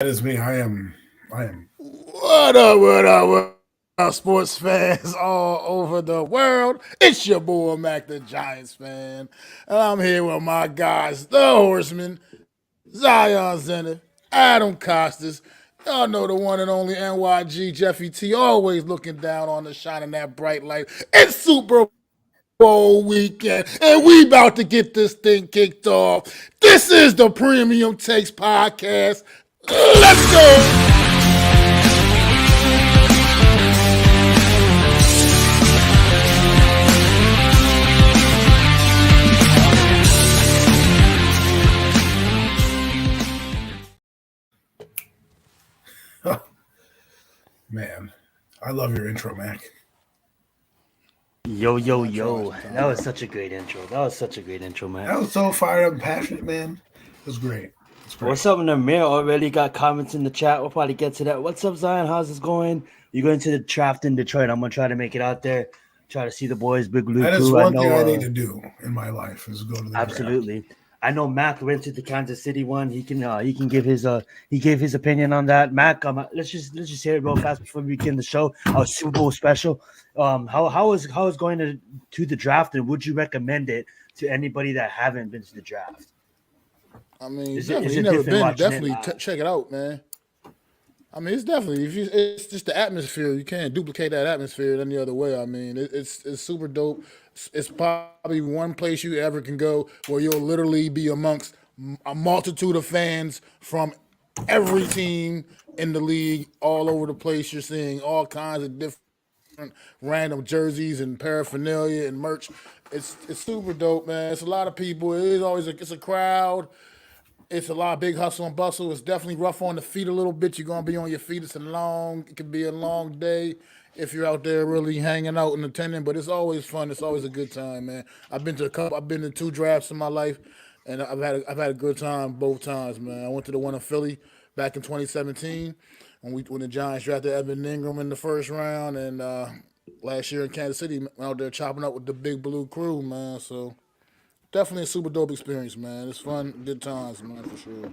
That is me. I am. What up, sports fans all over the world? It's your boy Mac the Giants fan, and I'm here with my guys, the Horsemen, Zion Zenith, Adam Costas. Y'all know the one and only NYG Jeffy T, always looking down on the shining that bright light. It's Superbowl weekend, and we about to get this thing kicked off. This is the Premium Takes Podcast. Let's go! Man, I love your intro, Mac. Yo, yo, yo. That was such a great intro. Man. That was so fired up and passionate, man. It was great. What's up, Namir? Already got comments in the chat. We'll probably get to that. What's up, Zion? How's this going? You're going to the draft in Detroit. I'm going to try to make it out there. Try to see the boys, Big Blue. That is one thing I need to do in my life is go to the absolutely. draft. I know Mac went to the Kansas City one. He can give his he gave his opinion on that. Mac, let's just hear it real fast before we begin the show. Our Super Bowl special. How is going to the draft, and would you recommend it to anybody that haven't been to the draft? I mean, you never been. Definitely check it out, man. I mean, it's definitely it's just the atmosphere. You can't duplicate that atmosphere any other way. I mean, it's super dope. It's probably one place you ever can go where you'll literally be amongst a multitude of fans from every team in the league all over the place. You're seeing all kinds of different random jerseys and paraphernalia and merch. It's super dope, man. It's a lot of people. It's a crowd. It's a lot of big hustle and bustle. It's definitely rough on the feet a little bit. You're gonna be on your feet. It could be a long day if you're out there really hanging out and attending. But it's always fun. It's always a good time, man. I've been to 2 drafts in my life, and I've had a good time both times, man. I went to the one in Philly back in 2017 when the Giants drafted Evan Ingram in the first round, and last year in Kansas City, went out there chopping up with the Big Blue crew, man. So. Definitely a super dope experience, man. It's fun, good times, man, for sure.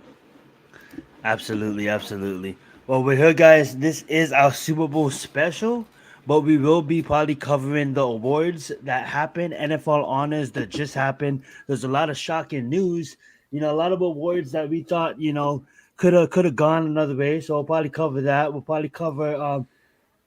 Absolutely. Well, we're here, guys. This is our Super Bowl special, but we will be probably covering the awards that happened, NFL honors that just happened. There's a lot of shocking news. A lot of awards that we thought, could have gone another way. So we'll probably cover that. We'll probably cover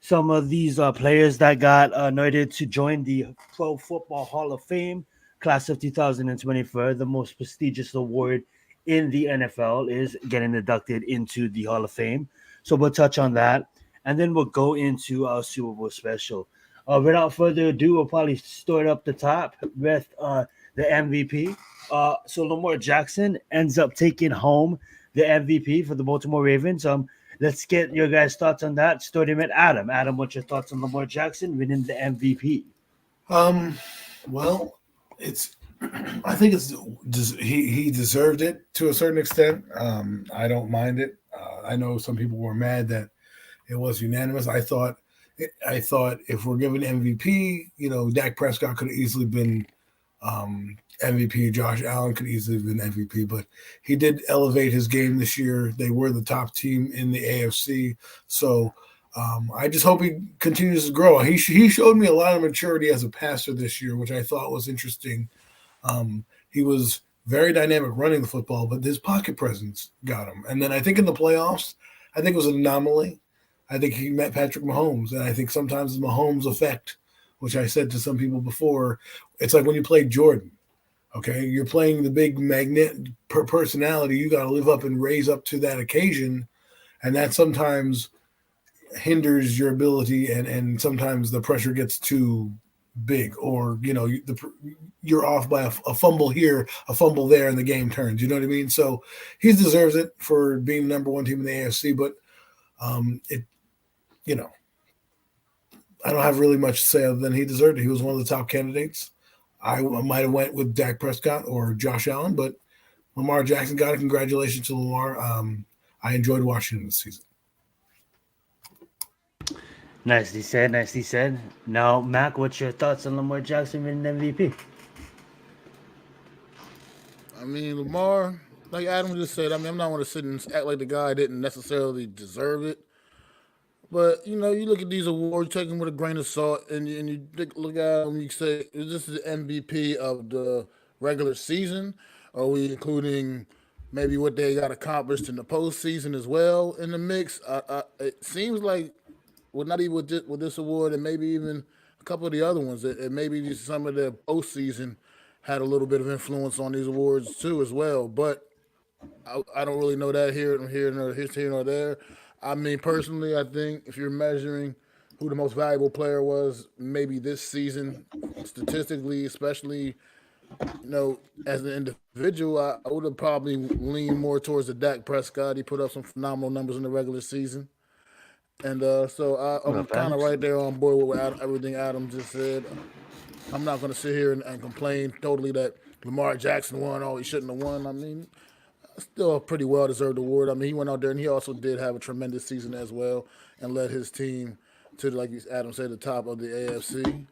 some of these players that got anointed to join the Pro Football Hall of Fame. Class of 2024, the most prestigious award in the NFL, is getting inducted into the Hall of Fame. So we'll touch on that, and then we'll go into our Super Bowl special. Without further ado, we'll probably start up the top with the MVP. So Lamar Jackson ends up taking home the MVP for the Baltimore Ravens. Let's get your guys' thoughts on that. Starting with Adam. Adam, what's your thoughts on Lamar Jackson winning the MVP? Well. I think he deserved it to a certain extent. I don't mind it. I know some people were mad that it was unanimous. I thought if we're giving MVP, Dak Prescott could have easily been MVP. Josh Allen could easily have been MVP, but he did elevate his game this year. They were the top team in the AFC, so. I just hope he continues to grow. He showed me a lot of maturity as a passer this year, which I thought was interesting. He was very dynamic running the football, but his pocket presence got him. And then I think in the playoffs, I think it was an anomaly. I think he met Patrick Mahomes, and I think sometimes the Mahomes effect, which I said to some people before, it's like when you play Jordan. Okay, you're playing the big magnet personality. You got to live up and raise up to that occasion, and that sometimes hinders your ability, and sometimes the pressure gets too big, or you're off by a fumble here, a fumble there, and the game turns. You know what I mean? So he deserves it for being the number 1 team in the AFC. But I don't have really much to say other than he deserved it. He was one of the top candidates. I might have went with Dak Prescott or Josh Allen, but Lamar Jackson got it. Congratulations to Lamar. I enjoyed watching him this season. Nicely said. Now, Mac, what's your thoughts on Lamar Jackson winning MVP? I mean, Lamar, like Adam just said, I mean, I'm not going to sit and act like the guy didn't necessarily deserve it. But you look at these awards, take them with a grain of salt, and you look at them. You say, "Is this the MVP of the regular season? Are we including maybe what they got accomplished in the postseason as well in the mix?" It seems like, well, not even with this award, and maybe even a couple of the other ones, and maybe just some of the postseason had a little bit of influence on these awards too as well. But I don't really know that here nor there. I mean, personally, I think if you're measuring who the most valuable player was, maybe this season, statistically, especially, as an individual, I would have probably leaned more towards the Dak Prescott. He put up some phenomenal numbers in the regular season. And so Well, I'm kind of thanks. right there on board with everything Adam just said. I'm not going to sit here and complain totally that Lamar Jackson won. Oh, he shouldn't have won. I mean, still a pretty well deserved award. I mean, he went out there and he also did have a tremendous season as well and led his team to, like Adam said, the top of the AFC.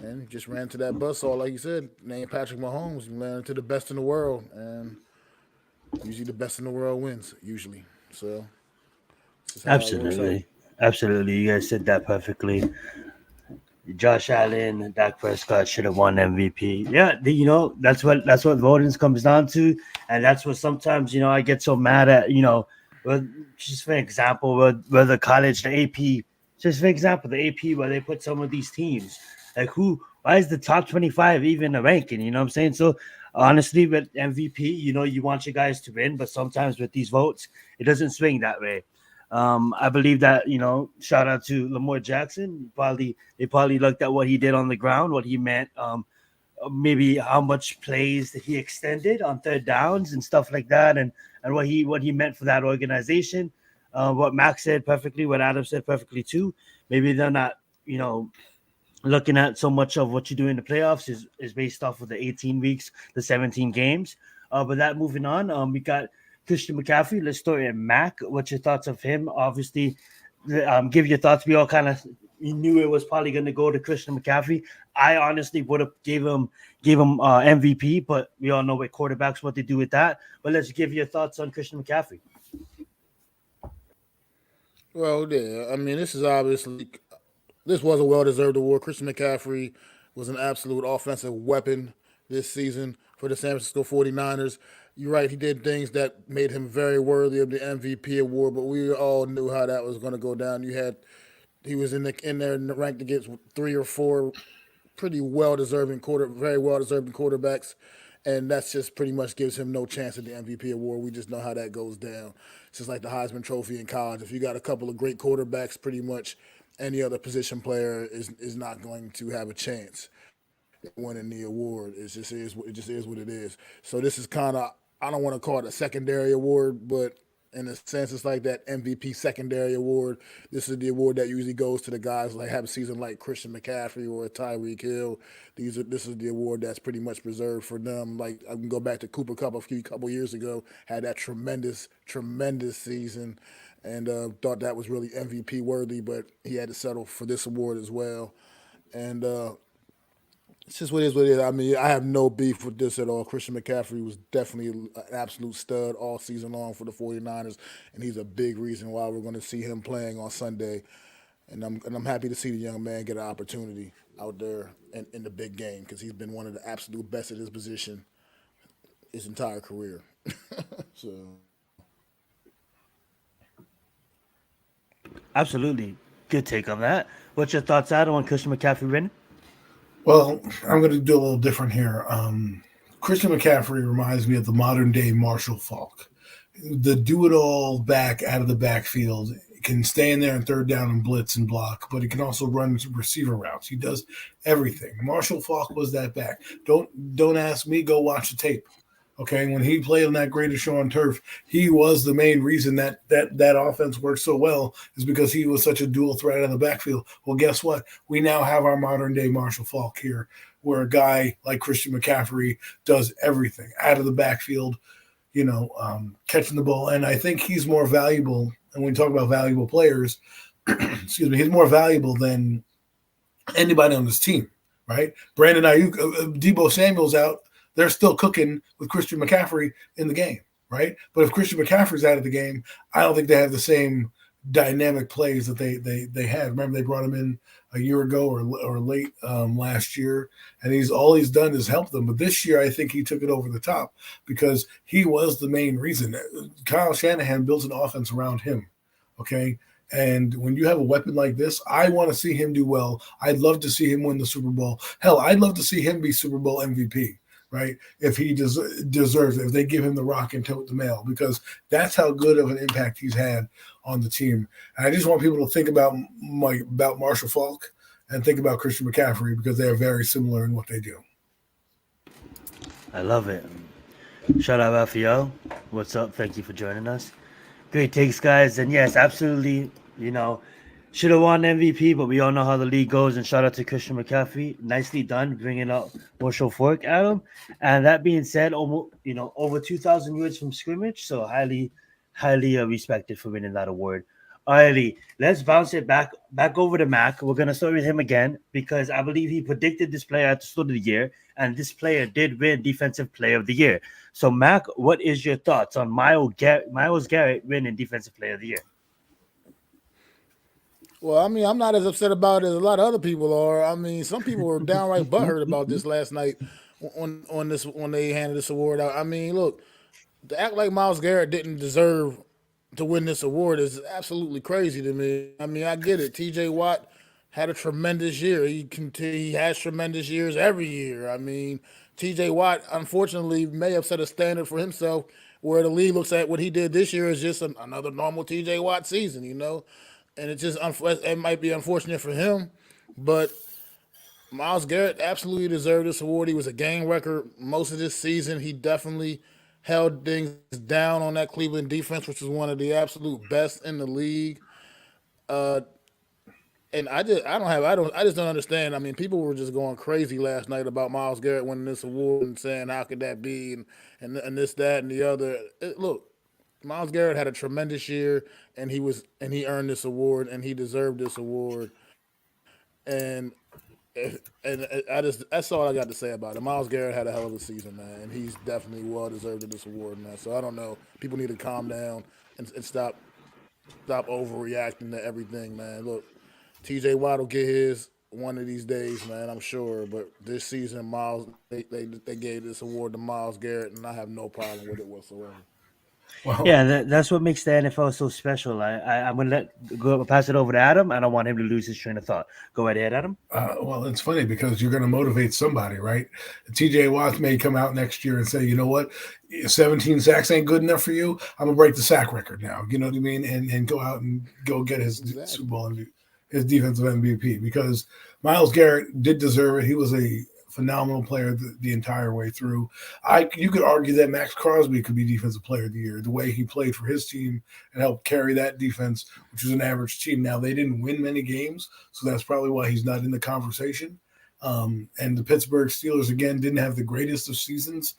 And he just ran to that buzzsaw, like you said, named Patrick Mahomes. He ran into the best in the world. And usually the best in the world wins, usually. So this is how it works out. Absolutely. Absolutely. You guys said that perfectly. Josh Allen, Dak Prescott should have won MVP. Yeah, that's what voting comes down to, and that's what sometimes I get so mad at. Just for example, where the college, the AP, just for example, the AP where they put some of these teams, like who, why is the top 25 even a ranking? You know what I'm saying? So honestly, with MVP, you want your guys to win, but sometimes with these votes, it doesn't swing that way. I believe that shout out to Lamar Jackson. They probably looked at what he did on the ground, what he meant, maybe how much plays that he extended on third downs and stuff like that, and what he meant for that organization. What Max said perfectly, what Adam said perfectly too. Maybe they're not, looking at so much of what you do in the playoffs is based off of the 18 weeks, the 17 games. But that moving on, we got Christian McCaffrey. Let's start at Mac. What's your thoughts of him? Obviously, give your thoughts. We all kind of knew it was probably going to go to Christian McCaffrey. I honestly would have gave him MVP, but we all know with quarterbacks what they do with that. But let's give your thoughts on Christian McCaffrey. Well, yeah, I mean, this was a well deserved award. Christian McCaffrey was an absolute offensive weapon this season for the San Francisco 49ers. You're right, he did things that made him very worthy of the MVP award, but we all knew how that was going to go down. He was in there ranked against three or four pretty very well deserving quarterbacks, and that's just pretty much gives him no chance at the MVP award. We just know how that goes down. It's just like the Heisman Trophy in college. If you got a couple of great quarterbacks, pretty much any other position player is not going to have a chance at winning the award. It just is what it is. So this is kind of, I don't want to call it a secondary award, but in a sense, it's like that MVP secondary award. This is the award that usually goes to the guys like have a season like Christian McCaffrey or Tyreek Hill. This is the award that's pretty much preserved for them. Like I can go back to Cooper Cup a couple years ago, had that tremendous season, and thought that was really MVP worthy, but he had to settle for this award as well. And it's just what it is. What it is. I mean, I have no beef with this at all. Christian McCaffrey was definitely an absolute stud all season long for the 49ers, and he's a big reason why we're going to see him playing on Sunday. And I'm happy to see the young man get an opportunity out there in the big game because he's been one of the absolute best at his position his entire career. So Absolutely. Good take on that. What's your thoughts, Adam, on Christian McCaffrey winning? Well, I'm going to do a little different here. Christian McCaffrey reminds me of the modern day Marshall Falk, the do it all back out of the backfield. Can stay in there and third down and blitz and block, but he can also run receiver routes. He does everything. Marshall Falk was that back. Don't ask me. Go watch the tape. Okay, when he played on that greatest show on turf, he was the main reason that offense worked so well is because he was such a dual threat in the backfield. Well, guess what? We now have our modern day Marshall Falk here, where a guy like Christian McCaffrey does everything out of the backfield, catching the ball. And I think he's more valuable. And when we talk about valuable players, excuse me, he's more valuable than anybody on this team, right? Brandon Ayuk, Debo Samuel's out. They're still cooking with Christian McCaffrey in the game. right? But if Christian McCaffrey's out of the game, I don't think they have the same dynamic plays that they had. Remember, they brought him in a year ago or late last year, and all he's done is help them. But this year, I think he took it over the top because he was the main reason. Kyle Shanahan built an offense around him, okay? And when you have a weapon like this, I want to see him do well. I'd love to see him win the Super Bowl. Hell, I'd love to see him be Super Bowl MVP, right? If he deserves it, if they give him the rock and tote the mail, because that's how good of an impact he's had on the team. And I just want people to think about Marshall Faulk and think about Christian McCaffrey because they are very similar in what they do. I love it. Shout out Raphael. What's up? Thank you for joining us. Great takes, guys. And yes, absolutely, should have won MVP, but we all know how the league goes. And shout out to Christian McCaffrey. Nicely done bringing up Marshall Faulk, Adam. And that being said, over 2,000 yards from scrimmage. So highly respected for winning that award. Alrighty, let's bounce it back over to Mac. We're going to start with him again because I believe he predicted this player at the start of the year, and this player did win Defensive Player of the Year. So, Mac, what is your thoughts on Myles Garrett winning Defensive Player of the Year? Well, I mean, I'm not as upset about it as a lot of other people are. I mean, some people were downright butthurt about this last night when they handed this award out. I mean, look, to act like Myles Garrett didn't deserve to win this award is absolutely crazy to me. I mean, I get it. T.J. Watt had a tremendous year. He has tremendous years every year. I mean, T.J. Watt, unfortunately, may have set a standard for himself where the league looks at what he did this year as just another normal T.J. Watt season, And it might be unfortunate for him, but Myles Garrett absolutely deserved this award. He was a game record most of this season. He definitely held things down on that Cleveland defense, which is one of the absolute best in the league. And I just don't understand. I mean, people were just going crazy last night about Myles Garrett winning this award and saying how could that be and this, that, and the other. Look, Myles Garrett had a tremendous year, and he earned this award, and he deserved this award. And that's all I got to say about it. Myles Garrett had a hell of a season, man, and he's definitely well deserved of this award, man. So I don't know. People need to calm down and stop overreacting to everything, man. Look, T.J. Watt will get his one of these days, man, I'm sure. But this season, Myles, they gave this award to Myles Garrett, and I have no problem with it whatsoever. Wow. Yeah, that's what makes the NFL so special. I'm going to pass it over to Adam. I don't want him to lose his train of thought. Go ahead, Adam. Well, it's funny because you're going to motivate somebody, right? TJ Watt may come out next year and say, you know what, 17 sacks ain't good enough for you. I'm going to break the sack record now. You know what I mean? And go out and go get his Super Bowl MVP, his defensive MVP, because Myles Garrett did deserve it. He was a phenomenal player the entire way through. You could argue that Max Crosby could be Defensive Player of the Year, the way he played for his team and helped carry that defense, which was an average team. Now, they didn't win many games, so that's probably why he's not in the conversation. And the Pittsburgh Steelers, again, didn't have the greatest of seasons,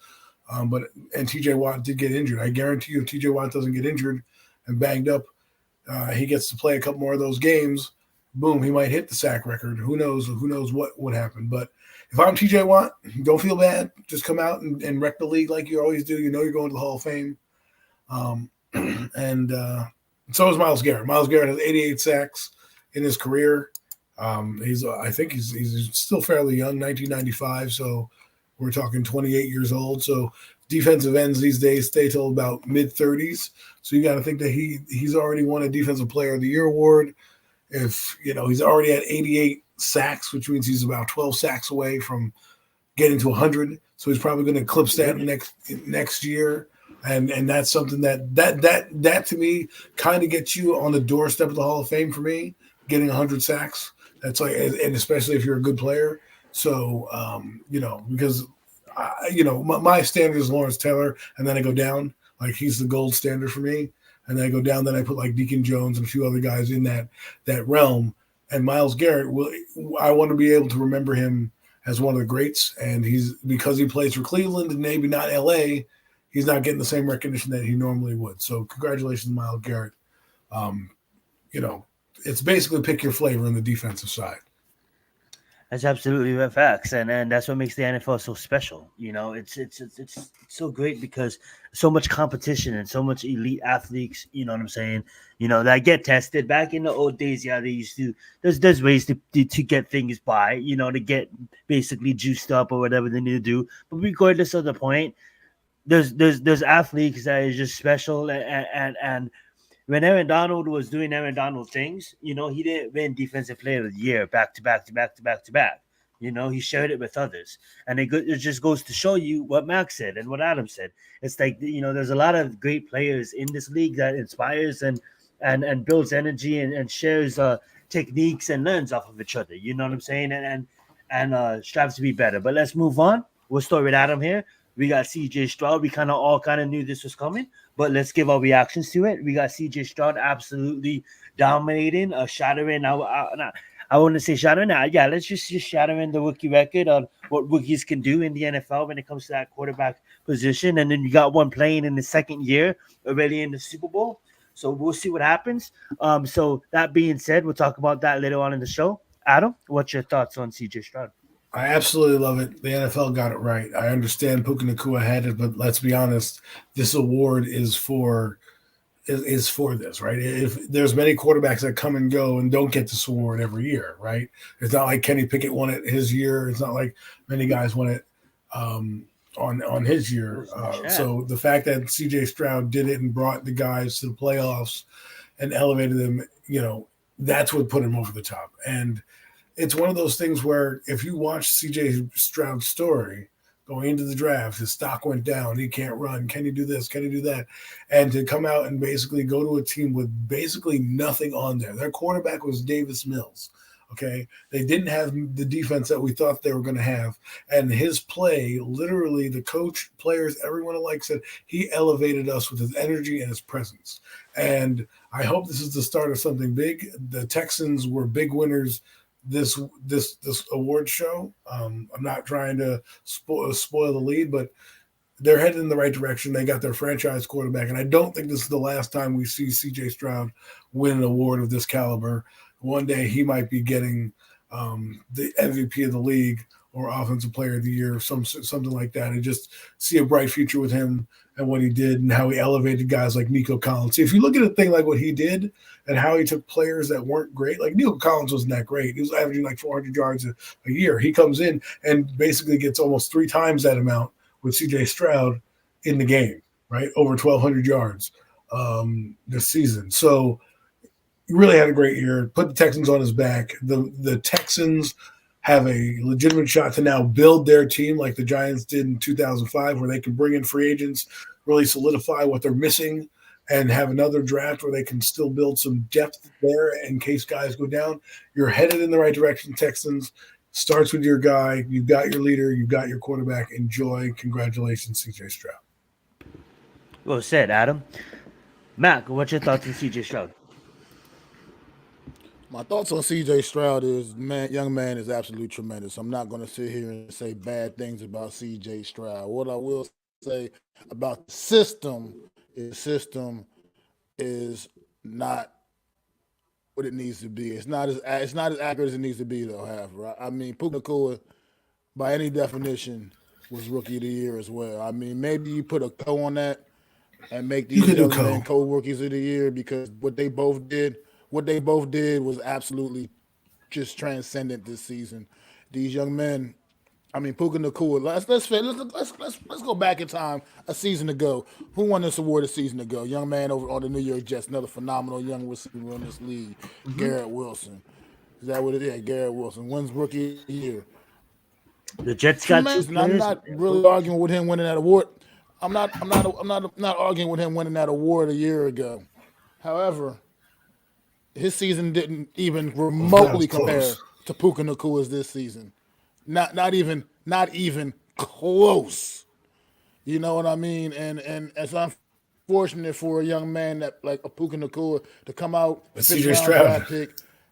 and TJ Watt did get injured. I guarantee you if TJ Watt doesn't get injured and banged up, he gets to play a couple more of those games, boom, he might hit the sack record. Who knows what would happen. But if I'm TJ Watt, don't feel bad. Just come out and wreck the league like you always do. You know you're going to the Hall of Fame. And so is Myles Garrett. Myles Garrett has 88 sacks in his career. I think he's still fairly young, 1995. So we're talking 28 years old. So defensive ends these days stay till about mid-30s. So you got to think that he's already won a Defensive Player of the Year award. If he's already at 88 sacks, which means he's about 12 sacks away from getting to 100. So he's probably going to eclipse that next year. And that's something that to me kind of gets you on the doorstep of the Hall of Fame for me, getting 100 sacks. That's like, and especially if you're a good player. So, because my standard is Lawrence Taylor, and then I go down. Like, he's the gold standard for me. And then I go down, then I put like Deacon Jones and a few other guys in that realm. And Myles Garrett, I want to be able to remember him as one of the greats. And because he plays for Cleveland and maybe not LA, he's not getting the same recognition that he normally would. So congratulations, Myles Garrett. It's basically pick your flavor on the defensive side. That's absolutely right, facts, and that's what makes the NFL so special. You know, it's so great because so much competition and so much elite athletes. You know what I'm saying? You know that get tested. Back in the old days, yeah, they used to. There's ways to get things by. You know, to get basically juiced up or whatever they need to do. But regardless of the point, there's athletes that is just special and when Aaron Donald was doing Aaron Donald things, you know, he didn't win Defensive Player of the Year back to back to back to back to back. You know, he shared it with others, and it just goes to show you what Max said and what Adam said. It's like you know, there's a lot of great players in this league that inspires and builds energy and shares techniques and learns off of each other. You know what I'm saying? And strives to be better. But let's move on. We'll start with Adam here. We got CJ Stroud. We all kind of knew this was coming, but let's give our reactions to it. We got CJ Stroud absolutely dominating, shattering. I want to say shattering. Yeah, let's just shattering the rookie record on what rookies can do in the NFL when it comes to that quarterback position. And then you got one playing in the second year already in the Super Bowl. So we'll see what happens. So that being said, we'll talk about that later on in the show. Adam, what's your thoughts on CJ Stroud? I absolutely love it. The NFL got it right. I understand Puka Nakua had it, but let's be honest, this award is for this, right? If there's many quarterbacks that come and go and don't get this award every year, right? It's not like Kenny Pickett won it his year. It's not like many guys won it on his year. So the fact that C.J. Stroud did it and brought the guys to the playoffs and elevated them, you know, that's what put him over the top. And it's one of those things where if you watch C.J. Stroud's story going into the draft, his stock went down. He can't run. Can he do this? Can he do that? And to come out and basically go to a team with basically nothing on there. Their quarterback was Davis Mills. Okay. They didn't have the defense that we thought they were going to have. And his play, literally, the coach, players, everyone alike said he elevated us with his energy and his presence. And I hope this is the start of something big. The Texans were big winners this award show. I'm not trying to spoil the lead, but they're headed in the right direction. They got their franchise quarterback, and I don't think this is the last time we see C.J. Stroud win an award of this caliber. One day he might be getting the MVP of the league or Offensive Player of the Year or something like that. And just see a bright future with him and what he did and how he elevated guys like Nico Collins. See, if you look at a thing like what he did and how he took players that weren't great, like Nico Collins wasn't that great. He was averaging like 400 yards a year. He comes in and basically gets almost 3 times that amount with C.J. Stroud in the game, right? Over 1,200 yards this season. So he really had a great year. Put the Texans on his back. The Texans have a legitimate shot to now build their team like the Giants did in 2005, where they can bring in free agents, really solidify what they're missing, and have another draft where they can still build some depth there in case guys go down. You're headed in the right direction, Texans. Starts with your guy. You've got your leader. You've got your quarterback. Enjoy. Congratulations, CJ Stroud. Well said, Adam. Mac, what's your thoughts on CJ Stroud? My thoughts on C.J. Stroud is, young man is absolutely tremendous. I'm not going to sit here and say bad things about C.J. Stroud. What I will say about the system is not what it needs to be. It's not as accurate as it needs to be, though. However, I mean, Puka Nakua, by any definition, was Rookie of the Year as well. I mean, maybe you put a co on that and make these young men co-rookies of the year, because what they both did was absolutely just transcendent this season. These young men, I mean, Puka Nakua. Let's go back in time a season ago. Who won this award a season ago? Young man over on the New York Jets, another phenomenal young receiver in this league, Garrett Wilson. Is that what it is? Garrett Wilson wins Rookie of the Year. The Jets got two players. I'm not really arguing with him winning that award. I'm not arguing with him winning that award a year ago. However, his season didn't even remotely compare to Puka Nakua's this season. Not even close. You know what I mean? And it's unfortunate for a young man that like a Puka Nakua to come out, CJ Stroud pick,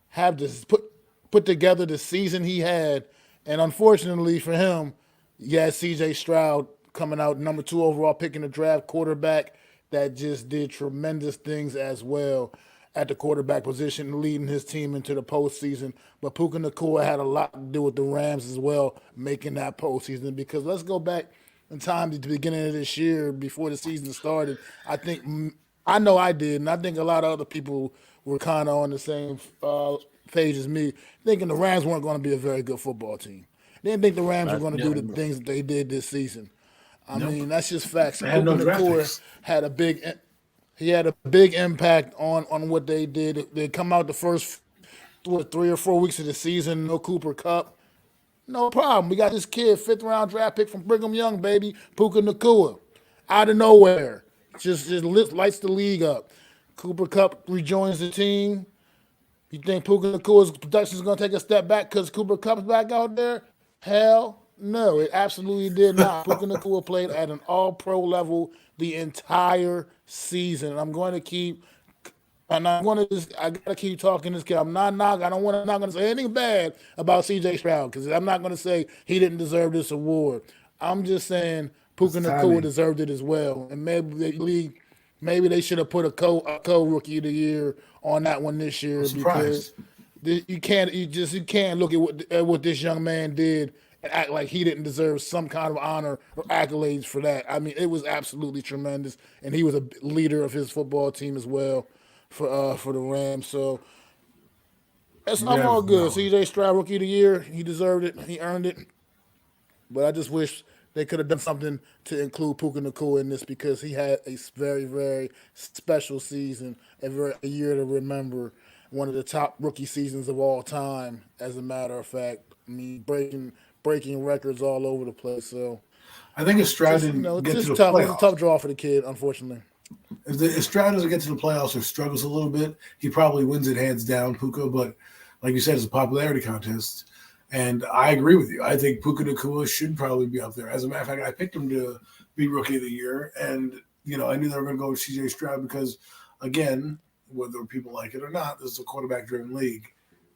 have this put together the season he had, and unfortunately for him, you had CJ Stroud coming out number 2 overall pick in the draft, quarterback that just did tremendous things as well. at the quarterback position, leading his team into the postseason. But Puka Nacua had a lot to do with the Rams as well, making that postseason. Because let's go back in time to the beginning of this year, before the season started. I know I did, and I think a lot of other people were kind of on the same page as me, thinking the Rams weren't going to be a very good football team. They didn't think the Rams were going to do the things that they did this season. I mean, that's just facts. They had Puka no draft Nacua picks. had a big impact on what they did. They come out the first 3 or 4 weeks of the season, no Cooper Cup. No problem. We got this kid, 5th-round draft pick from Brigham Young, baby, Puka Nacua, out of nowhere. Just lights the league up. Cooper Cup rejoins the team. You think Puka Nacua's production is going to take a step back because Cooper Cup's back out there? Hell no, it absolutely did not. Puka Nacua played at an all-pro level the entire season. And I gotta keep talking to this kid. I'm not gonna say anything bad about CJ Stroud, because I'm not gonna say he didn't deserve this award. I'm just saying Puka Nacua deserved it as well. And maybe they should have put a co-rookie of the year on that one this year, because you can't look at what this young man did and act like he didn't deserve some kind of honor or accolades for that. I mean, it was absolutely tremendous, and he was a leader of his football team as well for the Rams. So I'm all good. CJ Stroud, rookie of the year, he deserved it, he earned it. But I just wish they could have done something to include Puka Nacua in this, because he had a very, very special season, a year to remember. One of the top rookie seasons of all time, as a matter of fact. I mean, breaking records all over the place. So I think if Stroud didn't get to the playoffs, it's a tough draw for the kid, unfortunately. If Stroud doesn't get to the playoffs or struggles a little bit, he probably wins it hands down, Puka. But like you said, it's a popularity contest. And I agree with you. I think Puka Nacua should probably be up there. As a matter of fact, I picked him to be Rookie of the Year. And, I knew they were going to go with CJ Stroud because, again, whether people like it or not, this is a quarterback-driven league.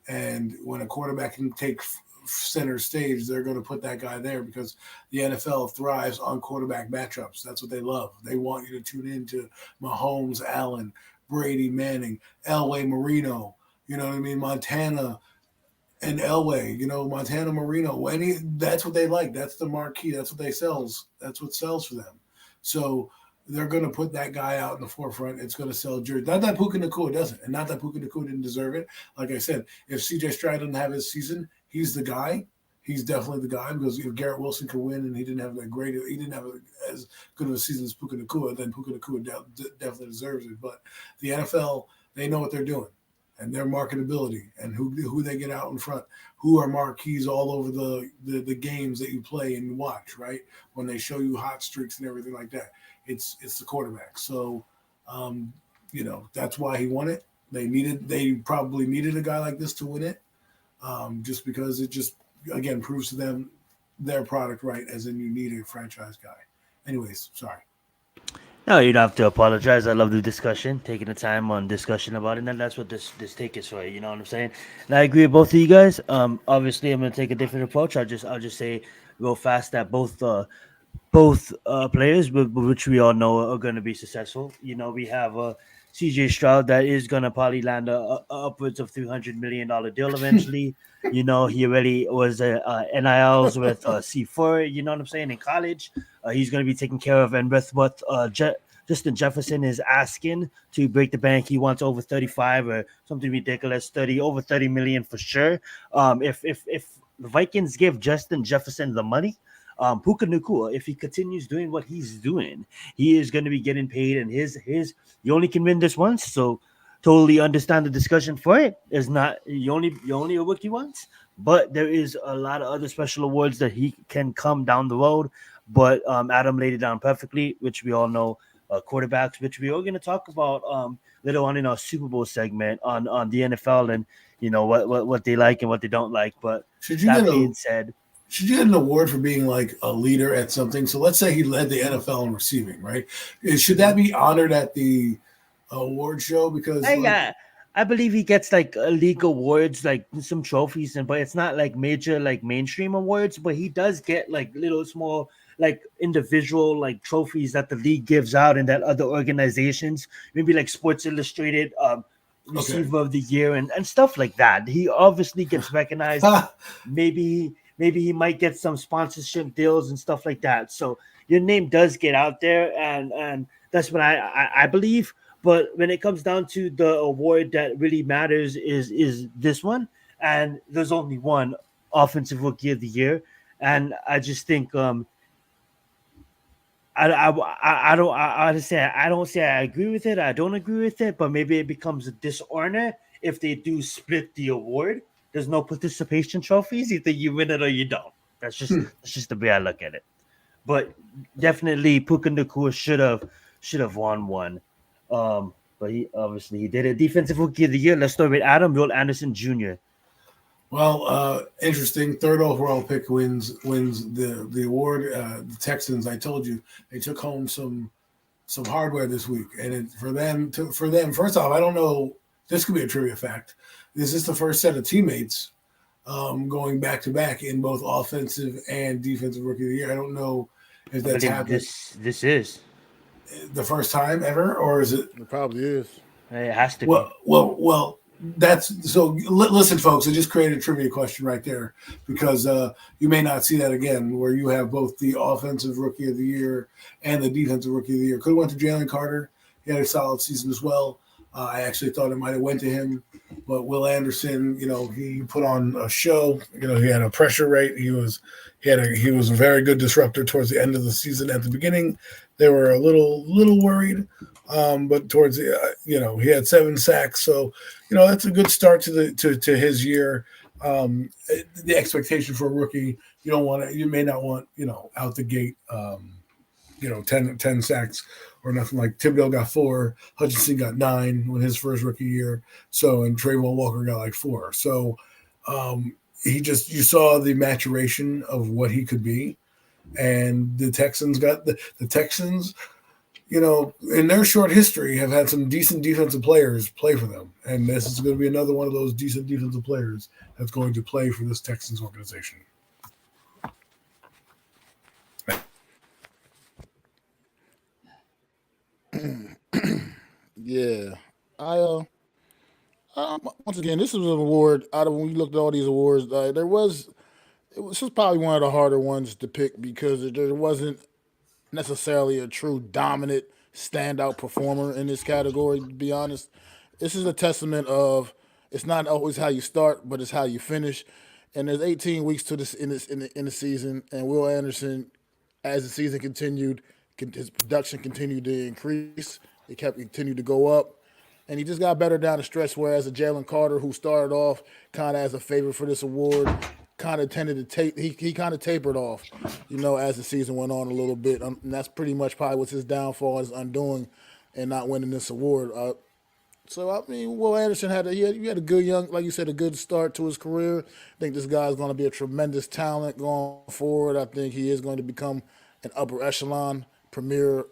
And when a quarterback can take center stage, they're going to put that guy there, because the NFL thrives on quarterback matchups. That's what they love. They want you to tune in to Mahomes, Allen, Brady, Manning, Elway, Marino, you know what I mean, Montana and Elway, Montana, Marino. That's what they like. That's the marquee. That's what they sells. That's what sells for them. So they're going to put that guy out in the forefront. It's going to sell jerseys. Not that Puka Nacua doesn't, and not that Puka Nacua didn't deserve it. Like I said, if CJ Stroud didn't have his season, he's the guy. He's definitely the guy, because if Garrett Wilson could win and he didn't have as good of a season as Puka Nacua, then Puka Nacua definitely deserves it. But the NFL, they know what they're doing, and their marketability, and who they get out in front, who are marquees all over the games that you play and you watch, right? When they show you hot streaks and everything like that, it's the quarterback. So, that's why he won it. They probably needed a guy like this to win it, just because it just, again, proves to them their product right, as in you need a franchise guy. Anyways, sorry. No, you don't have to apologize. I love the discussion, taking the time on discussion about it, and that's what this take is for. You know what I'm saying? And I agree with both of you guys. Obviously, I'm gonna take a different approach. I'll just say real fast that both players, which we all know are going to be successful. We have CJ Stroud that is going to probably land a upwards of $300 million deal eventually. He already was NILs with C4, you know what I'm saying, in college. He's going to be taken care of. And with what Justin Jefferson is asking to break the bank, he wants over 35 or something ridiculous, over 30 million for sure. If the Vikings give Justin Jefferson the money, Puka Nacua, if he continues doing what he's doing, he is going to be getting paid, and you only can win this once. So totally understand the discussion for it. Is not you only a rookie once, but there is a lot of other special awards that he can come down the road. But Adam laid it down perfectly, which we all know, quarterbacks, which we are going to talk about later on in our Super Bowl segment on the NFL, and what they like and what they don't like. But that being said, should you get an award for being like a leader at something? So let's say he led the NFL in receiving, right? Should that be honored at the award show? Because I believe he gets like league awards, like some trophies, but it's not like major, like mainstream awards. But he does get like little small, like individual, like trophies that the league gives out and that other organizations, maybe like Sports Illustrated, receiver of the year and stuff like that. He obviously gets recognized. Maybe he might get some sponsorship deals and stuff like that. So your name does get out there, and that's what I believe. But when it comes down to the award that really matters is this one, and there's only one offensive rookie of the year, and I just think I don't say I agree with it. I don't agree with it, but maybe it becomes a dishonor if they do split the award. There's no participation trophies. Either you win it or you don't. That's just the way I look at it. But definitely, Puka Nacua should have won one. But he did it. Defensive Rookie of the Year. Let's start with Adam Will Anderson Jr. Well, interesting. Third overall pick wins the award. The Texans, I told you, they took home some hardware this week, and for them, first off, I don't know. This could be a trivia fact. This is the first set of teammates going back to back in both offensive and defensive rookie of the year. I don't know if that's happened. This is the first time ever, or is it? It probably is. It has to be. Well. That's so. Listen, folks, I just created a trivia question right there because you may not see that again, where you have both the offensive rookie of the year and the defensive rookie of the year. Could have went to Jalen Carter. He had a solid season as well. I actually thought it might have went to him, but Will Anderson, he put on a show. He had a pressure rate. He was a very good disruptor towards the end of the season. At the beginning, they were a little worried. But towards the, he had 7 sacks, so that's a good start to his year. The expectation for a rookie, you may not want out the gate, 10 sacks or nothing. Like Thibodeau got 4, Hutchinson got 9 when his first rookie year, and Trayvon Walker got like 4. So you saw the maturation of what he could be, and the Texans got the Texans. In their short history, have had some decent defensive players play for them. And this is going to be another one of those decent defensive players that's going to play for this Texans organization. Yeah. Once again, this is an award. Out of when we looked at all these awards, this was probably one of the harder ones to pick because there wasn't necessarily a true dominant standout performer in this category, to be honest. This is a testament of it's not always how you start, but it's how you finish. And there's 18 weeks to this in the season, and Will Anderson, as the season continued, his production continued to increase. It continued to go up, and he just got better down the stretch. Whereas a Jalen Carter, who started off kind of as a favorite for this award, kind of tended to he kind of tapered off, as the season went on a little bit. And that's pretty much probably what's his downfall, his undoing, and not winning this award. Will Anderson had a good like you said, a good start to his career. I think this guy's going to be a tremendous talent going forward. I think he is going to become an upper echelon, premier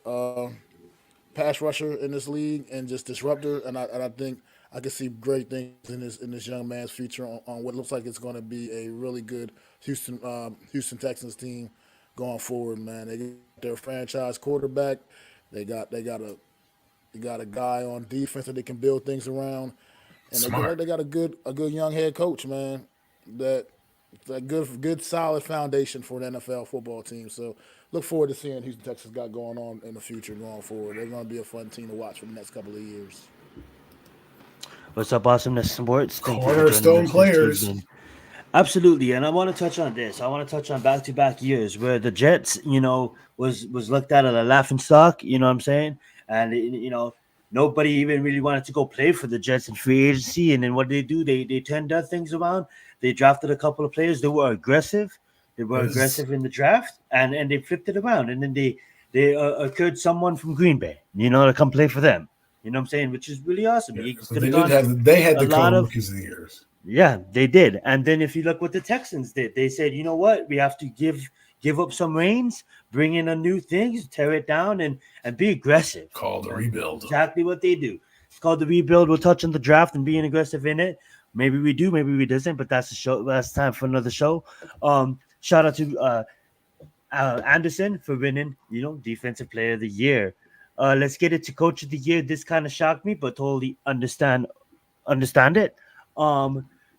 pass rusher in this league and just disruptor. And I think I can see great things in this young man's future on what looks like it's going to be a really good Houston Texans team going forward. Man, they got their franchise quarterback. They got a guy on defense that they can build things around, and they got a good young head coach, man. That good solid foundation for an NFL football team. So look forward to seeing Houston Texans got going on in the future going forward. They're going to be a fun team to watch for the next couple of years. What's up, Awesomeness Sports? Cornerstone players. Absolutely, and I want to touch on this. I want to touch on back-to-back years where the Jets, was looked at as a laughing stock. You know what I'm saying? And nobody even really wanted to go play for the Jets in free agency. And then what did they do? They turned their things around. They drafted a couple of players. They were aggressive. They were aggressive in the draft, and they flipped it around. And then they occurred someone from Green Bay, to come play for them. You know what I'm saying? Which is really awesome. Yeah, so they had the co-rookies of the years. Yeah, they did. And then if you look what the Texans did, they said, you know what? We have to give up some reins, bring in a new thing, tear it down, and be aggressive. Called the rebuild. Exactly what they do. It's called the rebuild. We'll touch on the draft and being aggressive in it. Maybe we do, maybe we doesn't, but that's the show. That's time for another show. Shout out to Anderson for winning, Defensive Player of the Year. Let's get it to Coach of the Year. This kind of shocked me, but totally understand understand it.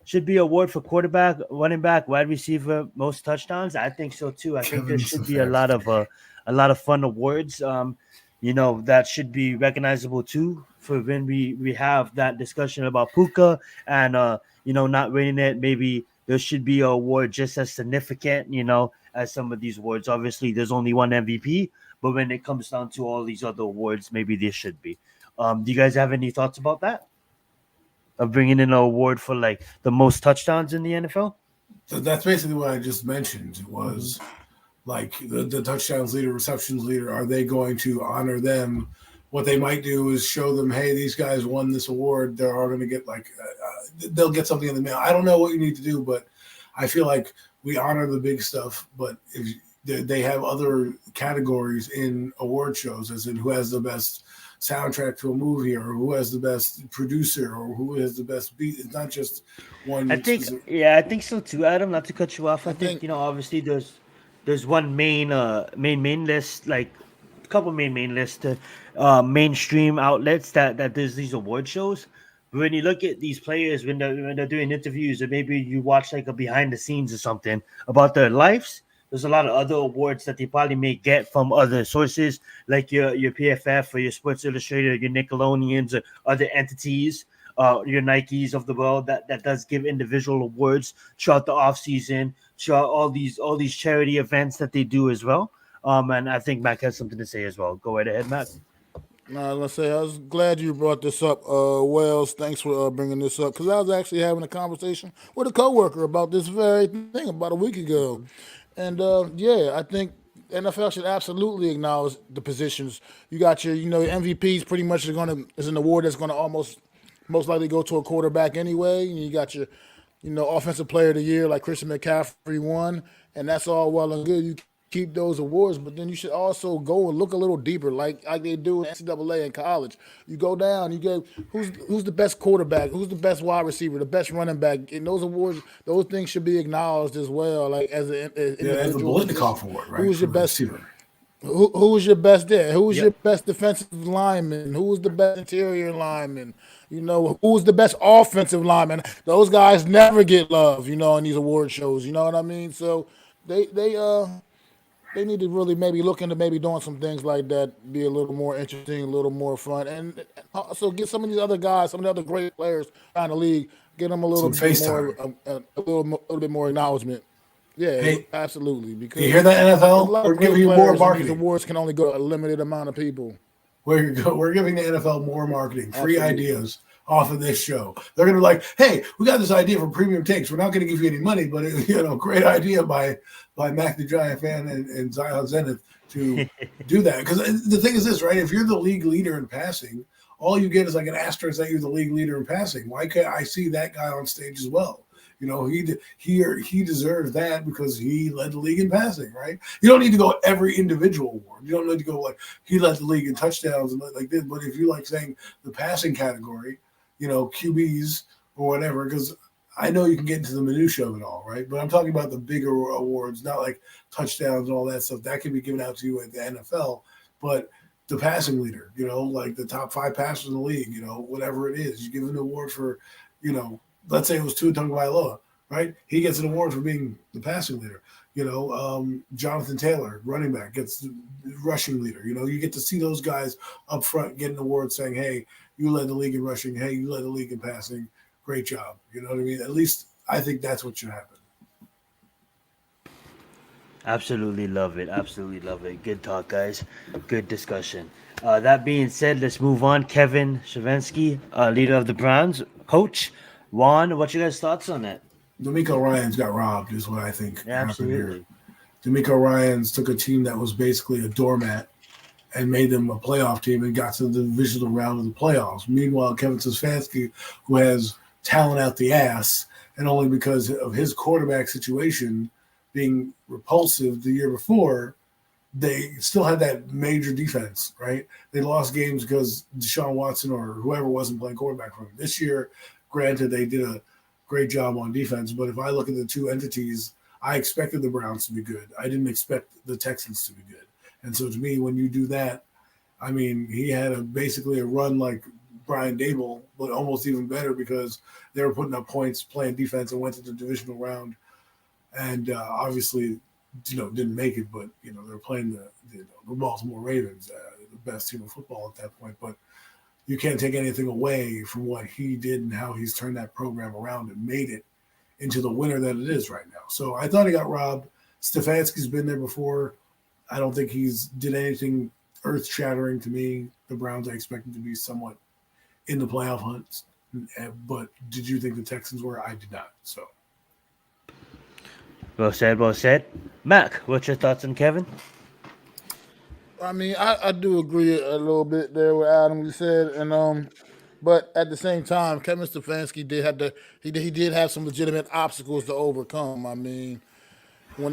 Should be award for quarterback, running back, wide receiver, most touchdowns. I think so too. I think there Kevin should be a Stefanski. lot of fun awards. That should be recognizable too for when we have that discussion about Puka and not winning it. Maybe there should be an award just as significant, as some of these awards. Obviously, there's only one MVP, but when it comes down to all these other awards, maybe there should be. Do you guys have any thoughts about that? Of bringing in an award for like the most touchdowns in the NFL? So that's basically what I just mentioned Mm-hmm. was like the touchdowns leader, receptions leader. Are they going to honor them? What they might do is show them, hey, these guys won this award. They're all going to get they'll get something in the mail. I don't know what you need to do, but I feel like we honor the big stuff. But if they have other categories in award shows, as in who has the best soundtrack to a movie, or who has the best producer, or who has the best beat. It's not just I one think, specific. yeah, I think so too, Adam. Not to cut you off, I I think think obviously there's one main list, like a couple main list to mainstream outlets that there's these award shows. But when you look at these players when they're doing interviews, or maybe you watch like a behind the scenes or something about their lives, there's a lot of other awards that they probably may get from other sources, like your PFF or your Sports Illustrated, your Nickelodeons, or other entities, your Nikes of the world that does give individual awards throughout the off season, throughout all these charity events that they do as well. And I think Mac has something to say as well. Go right ahead, Mac. No, I was gonna say I was glad you brought this up, Wells. Thanks for bringing this up because I was actually having a conversation with a coworker about this very thing about a week ago, and yeah, I think NFL should absolutely acknowledge the positions. You got your MVPs pretty much is an award that's gonna almost most likely go to a quarterback anyway. And you got your offensive player of the year like Christian McCaffrey won, and that's all well and good. You keep those awards, but then you should also go and look a little deeper, like they do in NCAA in college. You go down, you get who's the best quarterback, who's the best wide receiver, the best running back, and those awards, those things should be acknowledged as well. Like as Yeah, as the individuals, Bolitnikoff Award, right, who's for your the best receiver. who was your best there? Who was your Yep. best defensive lineman? Who was the best interior lineman? Who was the best offensive lineman? Those guys never get love, in these award shows. You know what I mean? So they they uh they need to really maybe look into maybe doing some things like that, be a little more interesting, a little more fun, and also get some of these other guys, some of the other great players around the league, get them a little Some bit more, FaceTime. a little bit more acknowledgement. Yeah, Hey, absolutely. you hear Because that, there's a NFL? lot We're of giving great you more players, and these marketing. awards can only go to a limited amount of people. We're giving the NFL more marketing, free Absolutely. ideas off of this show. They're going to be like, hey, we got this idea for premium takes. We're not going to give you any money, but great idea by Mac the Giant fan and Zion Zenith to do that. Because the thing is this, right? If you're the league leader in passing, all you get is like an asterisk that you're the league leader in passing. Why can't I see that guy on stage as well? He deserves that because he led the league in passing, right? You don't need to go every individual award. You don't need to go like he led the league in touchdowns and like this. But if you like saying the passing category, QBs or whatever, because I know you can get into the minutia of it all, right? But I'm talking about the bigger awards, not like touchdowns and all that stuff. That can be given out to you at the NFL, but the passing leader, like the top 5 passers in the league, whatever it is, you give an award for, let's say it was Tua Tagovailoa, right? He gets an award for being the passing leader. Jonathan Taylor, running back, gets the rushing leader. You get to see those guys up front get an award saying, hey, you led the league in rushing. Hey, you led the league in passing. Great job. You know what I mean? At least I think that's what should happen. Absolutely love it. Absolutely love it. Good talk, guys. Good discussion. That being said, let's move on. Kevin Shavinsky, leader of the Browns, coach. Juan, what you guys' thoughts on that? D'Amico Ryans got robbed, is what I think Yeah, happened here. absolutely. D'Amico Ryans took a team that was basically a doormat and made them a playoff team and got to the divisional round of the playoffs. Meanwhile, Kevin Stefanski, who has talent out the ass, and only because of his quarterback situation being repulsive the year before, they still had that major defense, right? They lost games because Deshaun Watson or whoever wasn't playing quarterback for them. This year, granted, they did a great job on defense, but if I look at the two entities, I expected the Browns to be good. I didn't expect the Texans to be good. And so to me, when you do that, I mean, he had basically a run like Brian Dable, but almost even better because they were putting up points, playing defense, and went to the divisional round. And obviously, didn't make it, but they were playing the Baltimore Ravens, the best team of football at that point. But you can't take anything away from what he did and how he's turned that program around and made it into the winner that it is right now. So I thought he got robbed. Stefanski's been there before. I don't think he's did anything earth-shattering to me. The Browns, I expected to be somewhat in the playoff hunts. But did you think the Texans were? I did not. So. Well said, well said. Mac, what's your thoughts on Kevin? I mean, I do agree a little bit there with Adam. You said, and but at the same time, Kevin Stefanski he did have some legitimate obstacles to overcome. I mean, when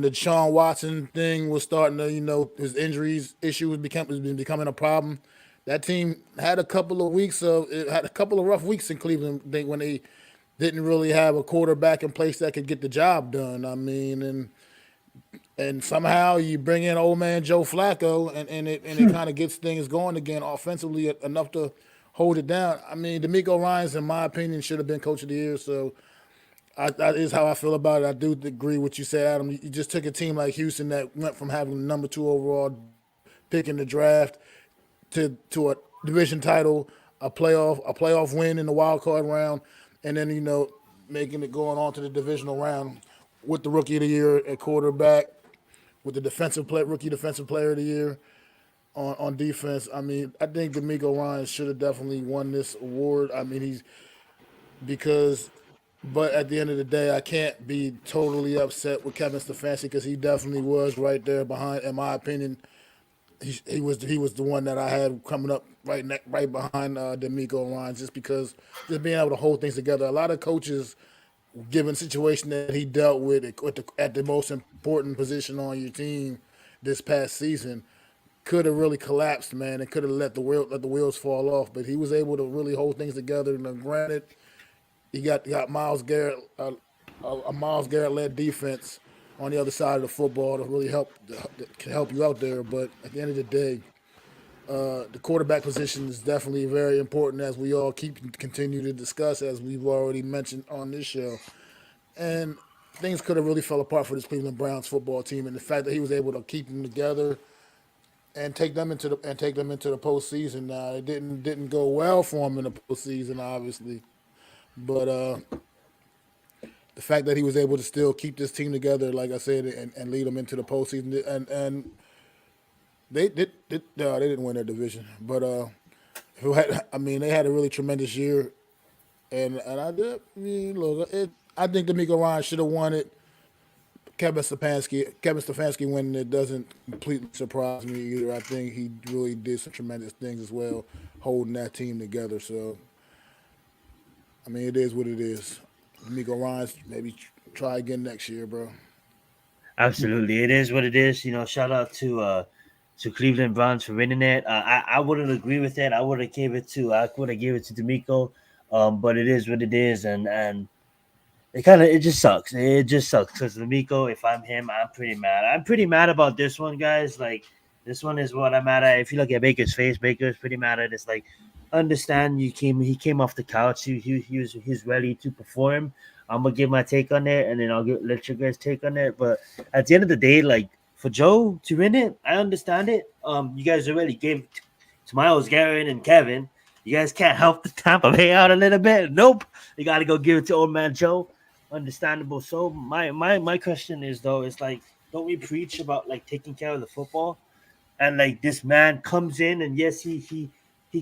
the Sean Watson thing was starting to, his injuries issue was becoming a problem. That team had a couple of rough weeks in Cleveland when they didn't really have a quarterback in place that could get the job done. I mean, and somehow you bring in old man Joe Flacco, and it kind of gets things going again offensively enough to hold it down. I mean, DeMeco Ryans, in my opinion, should have been coach of the year. So that is how I feel about it. I do agree with what you said, Adam. You just took a team like Houston that went from having the number 2 overall pick in the draft to a division title, a playoff win in the wild card round, and then making it going on to the divisional round with the rookie of the year at quarterback, with the rookie defensive player of the year on defense. I mean, I think DeMeco Ryans should have definitely won this award. I mean, but at the end of the day, I can't be totally upset with Kevin Stefanski because he definitely was right there behind. In my opinion, he was the one that I had coming up right behind DeMeco Ryans, just being able to hold things together. A lot of coaches, given the situation that he dealt with at the most important position on your team this past season, could have really collapsed, man, and could have let the wheels fall off. But he was able to really hold things together. And granted, he got Myles Garrett, a Myles Garrett-led defense on the other side of the football to really help you out there. But at the end of the day, the quarterback position is definitely very important, as we all continue to discuss, as we've already mentioned on this show. And things could have really fell apart for this Cleveland Browns football team, and the fact that he was able to keep them together and take them into the postseason. It didn't go well for him in the postseason, obviously, but the fact that he was able to still keep this team together, like I said, and lead them into the postseason, and they didn't win their division, but they had a really tremendous year, and I think DeMeco Ryans should have won it. Kevin Stefanski winning it doesn't completely surprise me either. I think he really did some tremendous things as well, holding that team together. So, I mean, it is what it is. DeMeco Ryans, maybe try again next year, bro. Absolutely, it is what it is. Shout out to Cleveland Browns for winning it. I wouldn't agree with that. I would have gave it to DeMeco, but it is what it is, and it just sucks. It just sucks because DeMeco, if I'm him, I'm pretty mad. I'm pretty mad about this one, guys. Like, this one is what I'm mad at. If you look at Baker's face, Baker's pretty mad at it. It's like, understand he came off the couch. He's ready to perform. I'm gonna give my take on it, and then let you guys take on it. But at the end of the day, like, for Joe to win it, I understand it. You guys already gave to Myles Garrett and Kevin. You guys can't help the Tampa Bay out a little bit. Nope. You got to go give it to old man Joe. Understandable. So my question is, though, is like, don't we preach about like taking care of the football? And like, this man comes in, and yes, he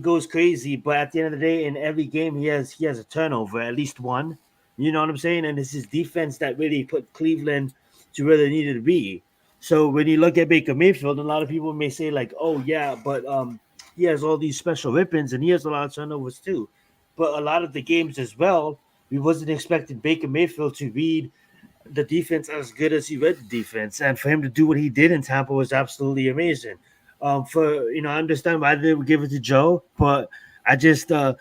goes crazy, but at the end of the day, in every game he has a turnover, at least one. You know what I'm saying? And it's his defense that really put Cleveland to where they needed to be. So when you look at Baker Mayfield, a lot of people may say like, oh yeah, but he has all these special weapons and he has a lot of turnovers too. But a lot of the games as well, we wasn't expecting Baker Mayfield to read the defense as good as he read the defense, and for him to do what he did in Tampa was absolutely amazing. I understand why they didn't give it to Joe, but I just kind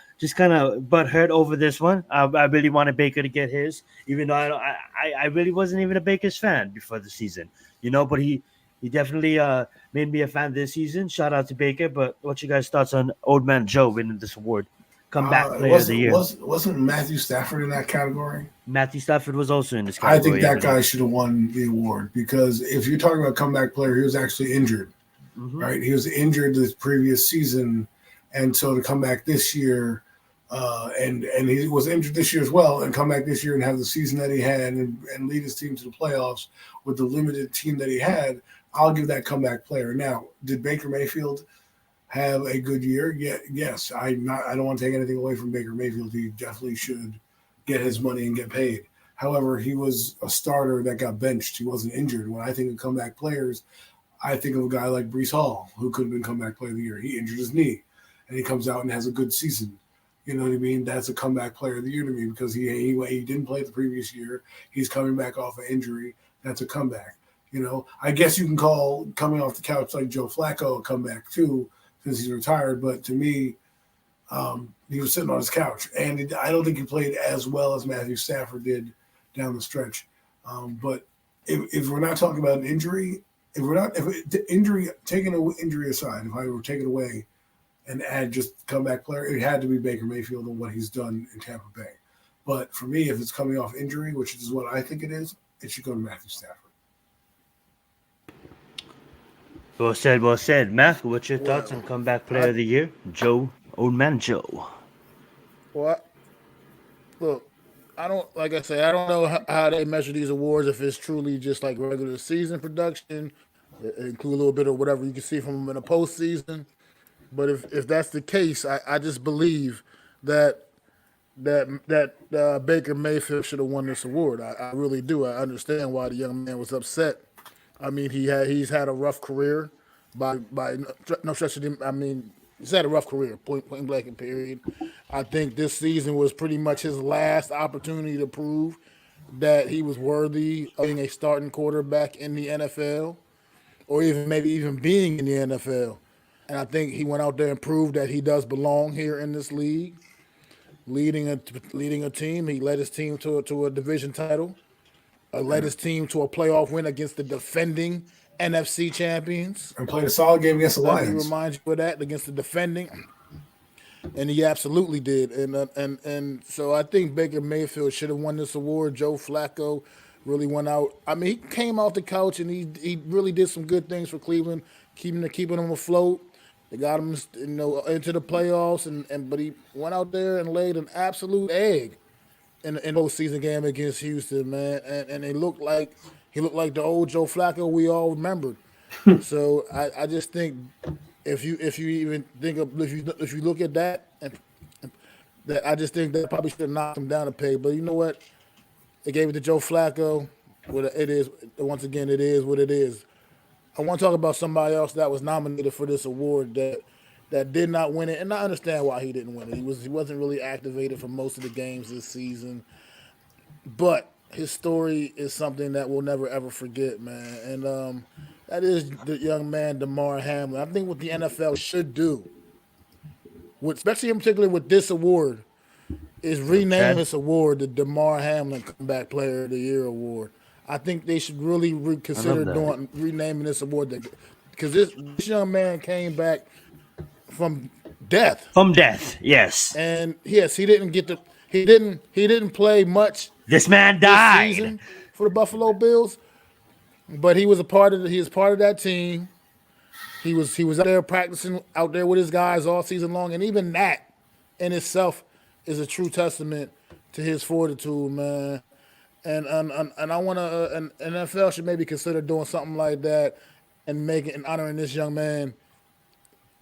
of butthurt over this one. I really wanted Baker to get his, even though I really wasn't even a Baker's fan before the season, but he He definitely made me a fan this season. Shout out to Baker. But what's your guys' thoughts on Old Man Joe winning this award? Comeback Player of the Year. Wasn't Matthew Stafford in that category? Matthew Stafford was also in this I category. think that guy should have won the award because if you're talking about comeback player, he was actually injured, right? He was injured this previous season, and so to come back this year, and he was injured this year as well, and come back this year and have the season that he had and lead his team to the playoffs with the limited team that he had, I'll give that comeback player. Now, did Baker Mayfield have a good year? Yes. I don't want to take anything away from Baker Mayfield. He definitely should get his money and get paid. However, he was a starter that got benched. He wasn't injured. When I think of comeback players, I think of a guy like Breece Hall, who could have been comeback player of the year. He injured his knee, and he comes out and has a good season. You know what I mean? That's a comeback player of the year to me because he didn't play the previous year. He's coming back off an injury. That's a comeback. You know, I guess you can call coming off the couch like Joe Flacco a comeback too, since he's retired. But to me, he was sitting on his couch, and I don't think he played as well as Matthew Stafford did down the stretch. But if we're not talking about an injury, taking an injury aside, if I were taken away and add just comeback player, it had to be Baker Mayfield and what he's done in Tampa Bay. But for me, if it's coming off injury, which is what I think it is, it should go to Matthew Stafford. Well said, well said. Matt, what's your thoughts on comeback player of the year? Joe, Old Man Joe. Well, look, I don't know how they measure these awards, if it's truly just like regular season production, include a little bit of whatever you can see from them in the postseason. But if that's the case, I just believe that Baker Mayfield should have won this award. I really do. I understand why the young man was upset. I mean, he's had a rough career by no stretch of I mean, he's had a rough career, point blank and period. I think this season was pretty much his last opportunity to prove that he was worthy of being a starting quarterback in the NFL, or maybe even being in the NFL. And I think he went out there and proved that he does belong here in this league, leading a team. He led his team to a division title. Led his team to a playoff win against the defending NFC champions. And played a solid game against the Lions. Let me remind you of that, against the defending. And he absolutely did. And so I think Baker Mayfield should have won this award. Joe Flacco really went out. I mean, he came off the couch and he really did some good things for Cleveland, keeping them afloat. They got him, into the playoffs, but he went out there and laid an absolute egg in the postseason game against Houston, man, and he looked like the old Joe Flacco we all remembered. So I just think if you look at that, that I just think that probably should have knocked him down a peg. But you know what? They gave it to Joe Flacco. It is once again, it is what it is. I want to talk about somebody else that was nominated for this award that did not win it, and I understand why he didn't win it. He wasn't really activated for most of the games this season, but his story is something that we'll never ever forget, man. And that is the young man Damar Hamlin. I think what the NFL should do, especially in particular with this award, is rename this award the Damar Hamlin Comeback Player of the Year award. I think they should really reconsider renaming this award, because this young man came back from death. From death, yes. And yes, he didn't play much. This man died this season for the Buffalo Bills, but he was part of that team. He was out there practicing out there with his guys all season long, and even that in itself is a true testament to his fortitude, man. And I want to, an NFL should maybe consider doing something like that and honoring this young man,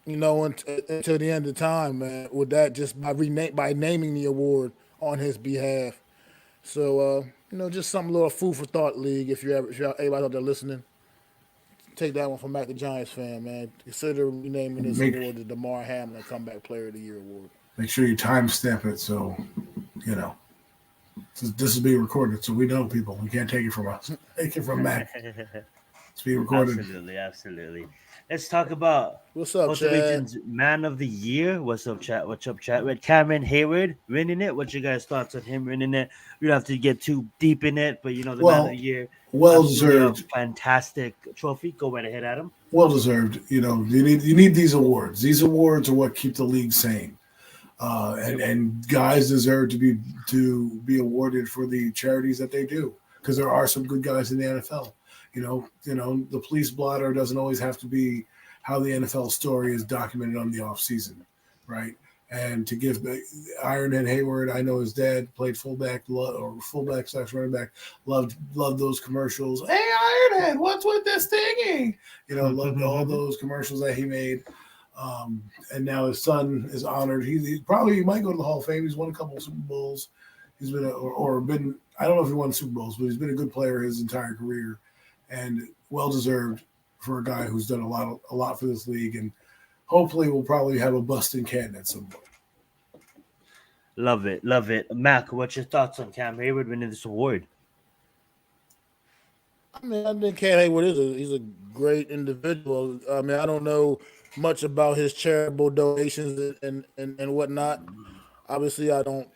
until the end of time, man. With that, just by naming the award on his behalf. So just something, little food for thought, league. If you're everybody out there listening, take that one from MacDaGiantsFan, man. Consider renaming this award the Damar Hamlin Comeback Player of the Year award. Make sure you timestamp it so this is being recorded, so we know people. You can't take it from us. Take it from Mac. It's being recorded. Absolutely. Let's talk about what's up, Chad? Man of the Year. What's up, chat? What's up, chat? With Cameron Hayward winning it. What's your guys' thoughts on him winning it? We don't have to get too deep in it, but the Man of the Year. well Absolutely a deserved. fantastic trophy. Go right ahead, Adam. Well deserved. You know, you need these awards. These awards are what keep the league sane. And guys deserve to be awarded for the charities that they do, because there are some good guys in the NFL. The police blotter doesn't always have to be how the NFL story is documented on the off season, right? And to give Ironhead Hayward, I know his dad played fullback or fullback / running back, loved those commercials. Hey Ironhead, what's with this thingy? Loved all those commercials that he made. And now his son is honored. He probably might go to the Hall of Fame. He's won a couple of Super Bowls. He's been I don't know if he won Super Bowls, but he's been a good player his entire career, and well deserved for a guy who's done a lot for this league, and hopefully we'll probably have a Bustin' Canton at some point. Love it. Mac, what's your thoughts on Cam Hayward winning this award? I mean, I think Cam Hayward he's a great individual. I mean, I don't know much about his charitable donations and whatnot. Obviously, I don't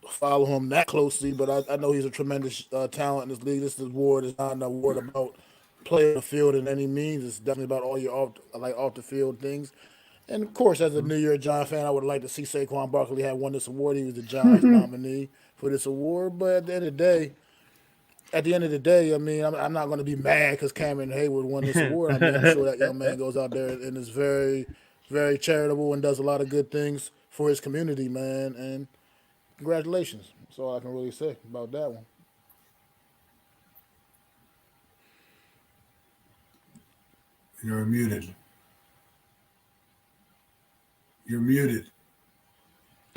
follow him that closely, but I know he's a tremendous talent in this league. This award is not an award about playing the field in any means. It's definitely about all your off the field things. And of course, as a New York Giants fan, I would like to see Saquon Barkley had won this award. He was the Giants nominee for this award. But at the end of the day, I mean, I'm not going to be mad because Cameron Hayward won this award. I mean, I'm sure that young man goes out there and is very, very charitable and does a lot of good things for his community, man. And congratulations. That's all I can really say about that one. You're muted. You're muted.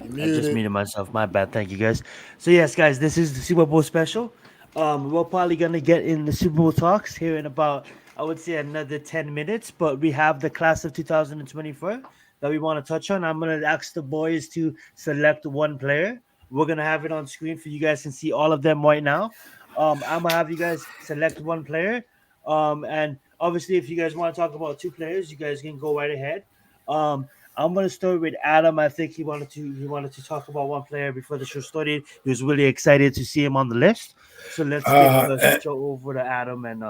I just muted myself. My bad. Thank you, guys. So yes, guys, this is the Super Bowl special. We're probably gonna get in the Super Bowl talks here in about, I would say, another 10 minutes. But we have the class of 2024 that we want to touch on. I'm gonna ask the boys to select one player. We're gonna have it on screen for you guys can see all of them right now. I'm gonna have you guys select one player. And obviously, if you guys want to talk about two players, you guys can go right ahead. I'm gonna start with Adam. I think he wanted to talk about one player before the show started. He was really excited to see him on the list. So let's give the show over to Adam and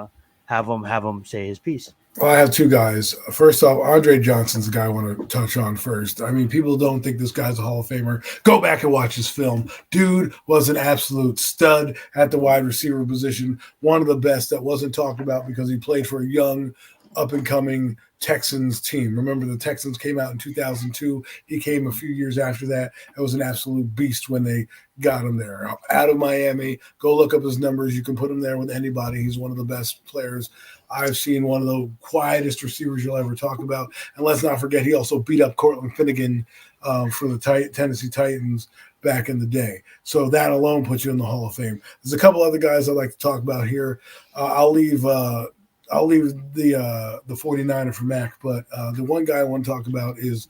have him say his piece. Well, I have two guys. First off, Andre Johnson's the guy I want to touch on first. I mean, people don't think this guy's a Hall of Famer. Go back and watch his film. Dude was an absolute stud at the wide receiver position. One of the best that wasn't talked about because he played for a young, up-and-coming Texans team. Remember, the Texans came out in 2002. He came a few years after that. It was an absolute beast when they got him there. Out of Miami, go look up his numbers. You can put him there with anybody. He's one of the best players I've seen, one of the quietest receivers you'll ever talk about. And let's not forget, he also beat up Cortland Finnegan for the Tennessee Titans back in the day. So that alone puts you in the Hall of Fame. There's a couple other guys I'd like to talk about here. I'll leave the 49er for Mac, but the one guy I want to talk about is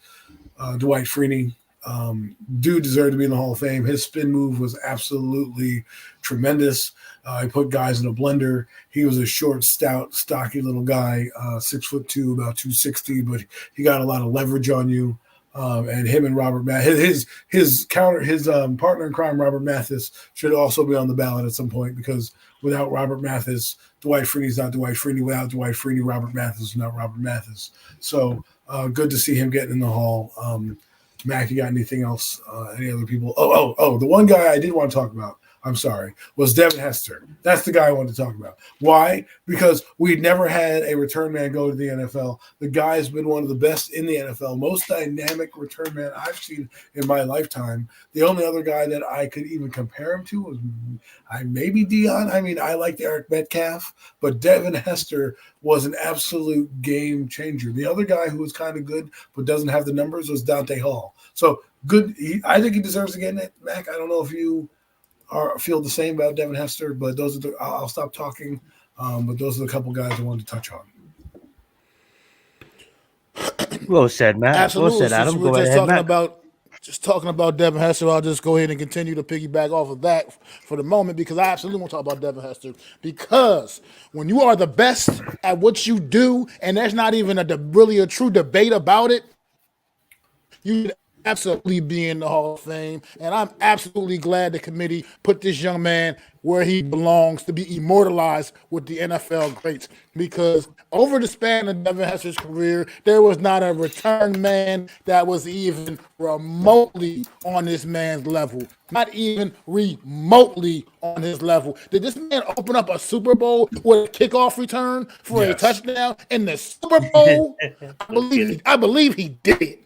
Dwight Freeney. Dude deserved to be in the Hall of Fame. His spin move was absolutely tremendous. He put guys in a blender. He was a short, stout, stocky little guy, 6'2", about 260, but he got a lot of leverage on you. And him and Robert Mathis, his partner in crime, Robert Mathis, should also be on the ballot at some point, because without Robert Mathis, Dwight Freeney's not Dwight Freeney. Without Dwight Freeney, Robert Mathis is not Robert Mathis. So good to see him getting in the Hall. Mac, you got anything else? Any other people? Oh, the one guy I did want to talk about, I'm sorry, was Devin Hester. That's the guy I wanted to talk about. Why? Because we'd never had a return man go to the NFL. The guy's been one of the best in the NFL, most dynamic return man I've seen in my lifetime. The only other guy that I could even compare him to was maybe Dion. I mean, I liked Eric Metcalf, but Devin Hester was an absolute game changer. The other guy who was kind of good but doesn't have the numbers was Dante Hall. So good. I think he deserves to get in it, Mac. I don't know if you feel the same about Devin Hester, but those are I'll stop talking. But those are the couple guys I wanted to touch on. Well said, Matt. Absolutely. Well said, Adam. We're Go just ahead, talking Matt. talking about Devin Hester. I'll just go ahead and continue to piggyback off of that for the moment, because I absolutely want to talk about Devin Hester. Because when you are the best at what you do, and there's not even really a true debate about it, you absolutely be in the Hall of Fame, and I'm absolutely glad the committee put this young man where he belongs to be immortalized with the NFL greats. Because over the span of Devin Hester's career, there was not a return man that was even remotely on this man's level. Not even remotely on his level. Did this man open up a Super Bowl with a kickoff return for a touchdown in the Super Bowl? I believe he did.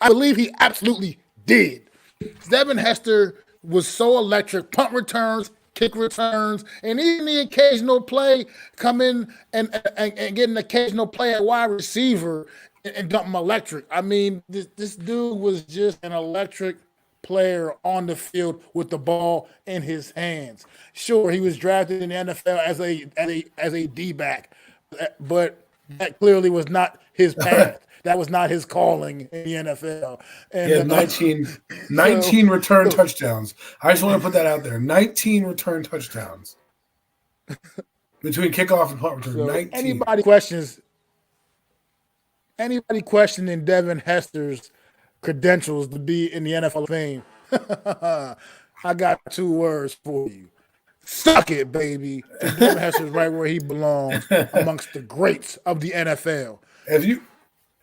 I believe he absolutely did. Devin Hester was so electric. Punt returns, kick returns, and even the occasional play come in and get an occasional play at wide receiver and dump him electric. I mean, this dude was just an electric player on the field with the ball in his hands. Sure, he was drafted in the NFL as a D-back, but that clearly was not his path. That was not his calling in the NFL. And he had 19 return touchdowns. I just want to put that out there. 19 return touchdowns between kickoff and punt return. So 19. Anybody questioning Devin Hester's credentials to be in the NFL Fame, I got 2 words for you. Suck it, baby. Devin Hester's right where he belongs amongst the greats of the NFL. If you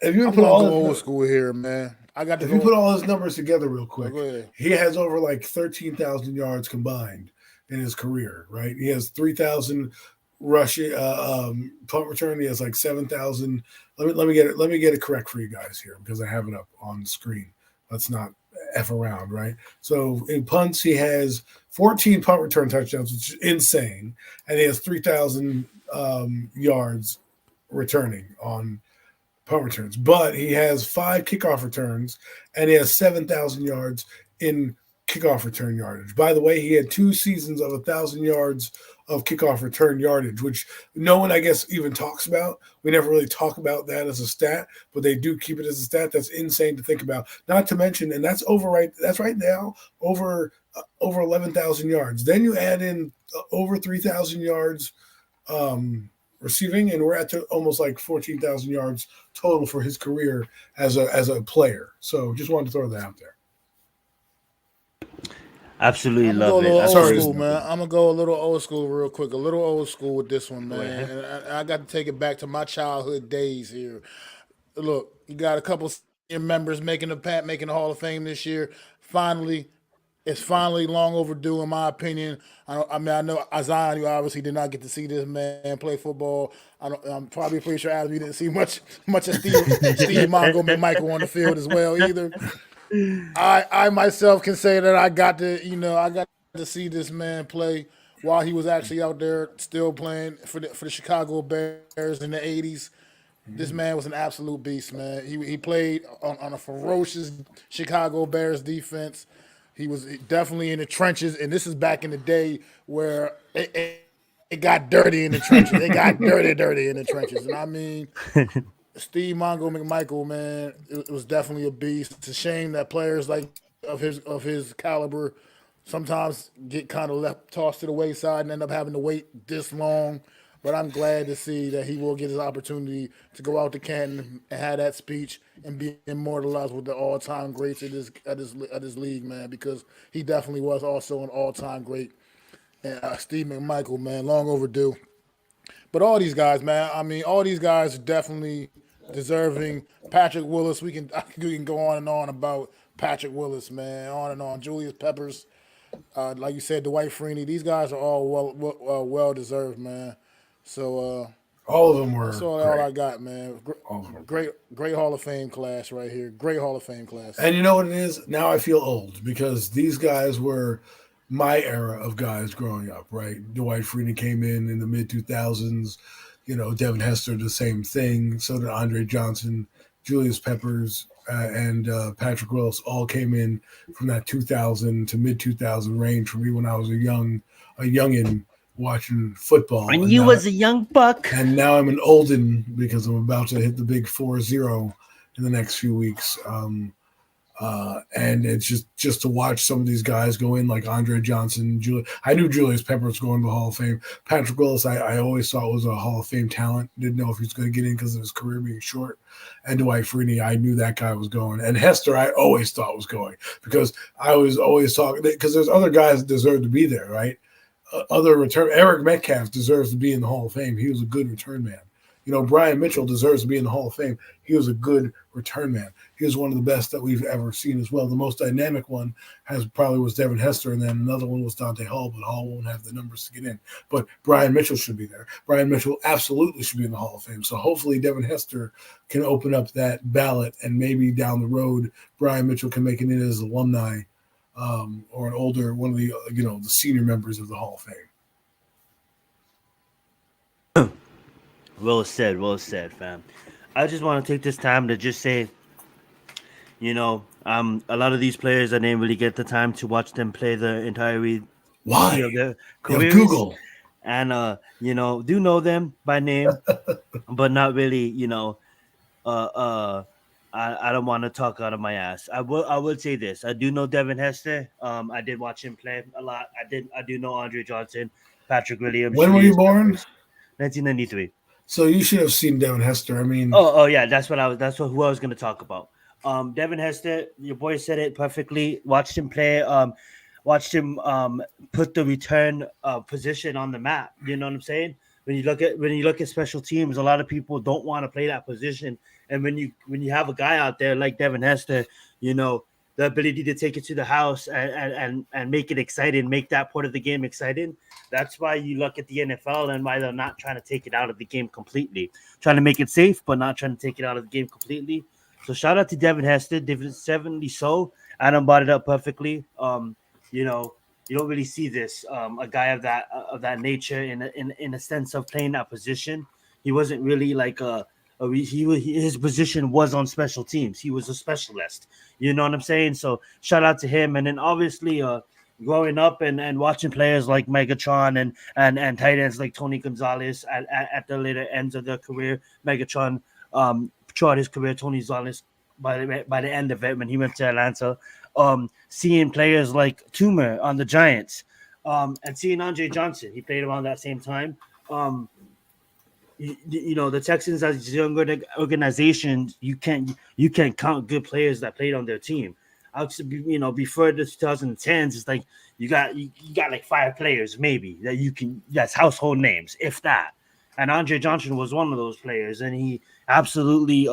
I'm put all old school here, man. If you put all his numbers together real quick, he has over like 13,000 yards combined in his career, right? He has 3,000 rushing punt return. He has like 7,000. Let me get it correct for you guys here because I have it up on the screen. Let's not F around, right? So in punts, he has 14 punt return touchdowns, which is insane. And he has 3,000 yards returning on punt returns. But he has 5 kickoff returns, and he has 7,000 yards in kickoff return yardage. By the way, he had 2 seasons of 1,000 yards of kickoff return yardage, which no one, I guess, even talks about. We never really talk about that as a stat, but they do keep it as a stat. That's insane to think about. Not to mention, and that's right now over 11,000 yards. Then you add in over 3,000 yards receiving, and we're at almost like 14,000 yards total for his career as a player. So just wanted to throw that out there. Absolutely love it. Old school, man. I'm gonna go a little old school real quick. A little old school with this one, man. And I got to take it back to my childhood days here. Look, you got a couple senior members making the Hall of Fame this year. It's finally long overdue, in my opinion. I know Zion, you obviously did not get to see this man play football. I'm probably pretty sure Adam, you didn't see much of Steve Mongo McMichael on the field as well either. I myself can say that I got to see this man play while he was actually out there still playing for the Chicago Bears in the 80s. This man was an absolute beast, man. He played on a ferocious Chicago Bears defense. He was definitely in the trenches, and this is back in the day where it got dirty in the trenches. It got dirty in the trenches, and I mean. Steve Mongo McMichael, man, it was definitely a beast. It's a shame that players like of his caliber sometimes get kind of tossed to the wayside and end up having to wait this long. But I'm glad to see that he will get his opportunity to go out to Canton and have that speech and be immortalized with the all-time greats at his league, man, because he definitely was also an all-time great. And Steve McMichael, man, long overdue. But all these guys, man, I mean, all these guys are definitely deserving. Patrick Willis, we can go on and on about Patrick Willis, man, on and on. Julius Peppers, like you said, Dwight Freeney. These guys are all well deserved, man. So all of them were. That's all I got, man. Great Hall of Fame class right here. Great Hall of Fame class. And you know what it is? Now I feel old because these guys were my era of guys growing up, right? Dwight Freeney came in the mid 2000s. You know, Devin Hester, the same thing. So did Andre Johnson, Julius Peppers, and Patrick Willis all came in from that 2000 to mid 2000 range for me when I was a youngin watching football. And you was a young buck. And now I'm an olden because I'm about to hit the big 4-0 in the next few weeks. And it's just to watch some of these guys go in, like Andre Johnson, I knew Julius Peppers going to the Hall of Fame. Patrick Willis, I always thought was a Hall of Fame talent. Didn't know if he was going to get in because of his career being short. And Dwight Freeney, I knew that guy was going. And Hester, I always thought was going because I was always talking because there's other guys that deserve to be there, right? Eric Metcalf deserves to be in the Hall of Fame. He was a good return man. Brian Mitchell deserves to be in the Hall of Fame. He was a good return man. He was one of the best that we've ever seen as well. The most dynamic one probably was Devin Hester, and then another one was Dante Hall, but Hall won't have the numbers to get in. But Brian Mitchell should be there. Brian Mitchell absolutely should be in the Hall of Fame. So hopefully Devin Hester can open up that ballot, and maybe down the road, Brian Mitchell can make it in as alumni or an older one of the the senior members of the Hall of Fame. Well said, fam. I just want to take this time to just say, a lot of these players, I didn't really get the time to watch them play the entire Why? Their careers. Google. And do know them by name, but not really, I don't want to talk out of my ass. I would say this. I do know Devin Hester. I did watch him play a lot. I do know Andre Johnson, Patrick Williams. When were you born? 1993. So you should have seen Devin Hester. I mean, oh yeah, who I was going to talk about. Devin Hester, your boy said it perfectly. Watched him play. Watched him put the return position on the map. You know what I'm saying? When you look at special teams, a lot of people don't want to play that position. And when you have a guy out there like Devin Hester, the ability to take it to the house and make it exciting, make that part of the game exciting. That's why you look at the NFL and why they're not trying to take it out of the game completely. Trying to make it safe, but not trying to take it out of the game completely. So shout out to Devin Hester. Devin 70 so. Adam brought it up perfectly. You don't really see this. A guy of that nature in a sense of playing that position. He wasn't really like his position was on special teams. He was a specialist. You know what I'm saying? So shout out to him. And then obviously growing up and watching players like Megatron and tight ends like Tony Gonzalez at the later ends of their career. Megatron throughout his career, Tony Gonzalez by the end of it when he went to Atlanta. Seeing players like Toomer on the Giants, and seeing Andre Johnson, he played around that same time. The Texans as a younger organization, you can't count good players that played on their team. Before the 2010s, it's like you got like 5 players maybe that's household names, if that. And Andre Johnson was one of those players, and he absolutely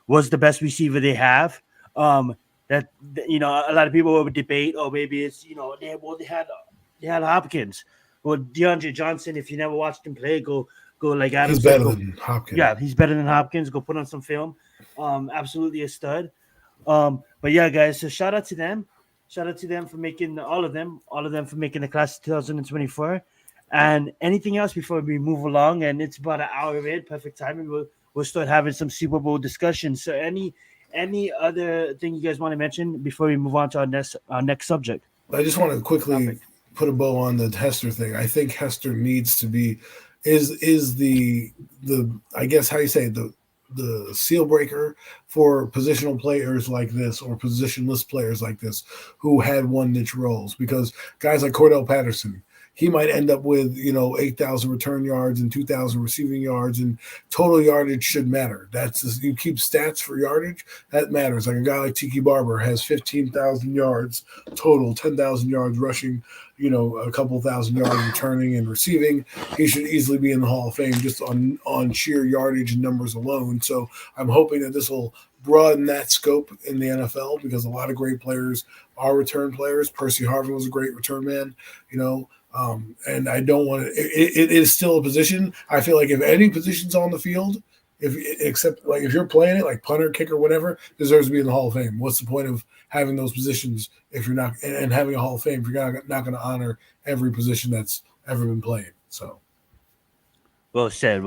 was the best receiver they have. That a lot of people would debate, or maybe it's they had Hopkins. Well, DeAndre Johnson, if you never watched him play, go like Adam. He's better than Hopkins. Yeah, he's better than Hopkins. Go put on some film. Absolutely a stud. But yeah, guys, so shout out to them. Shout out to them for making all of them for making the class of 2024. And anything else before we move along? And it's about an hour in, perfect timing. We'll start having some Super Bowl discussions. So any other thing you guys want to mention before we move on to our next subject? I just want to quickly put a bow on the Hester thing. I think Hester needs to be is the I guess how you say the seal breaker for positional players like this or positionless players like this who had one niche roles, because guys like Cordell Patterson, he might end up with 8,000 return yards and 2,000 receiving yards, and total yardage should matter. That's just, you keep stats for yardage, that matters. Like a guy like Tiki Barber has 15,000 yards total, 10,000 yards rushing, a couple thousand yards returning and receiving. He should easily be in the Hall of Fame just on sheer yardage and numbers alone. So I'm hoping that this will broaden that scope in the NFL, because a lot of great players are return players. Percy Harvin was a great return man, and I don't want to. It is still a position. I feel like if any position's on the field, except like if you're playing it, like punter, kicker, whatever, deserves to be in the Hall of Fame. What's the point of having those positions if you're not and having a Hall of Fame if you're not going to honor every position that's ever been played? So, well said.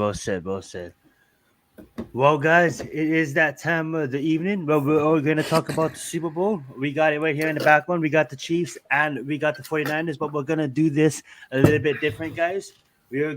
Well, guys, it is that time of the evening where we're going to talk about the Super Bowl. We got it right here in the background. We got the Chiefs and we got the 49ers, but we're going to do this a little bit different, guys. we're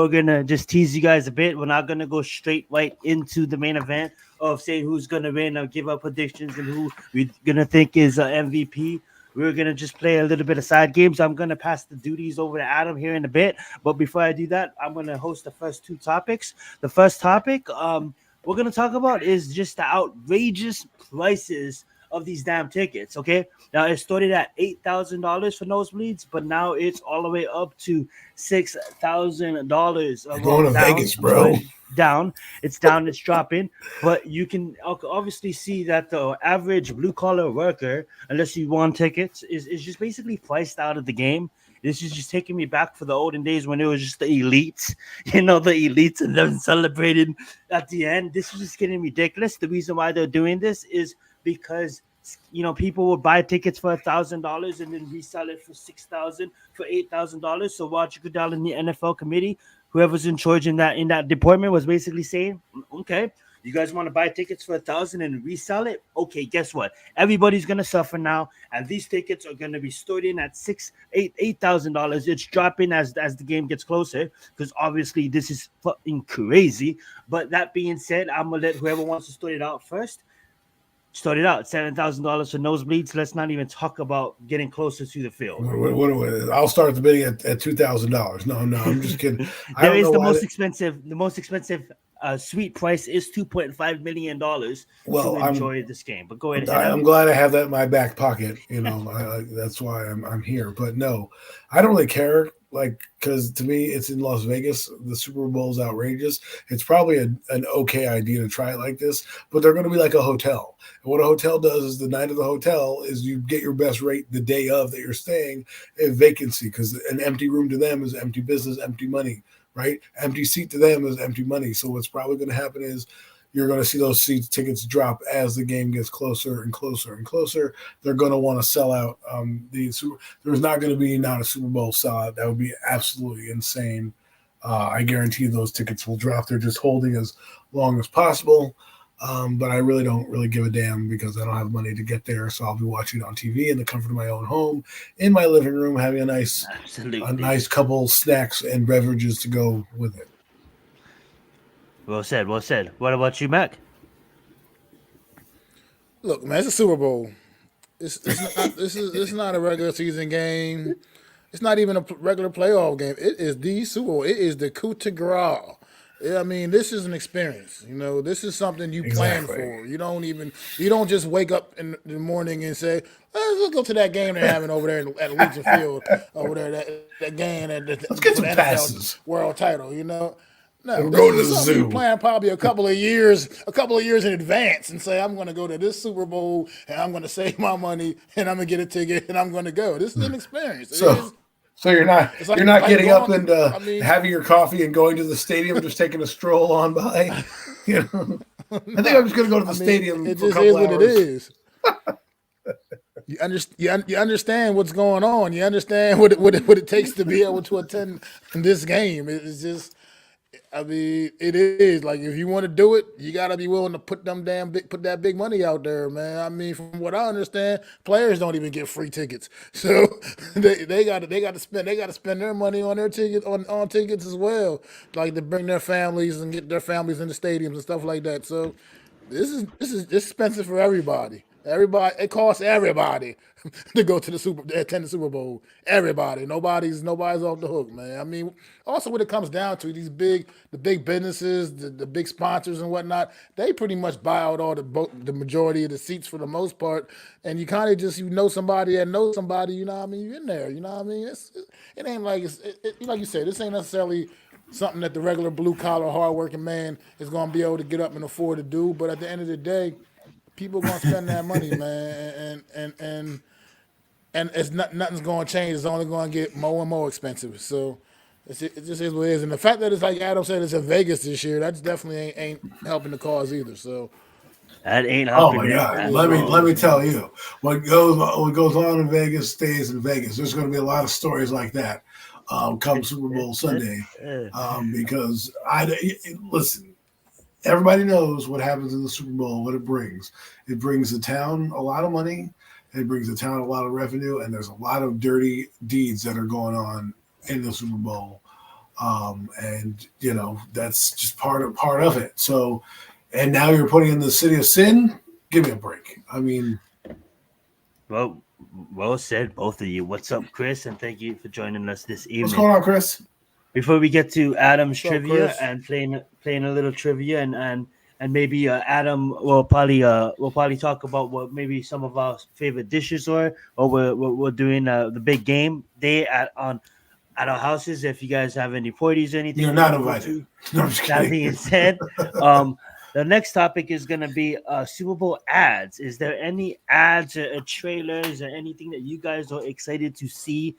gonna just tease you guys a bit. We're not gonna go straight right into the main event of saying who's gonna win or give up predictions and who we're gonna think is MVP. We're gonna just play a little bit of side games. I'm gonna pass the duties over to Adam here in a bit, but before I do that, I'm gonna host the first two topics. The first topic, we're gonna talk about is just the outrageous prices of these damn tickets. Okay, now it started at $8,000 for nosebleeds, but now it's all the way up to $6,000. You're going to Vegas, bro. Down, it's down, it's dropping. But you can obviously see that the average blue collar worker, unless you want tickets, is just basically priced out of the game. This is just taking me back for the olden days when it was just the elites, the elites and them celebrating at the end. This is just getting ridiculous. The reason why they're doing this is because people would buy tickets for $1,000 and then resell it for $6,000 for $8,000. So Roger Goodell and the NFL committee, whoever's in charge in that department, was basically saying, okay, you guys want to buy tickets for $1,000 and resell it? Okay, guess what? Everybody's gonna suffer now, and these tickets are gonna be starting at $8,000. It's dropping as the game gets closer because obviously this is fucking crazy. But that being said, I'm gonna let whoever wants to start it out first. Started out $7,000 for nosebleeds. Let's not even talk about getting closer to the field. I'll start at the beginning at $2,000. No, I'm just kidding. There is the most expensive suite price is $2.5 million to enjoy this game. But go ahead. I'm glad I have that in my back pocket. That's why I'm here. But no, I don't really care. Because to me, it's in Las Vegas. The Super Bowl is outrageous. It's probably an okay idea to try it like this, but they're going to be like a hotel. And what a hotel does is the night of the hotel is you get your best rate the day of that you're staying in vacancy, because an empty room to them is empty business, empty money, right? Empty seat to them is empty money. So what's probably going to happen is you're going to see those tickets drop as the game gets closer and closer and closer. They're going to want to sell out. There's not going to be not a Super Bowl sellout. That would be absolutely insane. I guarantee those tickets will drop. They're just holding as long as possible. But I really don't give a damn because I don't have money to get there. So I'll be watching it on TV in the comfort of my own home, in my living room, having a nice couple snacks and beverages to go with it. Well said. What about you, Mac? Look, man, it's a Super Bowl. It's not a regular season game. It's not even a regular playoff game. It is the Super Bowl. It is the coup de grace. I mean, this is an experience. This is something you plan for. You don't just wake up in the morning and say, let's go to that game they're having over there at Legion Field, over there, that game at let's get some passes. World title, No, go to the zoo. You plan probably a couple of years in advance, and say I'm going to go to this Super Bowl, and I'm going to save my money, and I'm going to get a ticket, and I'm going to go. This is an experience. So you're not getting up and having your coffee and going to the stadium, just taking a stroll on by. I think I'm just going to go to the stadium. It for just a couple is what hours. It is. You understand what's going on. You understand what it takes to be able to attend this game. It's just. It is like if you want to do it, you got to be willing to put that big money out there, man. From what I understand, players don't even get free tickets, so they got to spend their money on their tickets on tickets as well, like to bring their families and get their families in the stadiums and stuff like that. So this is expensive for everybody. It costs everybody to go to attend the Super Bowl. Everybody, nobody's off the hook, man. Also when it comes down to the big businesses, the big sponsors and whatnot, they pretty much buy out all the majority of the seats for the most part, and you kind of just somebody that knows somebody, you're in there, it ain't like like you said, this ain't necessarily something that the regular blue collar hardworking man is going to be able to get up and afford to do, but at the end of the day, people gonna spend that money, man, and it's nothing's gonna change. It's only gonna get more and more expensive. So it just is what it is. And the fact that it's like Adam said, it's in Vegas this year, that's definitely ain't helping the cause either. So that ain't helping. Oh my God! Let me tell you, what goes on in Vegas stays in Vegas. There's going to be a lot of stories like that come Super Bowl Sunday, because listen. Everybody knows what happens in the Super Bowl, what it brings. It brings the town a lot of money. It brings the town a lot of revenue, and there's a lot of dirty deeds that are going on in the Super Bowl. And that's just part of it. So, and now you're putting in the City of Sin. Give me a break. I mean, well said, both of you. What's up, Chris? And thank you for joining us this evening. What's going on, Chris? Before we get to Adam's trivia Chris? and playing a little trivia and maybe Adam will probably talk about what maybe some of our favorite dishes are, or we're doing the big game day at our houses. If you guys have any parties or anything, You're not invited. No, I'm just that kidding. being said, the next topic is going to be Super Bowl ads. Is there any ads or trailers or anything that you guys are excited to see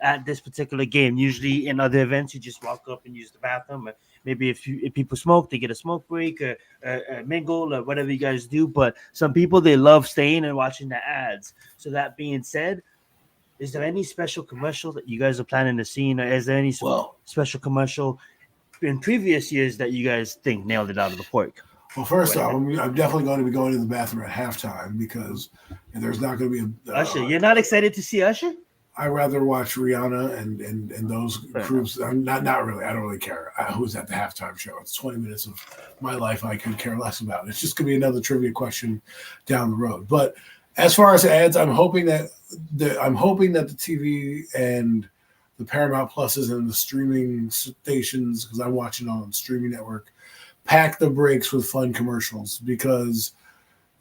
at this particular game? Usually in other events, you just walk up and use the bathroom. Or maybe if people smoke, they get a smoke break or mingle or whatever you guys do. But some people, they love staying and watching the ads. So that being said, is there any special commercial that you guys are planning to see? Or is there any special commercial in previous years that you guys think nailed it out of the park? Well, first off, I'm definitely going to be going to the bathroom at halftime because there's not going to be Usher. You're not excited to see Usher? I'd rather watch Rihanna and those groups. I'm not really. I don't really care who's at the halftime show. It's 20 minutes of my life I could care less about. It's just going to be another trivia question down the road. But as far as ads, I'm hoping that the TV and the Paramount Pluses and the streaming stations, because I'm watching on the streaming network, pack the breaks with fun commercials. Because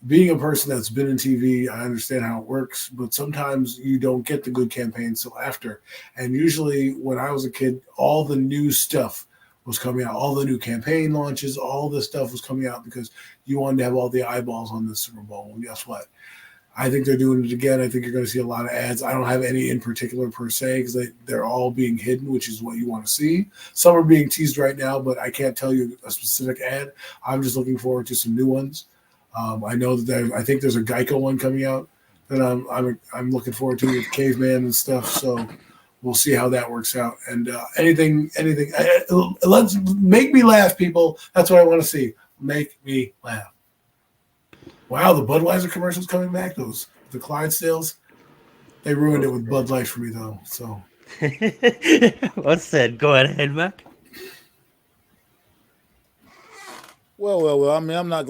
being a person that's been in TV, I understand how it works, but sometimes you don't get the good campaigns till after. And usually when I was a kid, all the new stuff was coming out, all the new campaign launches, all this stuff was coming out because you wanted to have all the eyeballs on the Super Bowl. And guess what? I think they're doing it again. I think you're going to see a lot of ads. I don't have any in particular per se because they're all being hidden, which is what you want to see. Some are being teased right now, but I can't tell you a specific ad. I'm just looking forward to some new ones. I know that I think there's a Geico one coming out that I'm looking forward to with Caveman and stuff. So we'll see how that works out. And anything. Let's make me laugh, people. That's what I want to see. Make me laugh. Wow, the Budweiser commercials coming back. The Clydesdales, they ruined it with Bud Light for me though. So, what's said? Go ahead, Mac. Well. I mean, I'm not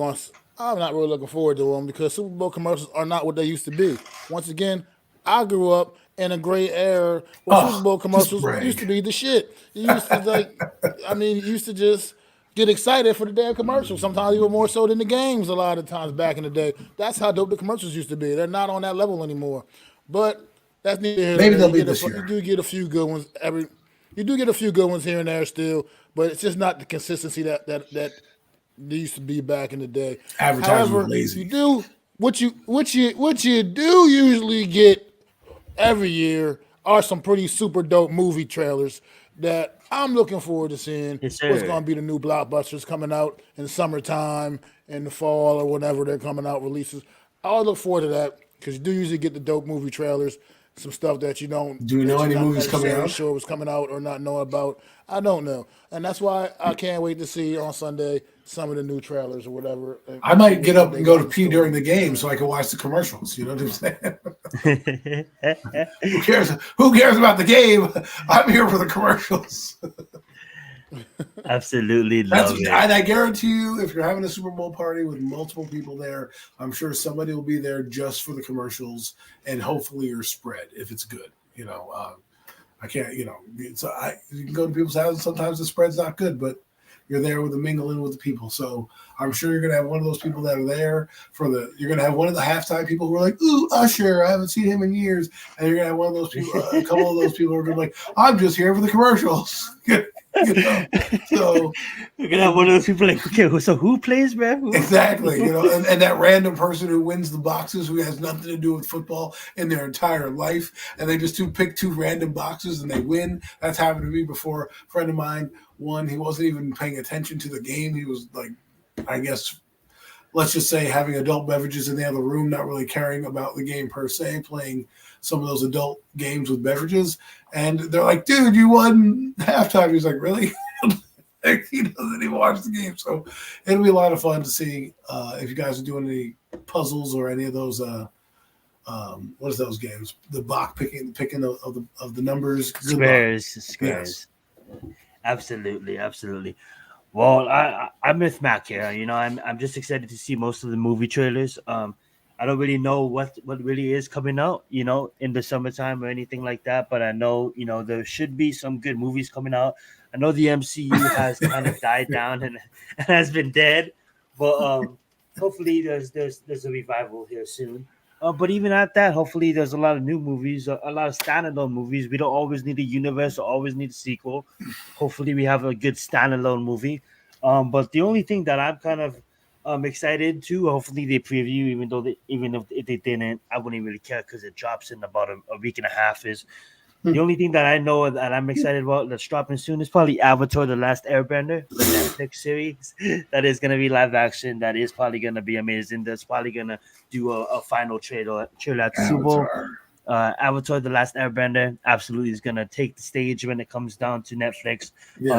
really looking forward to them because Super Bowl commercials are not what they used to be. Once again, I grew up in a gray era where Super Bowl commercials used to be the shit. You used to you used to just get excited for the damn commercials. Sometimes even more so than the games. A lot of times back in the day, that's how dope the commercials used to be. They're not on that level anymore. But that's neither here nor there. Maybe they'll be this year. You do get a few good ones You do get a few good ones here and there still, but it's just not the consistency that they used to be back in the day. Advertising was lazy. You do what you do usually get every year are some pretty super dope movie trailers that I'm looking forward to seeing. Yes, what's going to be the new blockbusters coming out in the summertime, in the fall, or whenever they're coming out releases. I'll look forward to that because you do usually get the dope movie trailers, some stuff that you don't. Do you know any movies coming out? Sure, was coming out or not know about. I don't know, and that's why I can't wait to see on Sunday some of the new trailers or whatever. I might get up and go to pee during the game so I can watch the commercials. You know what I'm saying? Who cares? Who cares about the game? I'm here for the commercials. Absolutely love it. And I guarantee you, if you're having a Super Bowl party with multiple people there, I'm sure somebody will be there just for the commercials and hopefully your spread if it's good. I can't. You can go to people's houses. Sometimes the spread's not good, but you're there with the mingling with the people. So I'm sure you're going to have one of those people that are there you're going to have one of the halftime people who are like, ooh, Usher, I haven't seen him in years. And you're going to have one of those people, a couple of those people who are going to be like, I'm just here for the commercials. So we're going to have one of those people like, okay, so who plays, man? Who? Exactly. And that random person who wins the boxes who has nothing to do with football in their entire life. And they just pick two random boxes and they win. That's happened to me before. A friend of mine won. He wasn't even paying attention to the game. He was like, I guess, let's just say having adult beverages in the other room, not really caring about the game per se, playing some of those adult games with beverages. And they're like, dude, you won halftime. He's like, really? He doesn't even watch the game. So it'll be a lot of fun to see if you guys are doing any puzzles or any of those what is those games? The box picking of the numbers. Squares. Yes. Absolutely. Well, I'm with Mac here. You know, I'm just excited to see most of the movie trailers. I don't really know what really is coming out, you know, in the summertime or anything like that. But I know, you know, there should be some good movies coming out. I know the MCU has kind of died down and, and has been dead, but hopefully there's a revival here soon. But even at that, hopefully there's a lot of new movies, a lot of standalone movies. We don't always need a universe or always need a sequel. Hopefully we have a good standalone movie. But the only thing that I'm kind of excited to, hopefully they preview, even if they didn't, I wouldn't really care because it drops in about a week and a half. Is the only thing that I know that I'm excited about that's dropping soon is probably Avatar: The Last Airbender, the Netflix series that is going to be live action. That is probably going to be amazing. That's probably going to do a final trailer at the Super Bowl. Avatar: The Last Airbender absolutely is going to take the stage when it comes down to Netflix,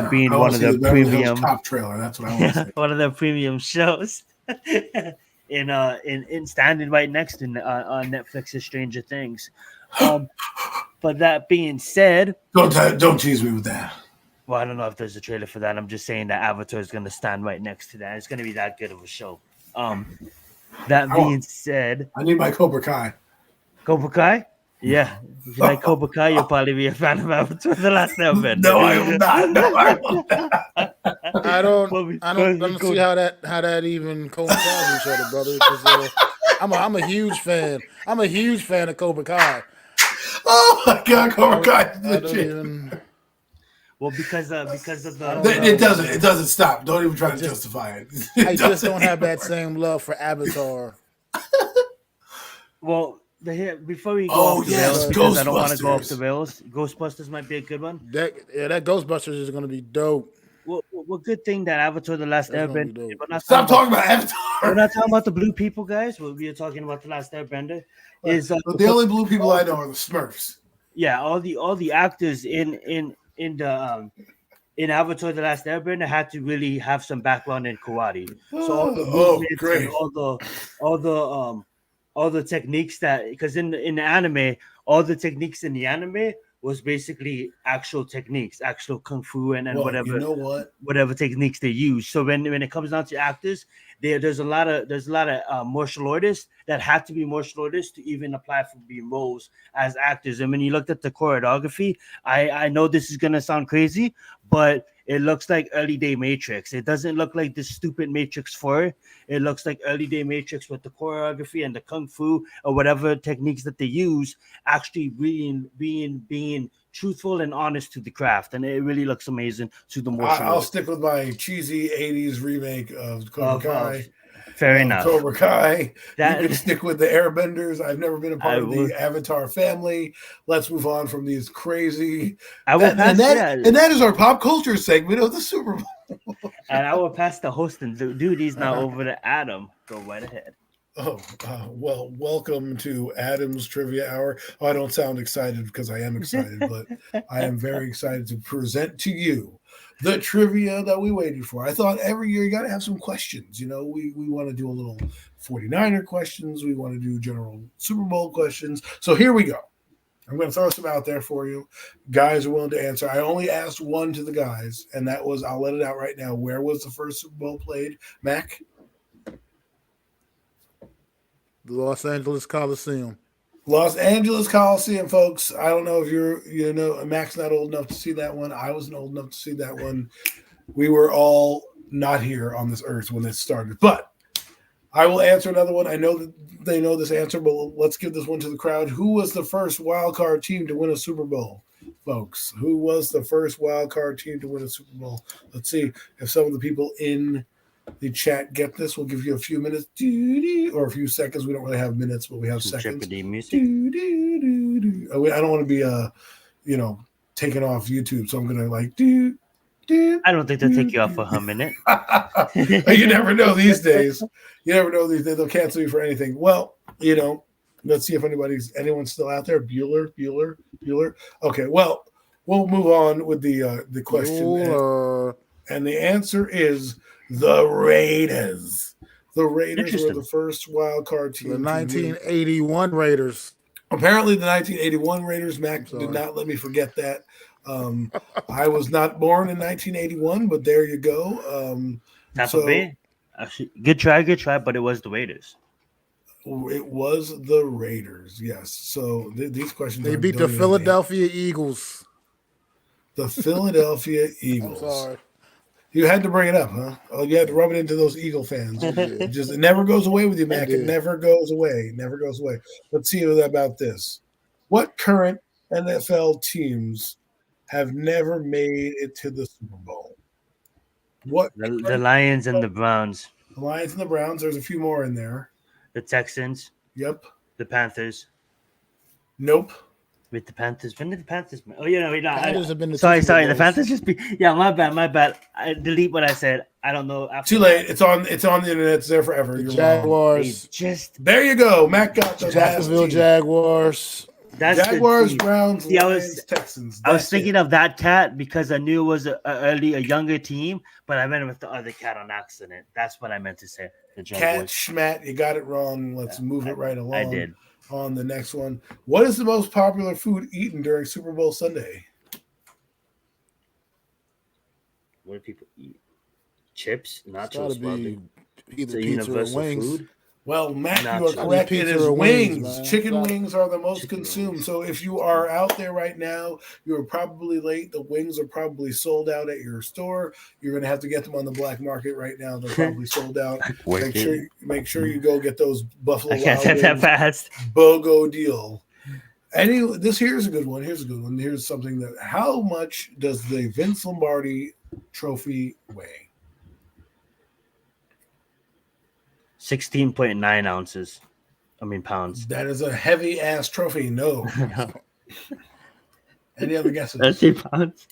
being one of the premium top trailer. That's what I want to say. one of the premium shows. in standing right next to on Netflix's Stranger Things. But that being said, don't tease me with that. Well, I don't know if there's a trailer for that. I'm just saying that Avatar is going to stand right next to that. It's going to be that good of a show. That being said, I need my Cobra Kai. Cobra Kai? Yeah. If you like Cobra Kai, you'll probably be a fan of Avatar: The Last Airbender. No, I will not. No, I will not. I don't see how that even coincides with each other, brother. Because I'm a huge fan. I'm a huge fan of Cobra Kai. Oh my God, Cobra Kai! Well, because of the it doesn't stop. Don't even try to justify it. I just don't have that same love for Avatar. Well, before we go off the rails, because I don't want to go off the rails, Ghostbusters might be a good one. That Ghostbusters is going to be dope. Well, good thing that Avatar: The Last Airbender. Stop talking about Avatar. We're not talking about the blue people, guys. We are talking about The Last Airbender. The only blue people I know are the Smurfs. Yeah, all the actors in Avatar: The Last Airbender had to really have some background in karate. So all the movements and all the techniques because in the anime, all the techniques in the anime was basically actual techniques, actual kung fu and whatever. You know what? Whatever techniques they use. So when it comes down to actors, there's a lot of martial artists that had to be martial artists to even apply for being roles as actors. And when you looked at the choreography, I know this is gonna sound crazy, but it looks like early day Matrix. It doesn't look like this stupid Matrix 4. It looks like early day Matrix with the choreography and the kung fu or whatever techniques that they use actually being truthful and honest to the craft, and it really looks amazing to the motion. I'll stick with my cheesy 80s remake of Cobra Kai. Fair enough. Cobra Kai. You can stick with the Airbenders. I've never been a part of the Avatar family. Let's move on from these crazy. And that is our pop culture segment of the Super Bowl. And I will pass the hosting duties now over to Adam. Go right ahead. Well, welcome to Adam's Trivia Hour. I don't sound excited because I am excited, but I am very excited to present to you the trivia that we waited for. I thought every year you got to have some questions. You know, we want to do a little 49er questions. We want to do general Super Bowl questions. So here we go. I'm going to throw some out there for you. Guys are willing to answer. I only asked one to the guys, and that was, I'll let it out right now. Where was the first Super Bowl played? Mac? The Los Angeles Coliseum. Los Angeles Coliseum, folks. I don't know if Mac's not old enough to see that one. I wasn't old enough to see that one. We were all not here on this earth when it started. But I will answer another one. I know that they know this answer, but let's give this one to the crowd. Who was the first wild card team to win a Super Bowl, folks? Who was the first wild card team to win a Super Bowl? Let's see if some of the people in the chat get this. We'll give you a few minutes or a few seconds. We don't really have minutes, but we have seconds. Music. I don't want to be taken off YouTube, so I'm gonna I don't think they'll take you off for a minute. You never know these days. They'll cancel you for anything. Well, let's see if anyone's still out there. Bueller. Okay, well, we'll move on with the question. And the answer is the Raiders. The Raiders were the first wild card team. The 1981 Raiders. Apparently, the 1981 Raiders. Mac did not let me forget that. I was not born in 1981, but there you go. Tampa Bay. Actually, good try, but it was the Raiders. It was the Raiders, yes. So these questions They beat the Philadelphia Eagles. The Philadelphia Eagles. I'm sorry. You had to bring it up, huh? Oh, you had to rub it into those Eagle fans. It never goes away with you, Mac. It never goes away. Never goes away. Let's see about this. What current NFL teams have never made it to the Super Bowl? What the Lions and the Browns. The Lions and the Browns. There's a few more in there. The Texans. Yep. The Panthers. Nope. With the Panthers. When did the Panthers? Oh, yeah, no. Panthers have been sorry. The Panthers just be. Yeah, my bad. I delete what I said. I don't know. Too late. It's on the internet. It's there forever. The Jaguars. There you go. Mac got the Jacksonville Jaguars. Jaguars, Browns, Lions, Texans. I was thinking of that cat because I knew it was a younger team, but I meant with the other cat on accident. That's what I meant to say. The Cat Schmat, you got it wrong. Let's move it right along. I did. On the next one. What is the most popular food eaten during Super Bowl Sunday? What do people eat? Chips, nachos, either pizza or wings. Food? Well, Matt, you are correct. It is wings. Chicken wings are the most consumed. So if you are out there right now, you are probably late. The wings are probably sold out at your store. You're going to have to get them on the black market right now. They're probably sold out. Make sure you go get those Buffalo Wild Wings. I can't that fast. BOGO deal. Here's a good one. Here's something that. How much does the Vince Lombardi trophy weigh? 16.9 ounces. Pounds. That is a heavy ass trophy. No. Any other guesses? 13 pounds.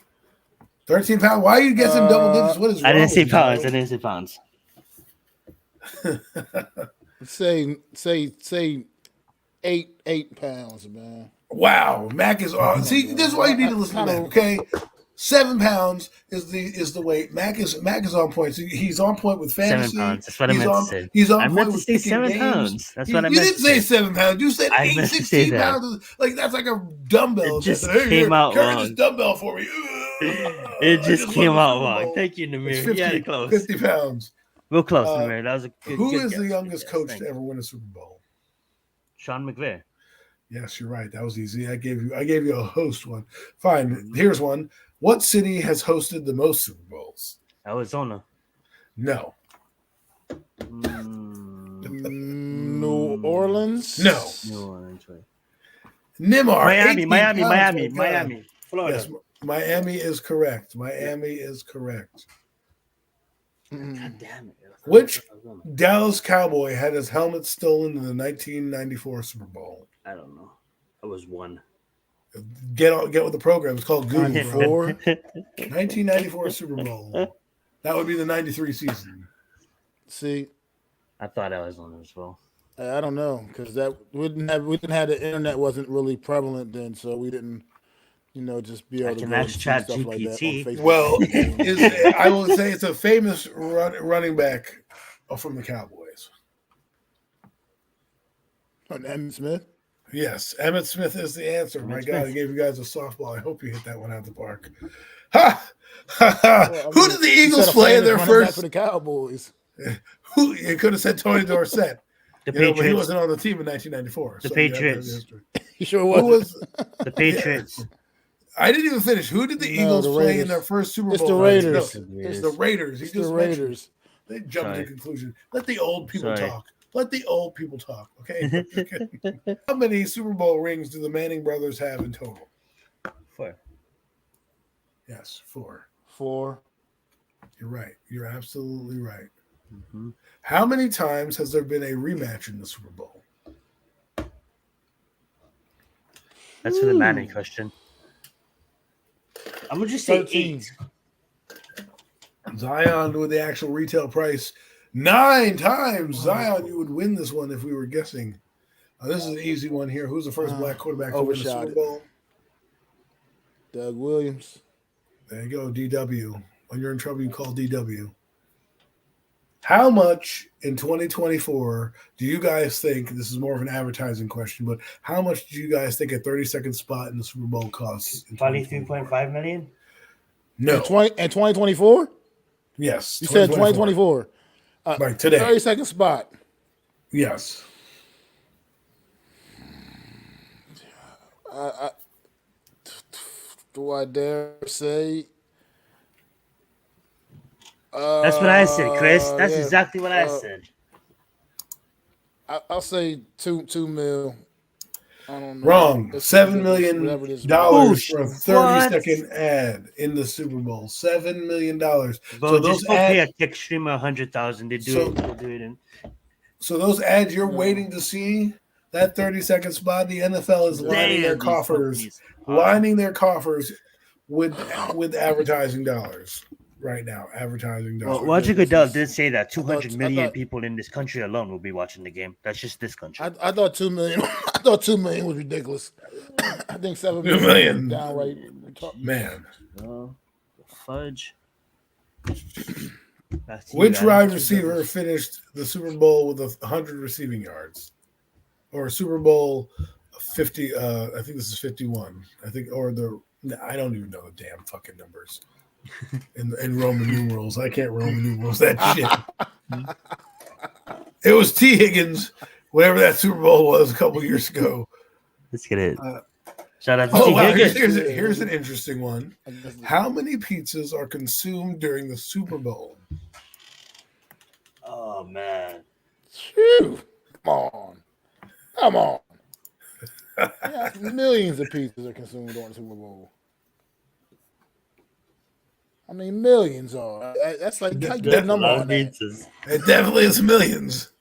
13 pounds. Why are you guessing double digits? What is wrong? I didn't say pounds. Say 8 pounds, man. Wow, Mac is on. See, this is why you need to listen to Mac. Okay, 7 pounds is the weight. Mac is on point. So he's on point with fantasy. 7 pounds. That's what I meant to say. He's on point with picking 7 games. pounds. That's what I meant. You didn't say 7 pounds. You said 16 pounds. Like that's like a dumbbell. It just came out wrong. This dumbbell for me. It just came out wrong. Thank you, Namir. Yeah, close. 50 pounds. Real close, Namir. That was a good. Who is the youngest coach to ever win a Super Bowl? Sean McVay. Yes, you're right. That was easy. I gave you a host one. Fine. Here's one. What city has hosted the most Super Bowls? Arizona. No. New Orleans? No. New Orleans, right. Nimar. Miami. Florida. Yes, Miami is correct. God damn it. Which Dallas Cowboy had his helmet stolen in the 1994 Super Bowl? I don't know. I was one. Get with the program. It's called Google. 1994 Super Bowl. That would be the 93 season. See, I thought I was on as well. I don't know because we didn't have the internet wasn't really prevalent then, so we didn't, just be able to ask Chat stuff like that on Facebook. Well, I will say it's a famous running back from the Cowboys. Emmitt Smith. Yes, Emmitt Smith is the answer. My God, I gave you guys a softball. I hope you hit that one out of the park. Ha! Who did the Eagles play in their first? For the Cowboys. Who? You could have said Tony Dorsett. The Patriots. But he wasn't on the team in 1994. The Patriots. He sure was. The Patriots. I didn't even finish. Who did the Eagles play in their first Super Bowl? It's the Raiders. It's the Raiders. It's the Raiders. They jumped to the conclusion. Let the old people talk. Let the old people talk, okay? How many Super Bowl rings do the Manning brothers have in total? 4. Yes, 4. 4. You're right. You're absolutely right. Mm-hmm. How many times has there been a rematch in the Super Bowl? That's for the Manning question. I'm going to just say 8. Zion with the actual retail price. 9 times. Zion, you would win this one if we were guessing. This is an easy one here. Who's the first black quarterback to win the Super Bowl? Doug Williams. There you go, DW. When you're in trouble, you call DW. How much in 2024 do you guys think? This is more of an advertising question, but how much do you guys think a 30-second spot in the Super Bowl costs? Probably 3.5 million. No. In 2024? Yes. You said 2024. Like today. 30-second spot. Yes. Do I dare say? That's what I said, Chris. That's exactly what I said. I'll say two mil. I don't know. Wrong. $7 million for a 30-second ad in the Super Bowl. $7 million. Bro, so just go pay a kick streamer 100,000. They do it in. So those ads you're waiting to see, that 30-second spot, the NFL is lining their coffers with advertising dollars right now. Advertising dollars. Well, Roger Goodell did say that 200 million people in this country alone will be watching the game. That's just this country. I thought 2 million. I thought 2 million was ridiculous. I think 7 million downright. Man, fudge. Which wide receiver finished the Super Bowl with 100 receiving yards, or Super Bowl 50? I think this is 51. I don't even know the damn fucking numbers. In Roman numerals. I can't Roman numerals that shit. It was T. Higgins, whatever that Super Bowl was a couple years ago. Let's get it. Shout out to T. Higgins. Here's an interesting one. How many pizzas are consumed during the Super Bowl? Oh, man. Phew. Come on. Yeah, millions of pizzas are consumed during the Super Bowl. I mean, millions are. That's like how you get a number on that. It definitely is millions.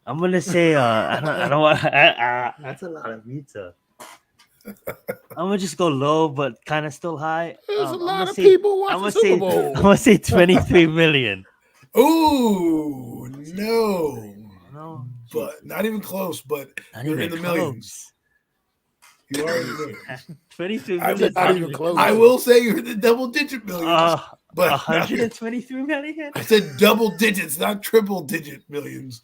I'm gonna say I don't want. That's a lot of pizza. I'm gonna just go low, but kind of still high. There's a lot of people watching Super Bowl. I'm gonna say 23 million. Ooh, no, but not even close. But you're in the millions. You are in the millions. 23 million. Not even close. I will say you're in the double-digit millions. But 123 million. I said double digits, not triple-digit millions.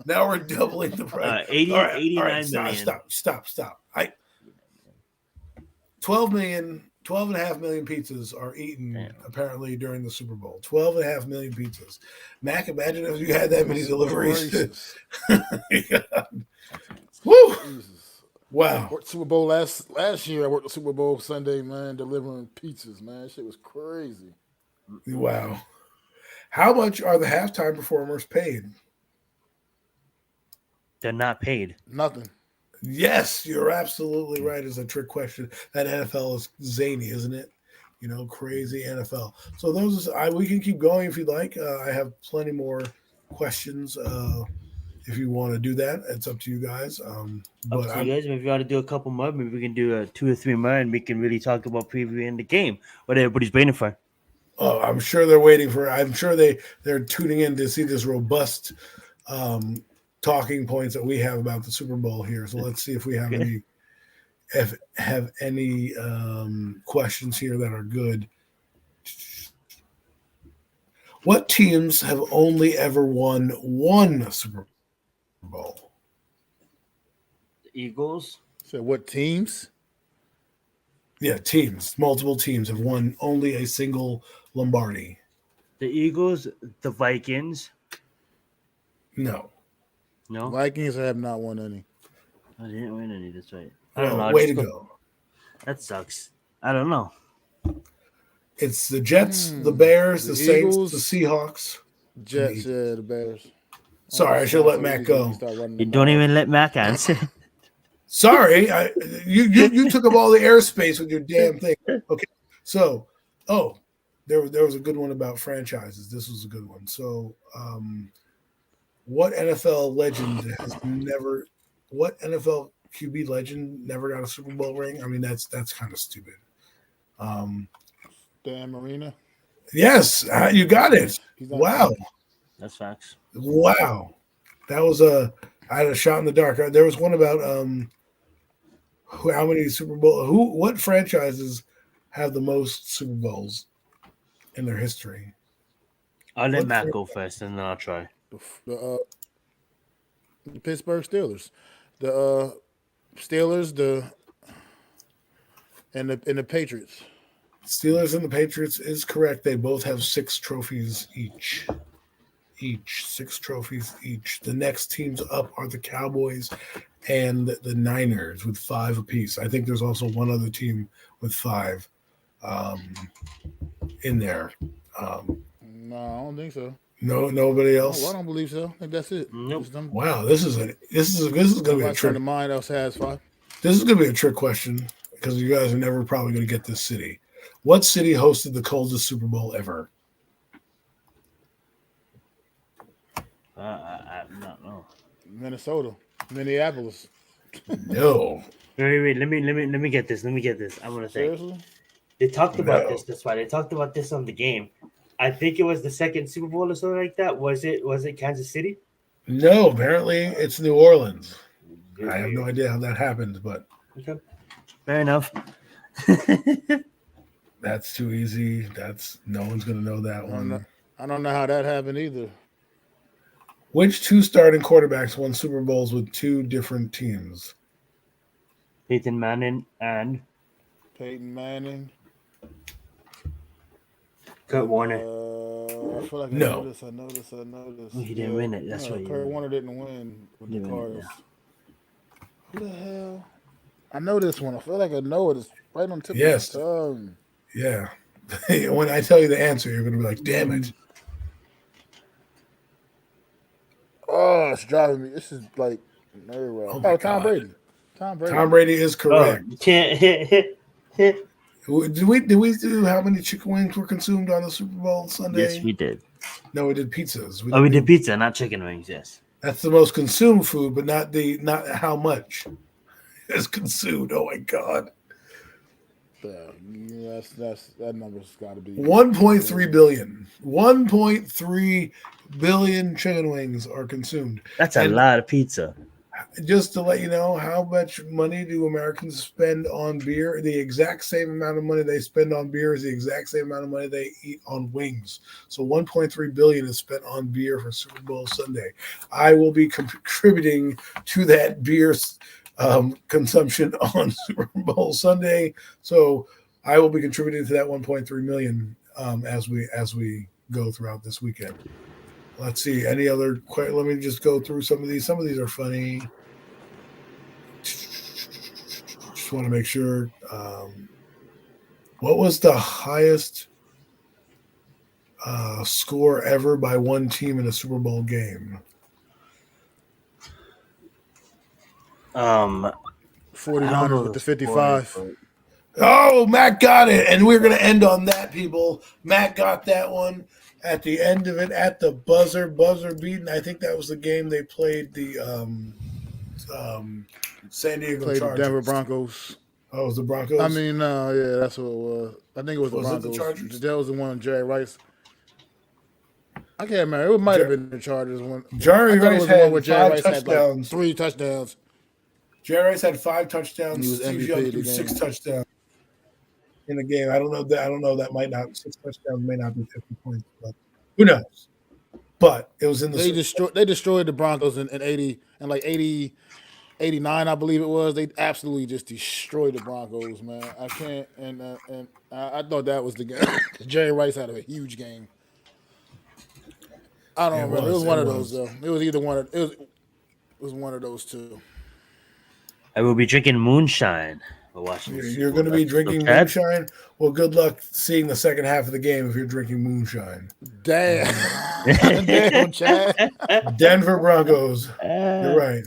Now we're doubling the price. 89 million. Stop. 12.5 million pizzas are eaten apparently during the Super Bowl. 12.5 million pizzas. Mac, imagine if you had that many deliveries. Woo! Wow. I worked Super Bowl last year. I worked the Super Bowl Sunday, man, delivering pizzas, man. That shit was crazy. Wow. How much are the halftime performers paid? They're not paid. Nothing. Yes, you're absolutely right. It's a trick question. That NFL is zany, isn't it? Crazy NFL. So we can keep going if you'd like. I have plenty more questions. If you want to do that, it's up to you guys. Up to you guys. If you want to do a couple more, maybe we can do 2 or 3 more, and we can really talk about previewing the game. What everybody's waiting for. Oh, I'm sure they're waiting for. I'm sure they're tuning in to see this robust talking points that we have about the Super Bowl here. So let's see if we have any questions here that are good. What teams have only ever won one Super Bowl? The Eagles. So what teams? Yeah, teams. Multiple teams have won only a single Lombardi. The Eagles, the Vikings. No. Vikings have not won any. I didn't win any. That's right. I don't know. Way to go. That sucks. I don't know. It's the Jets, the Bears, the Saints, Eagles, the Seahawks. Jets, the Bears. Sorry, I should let Mac go. You don't even let Mac answer. Sorry, you took up all the airspace with your damn thing. Okay, so there was a good one about franchises. This was a good one. So, what NFL QB legend never got a Super Bowl ring? I mean, that's kind of stupid. Dan Marino. Yes, you got it. Wow, that's facts. Wow, that was I had a shot in the dark. There was one about how many Super Bowl? What franchises have the most Super Bowls in their history? I'll let What Matt fir- go first, and then I'll try. The Pittsburgh Steelers, the Steelers, and the Patriots. Steelers and the Patriots is correct. They both have 6 trophies each. Each 6 trophies each. The next teams up are the Cowboys and the Niners with 5 apiece. I think there's also one other team with 5 in there. No, I don't think so. No, nobody Oh, else. I don't believe so. I think that's it. Nope. Just them. Wow, this is going to be a Nobody trick. to mind else has 5. This is going to be a trick question because you guys are never probably going to get this city. What city hosted the coldest Super Bowl ever? I don't know. Minnesota, Minneapolis. No. Wait. Let me get this. I want to think. Seriously? They talked about No. this. That's why they talked about this on the game. I think it was the second Super Bowl or something like that. Was it Kansas City? No, apparently it's New Orleans. I have no idea how that happened, but Okay. Fair enough. that's too easy. No one's going to know that one. I don't know how that happened either. Which 2 starting quarterbacks won Super Bowls with 2 different teams? Peyton Manning and Peyton Manning. Kurt Warner. I feel like I No. know this. Oh, he didn't win it. That's what. Kurt Warner didn't win with the Didn't win it, Cards. Who the hell? I know this one. I feel like I know it. It's right on the tip Yes. of my tongue. Yeah. When I tell you the answer, you're going to be like, damn it. Oh, it's driving me. This is like nerve wracking. Oh my Tom God. Brady. Tom Brady. Tom Brady is correct. You can't hit. Did we do how many chicken wings were consumed on the Super Bowl Sunday? Yes, we did. No, we did pizzas. We did pizza, not chicken wings. Yes. That's the most consumed food, but not how much is consumed. Oh my God. Yeah, that number's got to be 1.3 billion. 1.3 billion chicken wings are consumed. That's a lot of pizza. Just to let you know, how much money do Americans spend on beer? The exact same amount of money they spend on beer is the exact same amount of money they eat on wings. So 1.3 billion is spent on beer for Super Bowl Sunday. I will be contributing to that beer consumption on Super Bowl Sunday. So I will be contributing to that 1.3 million as we go throughout this weekend. Let's see. Any other? Let me just go through some of these. Some of these are funny. Just want to make sure. What was the highest score ever by one team in a Super Bowl game? 49ers with the 55. Oh, Matt got it. And we're going to end on that, people. Matt got that one at the end of it, at the buzzer beating. I think that was the game they played the San Diego Played the Chargers. Denver Broncos. Oh, it was the Broncos? I mean, yeah, that's what it was. I think it was the Was it Broncos. the Chargers? That was the one Jerry Rice. I can't remember. It might have been the Chargers one. Jerry Rice had where 5 touchdowns. Had 3 touchdowns. Jerry Rice had 5 touchdowns. He was Steve MVP Young of the threw game. 6 touchdowns in the game. I don't know that might not 6 touchdowns may not be 50 points, but who knows? But it was in the They destroyed the Broncos in 80 and like 80, 89, I believe it was. They absolutely just destroyed the Broncos, man. I can't and I thought that was the game. Jerry Rice had a huge game. I don't remember. It was one of those though. It was either one of it was one of those two. I will be drinking moonshine while watching this. You're going to be drinking moonshine? Well, good luck seeing the second half of the game if you're drinking moonshine. Damn. Damn, Chad. Denver Broncos. You're right.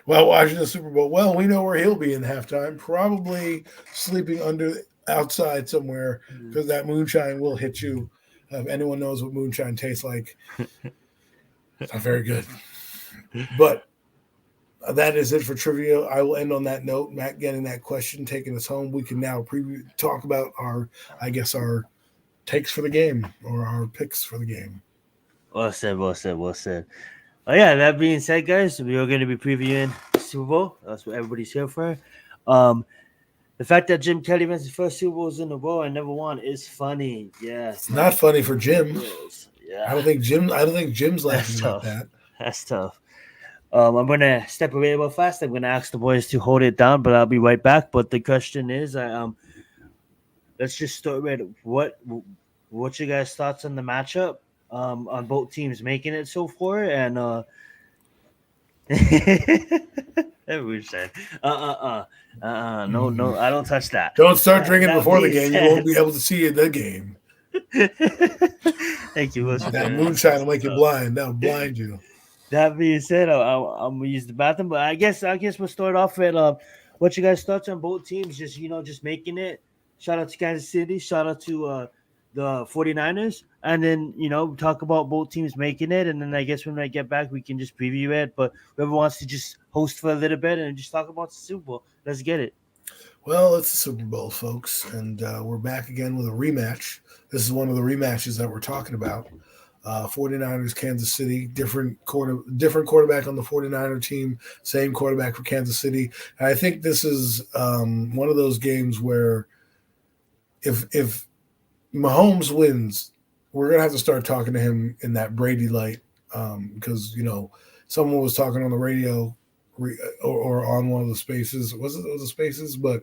While watching the Super Bowl. Well, we know where he'll be in halftime. Probably sleeping outside somewhere because that moonshine will hit you. If anyone knows what moonshine tastes like, it's not very good. But that is it for trivia. I will end on that note. Matt getting that question, taking us home. We can now talk about our takes for the game or our picks for the game. Well said. Oh yeah, that being said, guys, we are going to be previewing the Super Bowl. That's what everybody's here for. The fact that Jim Kelly wins his first Super Bowls in a row and never won is funny. Yeah, It's not funny for Jim. yes, yeah, I don't think Jim's laughing that's about tough. that. That's tough. I'm gonna step away real fast. I'm gonna ask the boys to hold it down, but I'll be right back. But the question is, let's just start with what's your guys' thoughts on the matchup? On both teams making it so far, and everyone said, no, no, I don't touch that. Don't start drinking That before the being game. You said, won't be able to see the game. thank you, Wilson. That Man. moonshine will make you So, blind. That'll blind you. that being said, I'm gonna use the bathroom, but I guess we'll start off with what you guys thoughts on both teams. Just making it. Shout out to Kansas City. Shout out to the 49ers, and then talk about both teams making it, and then I guess when I get back we can just preview it. But whoever wants to just host for a little bit and just talk about the Super Bowl, let's get it. Well, it's the Super Bowl, folks, and we're back again with a rematch. This is one of the rematches that we're talking about. 49ers, Kansas City, different quarterback on the 49er team, same quarterback for Kansas City. And I think this is one of those games where if Mahomes wins, we're gonna have to start talking to him in that Brady light because someone was talking on the radio or on one of the spaces. Was it the spaces? But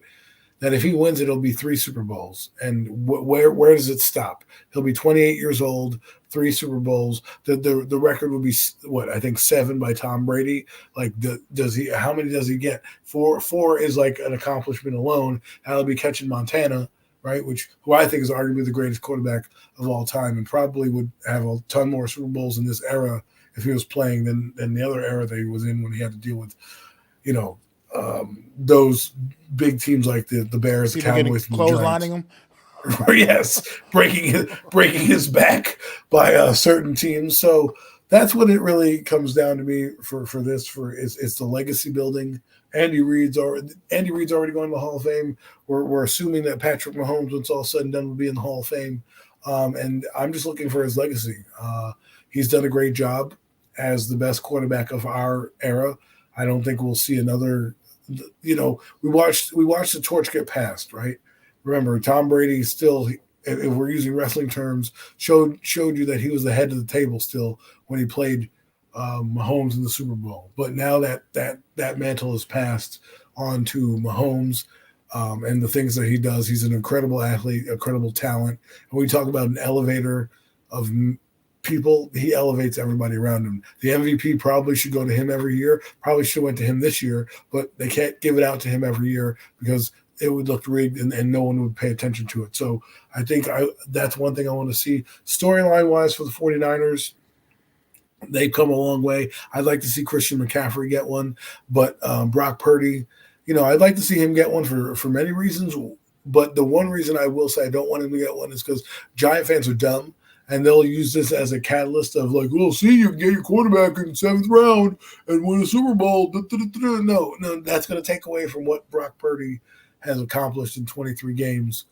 that if he wins it, it'll be 3 Super Bowls. And where does it stop? He'll be 28 years old, 3 Super Bowls. The record would be what I think 7 by Tom Brady. Like, does he? How many does he get? Four is like an accomplishment alone. That'll be catching Montana, right? Who I think is arguably the greatest quarterback of all time, and probably would have a ton more Super Bowls in this era if he was playing than the other era that he was in when he had to deal with, those big teams like the Bears, the People getting Cowboys, and the clotheslining Giants. him. Yes, breaking his back by certain teams. So that's what it really comes down to me for this. It's the legacy building. Andy Reid's already going to the Hall of Fame. We're assuming that Patrick Mahomes, when it's all said and done, will be in the Hall of Fame. And I'm just looking for his legacy. He's done a great job as the best quarterback of our era. I don't think we'll see another. We watched the torch get passed, right? Remember, Tom Brady still, if we're using wrestling terms, showed you that he was the head of the table still when he played Mahomes in the Super Bowl. But now that mantle is passed on to Mahomes and the things that he does. He's an incredible athlete, incredible talent. And we talk about an elevator of people, he elevates everybody around him. The MVP probably should go to him every year. Probably should have went to him this year, but they can't give it out to him every year because it would look rigged and no one would pay attention to it. So I think that's one thing I want to see. Storyline wise for the 49ers, they've come a long way. I'd like to see Christian McCaffrey get one, but Brock Purdy, I'd like to see him get one for many reasons. But the one reason I will say I don't want him to get one is because Giant fans are dumb. And they'll use this as a catalyst of like, well, see, you can get your quarterback in the 7th round and win a Super Bowl. No, that's going to take away from what Brock Purdy has accomplished in 23 games.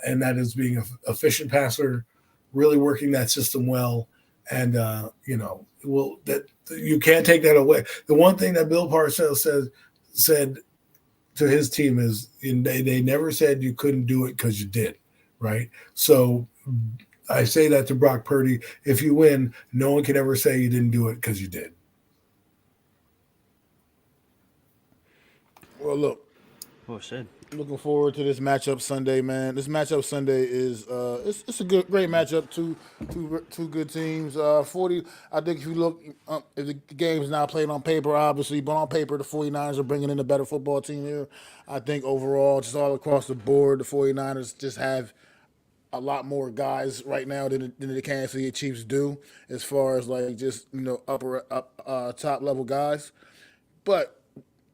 And that is being an efficient passer, really working that system well. And, that you can't take that away. The one thing that Bill Parcells said to his team is they never said you couldn't do it because you did, right? So I say that to Brock Purdy. If you win, no one can ever say you didn't do it because you did. Well, look. Oh, shit. Looking forward to this matchup Sunday, man. This matchup Sunday is it's a great matchup. Two good teams. 40. I think if you look, if the game's not played on paper, obviously, but on paper the 49ers are bringing in a better football team here. I think overall, just all across the board, the 49ers just have a lot more guys right now than the Kansas City Chiefs do, as far as like just top level guys. But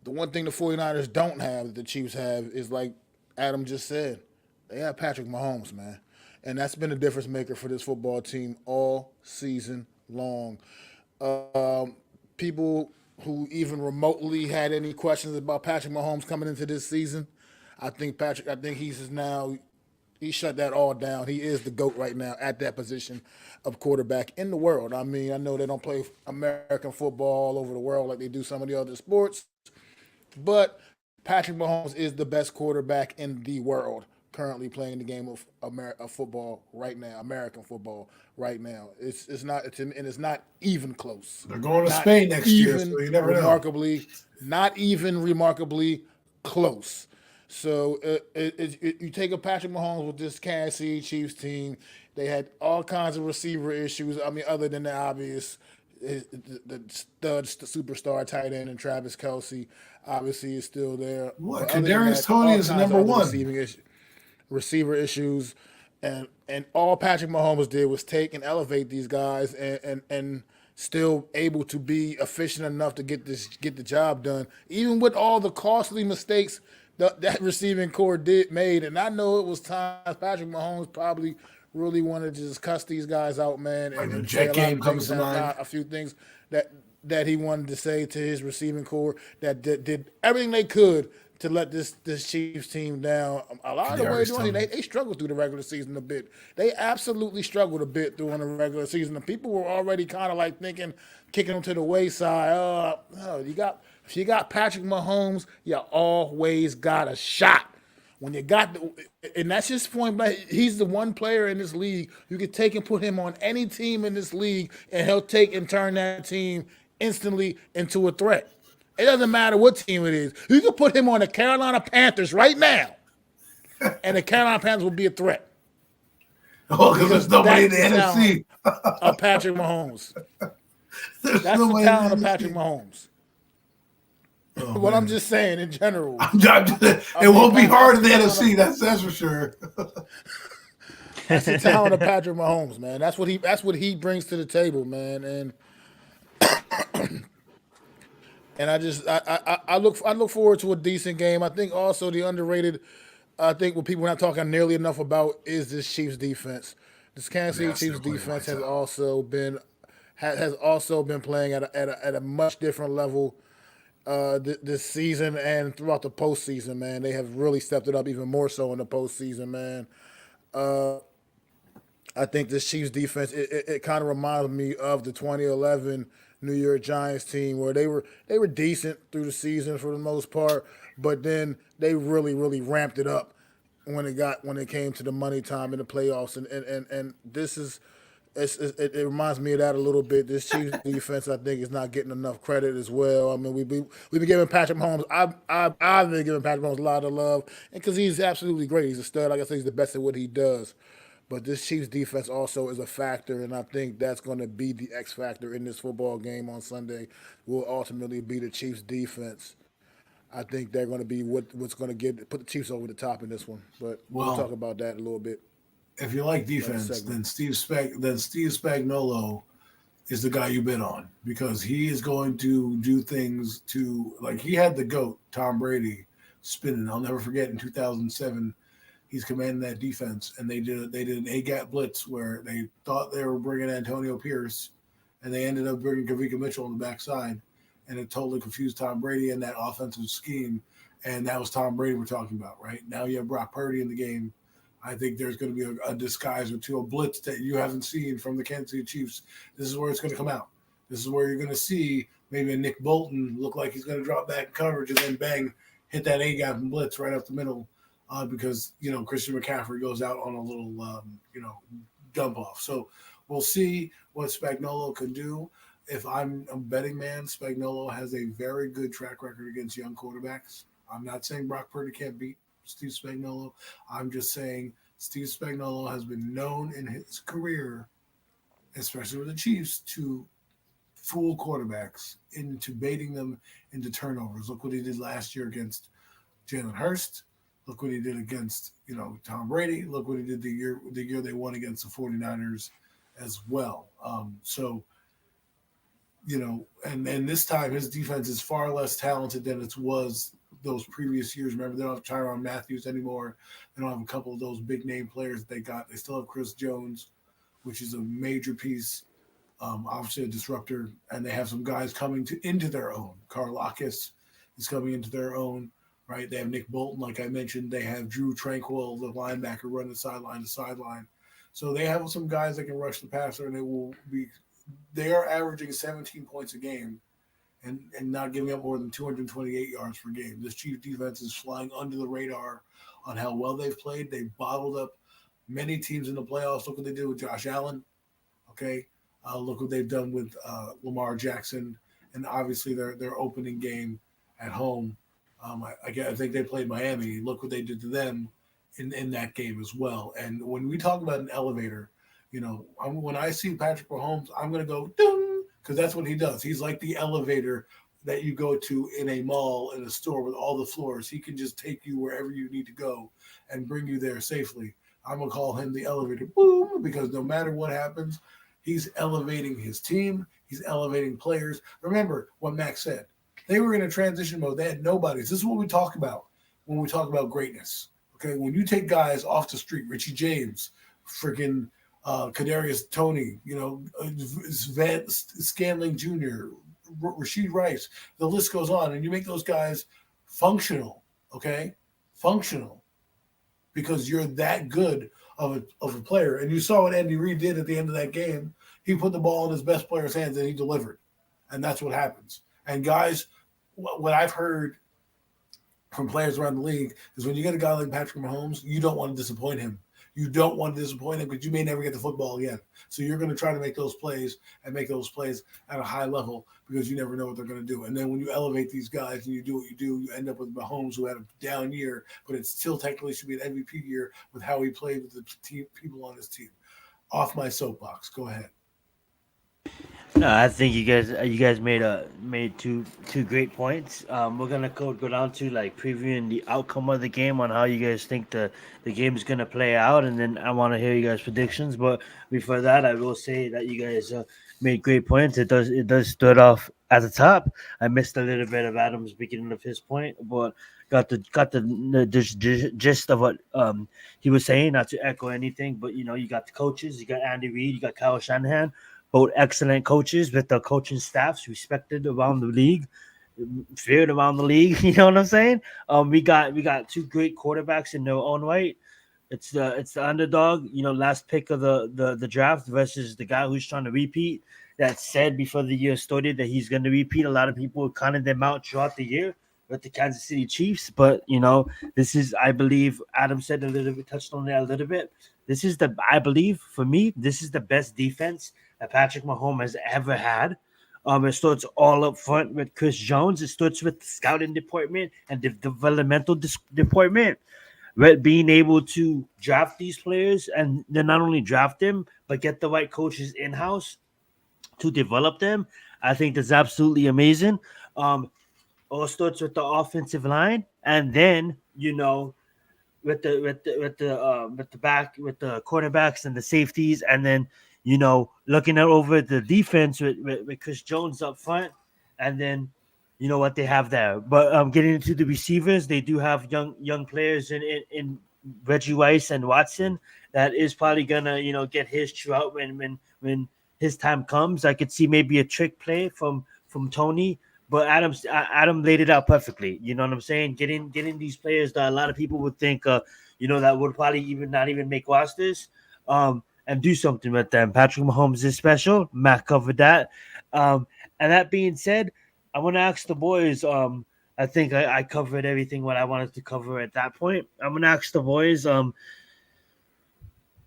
the one thing the 49ers don't have that the Chiefs have is, like Adam just said, they have Patrick Mahomes, man. And that's been a difference maker for this football team all season long. People who even remotely had any questions about Patrick Mahomes coming into this season, I think he shut that all down. He is the GOAT right now at that position of quarterback in the world. I mean, I know they don't play American football all over the world like they do some of the other sports, but Patrick Mahomes is the best quarterback in the world currently playing the game of football right now, American football right now. It's not even close. They're going to Not Spain next year, even so you never know. remarkably, not even remarkably close. So you take a Patrick Mahomes with this Kansas City Chiefs team. They had all kinds of receiver issues. I mean, other than the obvious, the superstar tight end, and Travis Kelsey obviously is still there. What? But other than Kadarius that, Toney all is kinds of number other one. receiver issues, and all Patrick Mahomes did was take and elevate these guys, and still able to be efficient enough to get the job done, even with all the costly mistakes that receiving core made. And I know it was times Patrick Mahomes probably really wanted to just cuss these guys out, man, Like the and say a Jet lot game of comes things, to mind. a few things that he wanted to say to his receiving core that did everything they could to let this Chiefs team down. A lot of the way doing it, they struggled through the regular season a bit. They absolutely struggled a bit during the regular season. And people were already kind of like thinking, kicking them to the wayside. If you got Patrick Mahomes, you always got a shot. When you got, and that's his point, but he's the one player in this league you could take and put him on any team in this league, and he'll take and turn that team instantly into a threat. It doesn't matter what team it is. You can put him on the Carolina Panthers right now, and the Carolina Panthers will be a threat. Oh, because there's nobody in the NFC. Of Patrick Mahomes. That's the talent of Patrick Mahomes. Oh, What I'm just saying in general. It won't be hard in the NFC. That's for sure. That's the talent of Patrick Mahomes, man. That's what he brings to the table, man. And I look forward to a decent game. I think also the underrated. I think what people are not talking nearly enough about is this Chiefs defense. This Kansas City Chiefs defense has also been playing at a much different level this season and throughout the postseason, man. They have really stepped it up even more so in the postseason, man. I think this Chiefs defense, it kind of reminds me of the 2011 New York Giants team where they were decent through the season for the most part, but then they really ramped it up when it came to the money time in the playoffs, and this is. It reminds me of that a little bit. This Chiefs defense, I think, is not getting enough credit as well. I mean, we've been giving Patrick Mahomes. I've been giving Patrick Mahomes a lot of love, and because he's absolutely great. He's a stud. Like I said, he's the best at what he does. But this Chiefs defense also is a factor, and I think that's going to be the X factor in this football game on Sunday. Will ultimately be the Chiefs defense. I think they're going to be what's going to put the Chiefs over the top in this one. But we'll talk about that a little bit. If you like defense, then Steve Spagnuolo is the guy you bet on because he is going to do things to like he had the GOAT Tom Brady spinning. I'll never forget in 2007, he's commanding that defense, and they did an A-gap blitz where they thought they were bringing Antonio Pierce, and they ended up bringing Kavika Mitchell on the backside, and it totally confused Tom Brady and that offensive scheme, and that was Tom Brady we're talking about, right? Now you have Brock Purdy in the game. I think there's going to be a disguise or two, a blitz that you haven't seen from the Kansas City Chiefs. This is where it's going to come out. This is where you're going to see maybe a Nick Bolton look like he's going to drop back in coverage and then bang, hit that A-gap and blitz right up the middle because, Christian McCaffrey goes out on a little, dump off. So we'll see what Spagnuolo can do. If I'm a betting man, Spagnuolo has a very good track record against young quarterbacks. I'm not saying Brock Purdy can't beat Steve Spagnuolo. I'm just saying Steve Spagnuolo has been known in his career, especially with the Chiefs, to fool quarterbacks into baiting them into turnovers. Look what he did last year against Jalen Hurst. Look what he did against, Tom Brady. Look what he did the year they won against the 49ers as well. And this time his defense is far less talented than it was those previous years. Remember, they don't have Tyrann Matthews anymore. They don't have a couple of those big name players that they got. They still have Chris Jones, which is a major piece, obviously a disruptor, and they have some guys coming into their own. Karlakis is coming into their own, right? They have Nick Bolton, like I mentioned. They have Drew Tranquil, the linebacker, running sideline to sideline. So they have some guys that can rush the passer, and they are averaging 17 points a game and not giving up more than 228 yards per game. This Chiefs defense is flying under the radar on how well they've played. They've bottled up many teams in the playoffs. Look what they did with Josh Allen. Okay, look what they've done with Lamar Jackson, and obviously their opening game at home. I think they played Miami. Look what they did to them in that game as well. And when we talk about an elevator, when I see Patrick Mahomes, I'm going to go ding, because that's what he does. He's like the elevator that you go to in a mall, in a store with all the floors. He can just take you wherever you need to go and bring you there safely. I'm going to call him the elevator, boom, because no matter what happens, he's elevating his team. He's elevating players. Remember what Max said. They were in a transition mode. They had nobodies. This is what we talk about when we talk about greatness. Okay, when you take guys off the street, Richie James, freaking Kadarius Toney, Van Scanling Jr., Rashid Rice, the list goes on, and you make those guys functional, okay? Functional. Because you're that good of a player. And you saw what Andy Reid did at the end of that game. He put the ball in his best player's hands and he delivered. And that's what happens. And guys, what I've heard from players around the league is when you get a guy like Patrick Mahomes, you don't want to disappoint him. You don't want to disappoint him because you may never get the football again. So you're going to try to make those plays at a high level because you never know what they're going to do. And then when you elevate these guys and you do what you do, you end up with Mahomes, who had a down year, but it still technically should be an MVP year with how he played with the people on his team. Off my soapbox. Go ahead. No, I think you guys made two great points. We're gonna go down to like previewing the outcome of the game on how you guys think the game is gonna play out, and then I want to hear you guys' predictions. But before that, I will say that you guys made great points. It does start off at the top. I missed a little bit of Adam's beginning of his point, but got the gist of what he was saying. Not to echo anything, but you got the coaches, you got Andy Reid, you got Kyle Shanahan. Both excellent coaches with the coaching staffs respected around the league, feared around the league. You know what I'm saying? We got two great quarterbacks in their own right. It's the underdog, last pick of the draft versus the guy who's trying to repeat. That said before the year started that he's going to repeat. A lot of people counted them out throughout the year with the Kansas City Chiefs, but this is, I believe, Adam said a little bit, touched on that a little bit. I believe for me, this is the best defense that Patrick Mahomes has ever had. It starts all up front with Chris Jones. It starts with the scouting department and the developmental department. With being able to draft these players and then not only draft them, but get the right coaches in-house to develop them. I think that's absolutely amazing. All starts with the offensive line, and then with the quarterbacks and the safeties, and then looking at over the defense with Chris Jones up front, and then what they have there. But getting into the receivers, they do have young players in Reggie Rice and Watson that is probably gonna get his throughout when his time comes. I could see maybe a trick play from Tony. But Adam laid it out perfectly. You know what I'm saying? Getting these players that a lot of people would think, that would probably not even make rosters, and do something with them. Patrick Mahomes is special. Matt covered that. And that being said, I want to ask the boys. I think I covered everything what I wanted to cover at that point. I'm gonna ask the boys.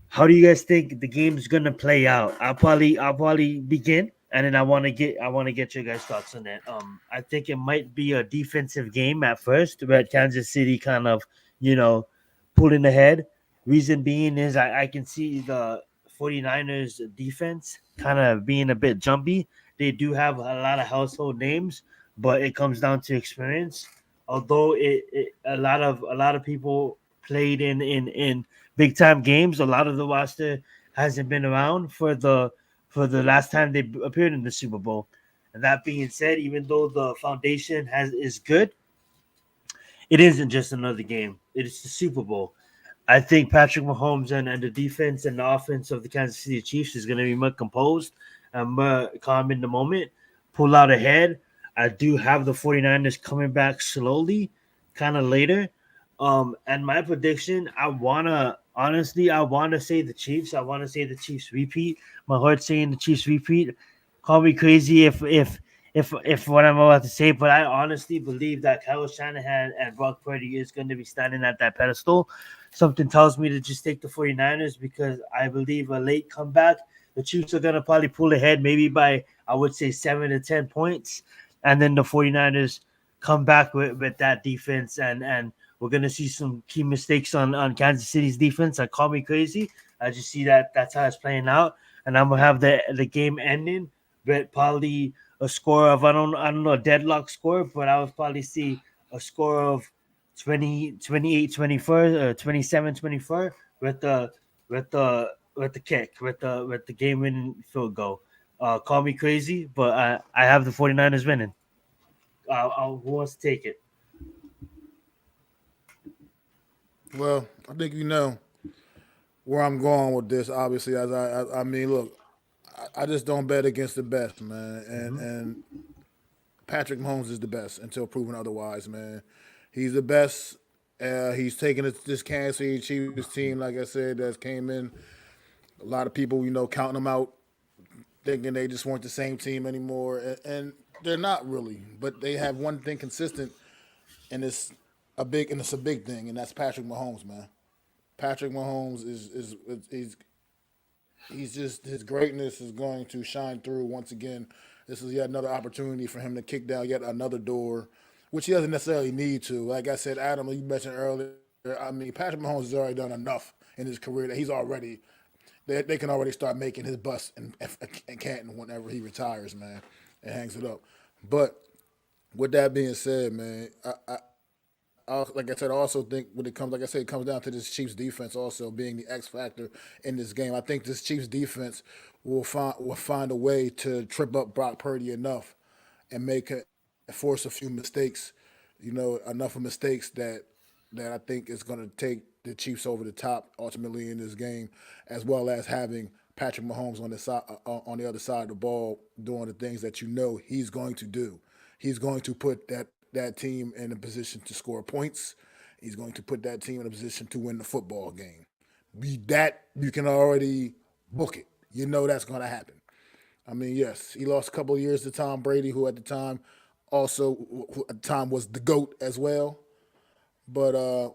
How do you guys think the game's gonna play out? I'll probably begin. And then I want to get your guys' thoughts on that. I think it might be a defensive game at first, but Kansas City kind of, pulling ahead. Reason being is I can see the 49ers defense kind of being a bit jumpy. They do have a lot of household names, but it comes down to experience. Although a lot of people played in big time games, a lot of the roster hasn't been around for the last time they appeared in the Super Bowl. And that being said, even though the foundation is good, it isn't just another game. It is the Super Bowl. I think Patrick Mahomes and the defense and the offense of the Kansas City Chiefs is going to be more composed and more calm in the moment, pull out ahead. I do have the 49ers coming back slowly, kind of later. And my prediction, I want to say the Chiefs. I want to say the Chiefs repeat. My heart's saying the Chiefs repeat. Call me crazy if if what I'm about to say, but I honestly believe that Kyle Shanahan and Brock Purdy is going to be standing at that pedestal. Something tells me to just take the 49ers because I believe a late comeback, the Chiefs are going to probably pull ahead maybe by, I would say, 7 to 10 points. And then the 49ers come back with that defense. And we're going to see some key mistakes on Kansas City's defense. That call me crazy. I just see that's how it's playing out. And I'm going to have the game ending, but probably a score of I don't know a deadlock score, but I would probably see a score of 28-24 or 27-24 with the kick with the game winning field goal. Call me crazy, but I have the 49ers winning. Who wants to take it? Well, I think you know where I'm going with this. Obviously, as I mean, look, I just don't bet against the best, man. And Patrick Mahomes is the best until proven otherwise, man. He's the best. He's taken this Kansas City Chiefs team, like I said, that came in. A lot of people, counting them out, thinking they just weren't the same team anymore, and they're not really. But they have one thing consistent, and it's a big thing, and that's Patrick Mahomes, man. Patrick Mahomes he's just his greatness is going to shine through once again. This is yet another opportunity for him to kick down yet another door, which he doesn't necessarily need to. Like I said, Adam, you mentioned earlier. I mean, Patrick Mahomes has already done enough in his career that they can already start making his bust in Canton whenever he retires, man, and hangs it up. But with that being said, man, like I said, I also think when it comes, like I said, it comes down to this Chiefs defense also being the X factor in this game. I think this Chiefs defense will find a way to trip up Brock Purdy enough and force a few mistakes, enough of mistakes that I think is going to take the Chiefs over the top ultimately in this game, as well as having Patrick Mahomes on the other side of the ball doing the things that he's going to do. He's going to put that team in a position to score points. He's going to put that team in a position to win the football game. That you can already book it. You know that's going to happen. I mean, yes, he lost a couple of years to Tom Brady, who at the time was the GOAT as well. But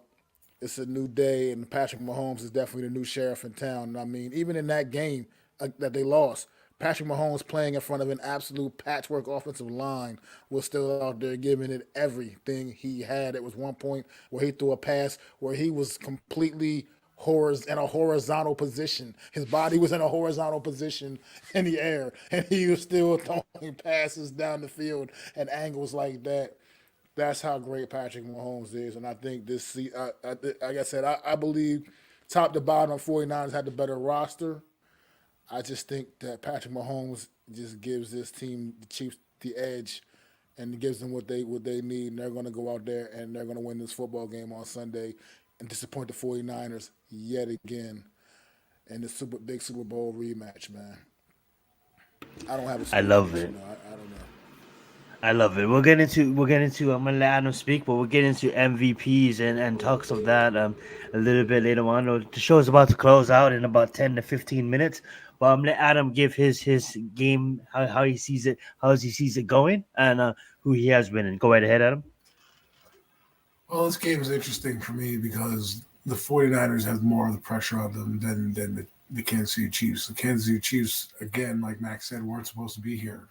it's a new day, and Patrick Mahomes is definitely the new sheriff in town. And I mean, even in that game that they lost, Patrick Mahomes playing in front of an absolute patchwork offensive line was still out there giving it everything he had. It was one point where he threw a pass where he was completely in a horizontal position. His body was in a horizontal position in the air, and he was still throwing passes down the field at angles like that. That's how great Patrick Mahomes is, and I think like I said, I believe top to bottom, 49ers had the better roster. I just think that Patrick Mahomes just gives this team, the Chiefs, the edge, and gives them what they need, and they're going to go out there and they're going to win this football game on Sunday and disappoint the 49ers yet again in the big Super Bowl rematch, man. I don't have a I score love for this, it. I don't know. I love it. We'll get into. I'm gonna let Adam speak, but we'll get into MVPs and talks of that a little bit later on. The show is about to close out in about 10 to 15 minutes, but I'm gonna let Adam give his game how he sees it, he sees it going, and who he has winning. Go right ahead, Adam. Well, this game is interesting for me because the 49ers have more of the pressure on them than the Kansas City Chiefs. The Kansas City Chiefs, again, like Max said, weren't supposed to be here.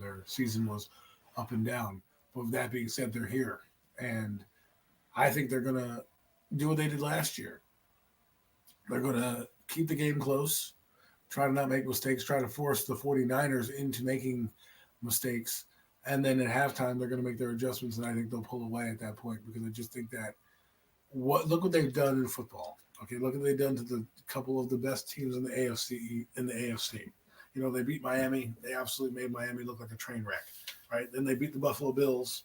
Their season was up and down. But with that being said, they're here. And I think they're going to do what they did last year. They're going to keep the game close, try to not make mistakes, try to force the 49ers into making mistakes. And then at halftime, they're going to make their adjustments, and I think they'll pull away at that point because I just think that look what they've done in football. Okay, look what they've done to the couple of the best teams in the AFC. They beat Miami. They absolutely made Miami look like a train wreck, right? Then they beat the Buffalo Bills,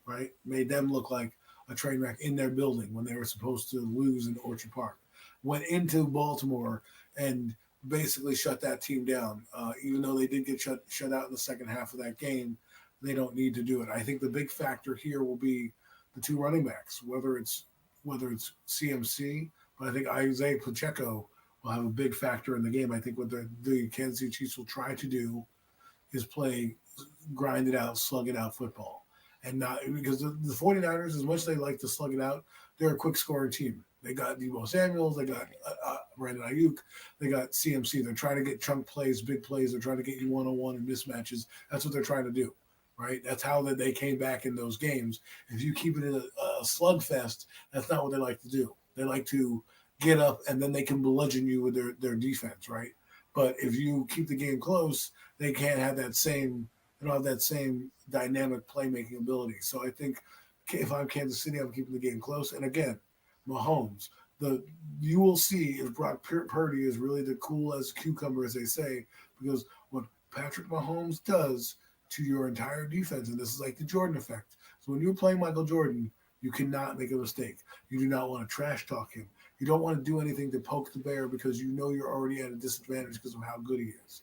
right? Made them look like a train wreck in their building when they were supposed to lose in Orchard Park. Went into Baltimore and basically shut that team down. Even though they did get shut out in the second half of that game, they don't need to do it. I think the big factor here will be the two running backs, whether it's CMC, but I think Isaiah Pacheco will have a big factor in the game. I think what the Kansas City Chiefs will try to do is play grind it out, slug it out football. And not because the 49ers, as much as they like to slug it out, they're a quick scoring team. They got Deebo Samuels, they got Brandon Ayuk, they got CMC. They're trying to get chunk plays, big plays. They're trying to get you one-on-one and mismatches. That's what they're trying to do, right? That's how they came back in those games. If you keep it in a slugfest, that's not what they like to do. They like to get up and then they can bludgeon you with their defense, right? But if you keep the game close, they can't have that same they don't have that same dynamic playmaking ability. So I think if I'm Kansas City, I'm keeping the game close. And again, Mahomes, you will see if Brock Purdy is really the cool as cucumber, as they say, because what Patrick Mahomes does to your entire defense, and this is like the Jordan effect. So when you're playing Michael Jordan, you cannot make a mistake. You do not want to trash talk him. You don't want to do anything to poke the bear because you know you're already at a disadvantage because of how good he is.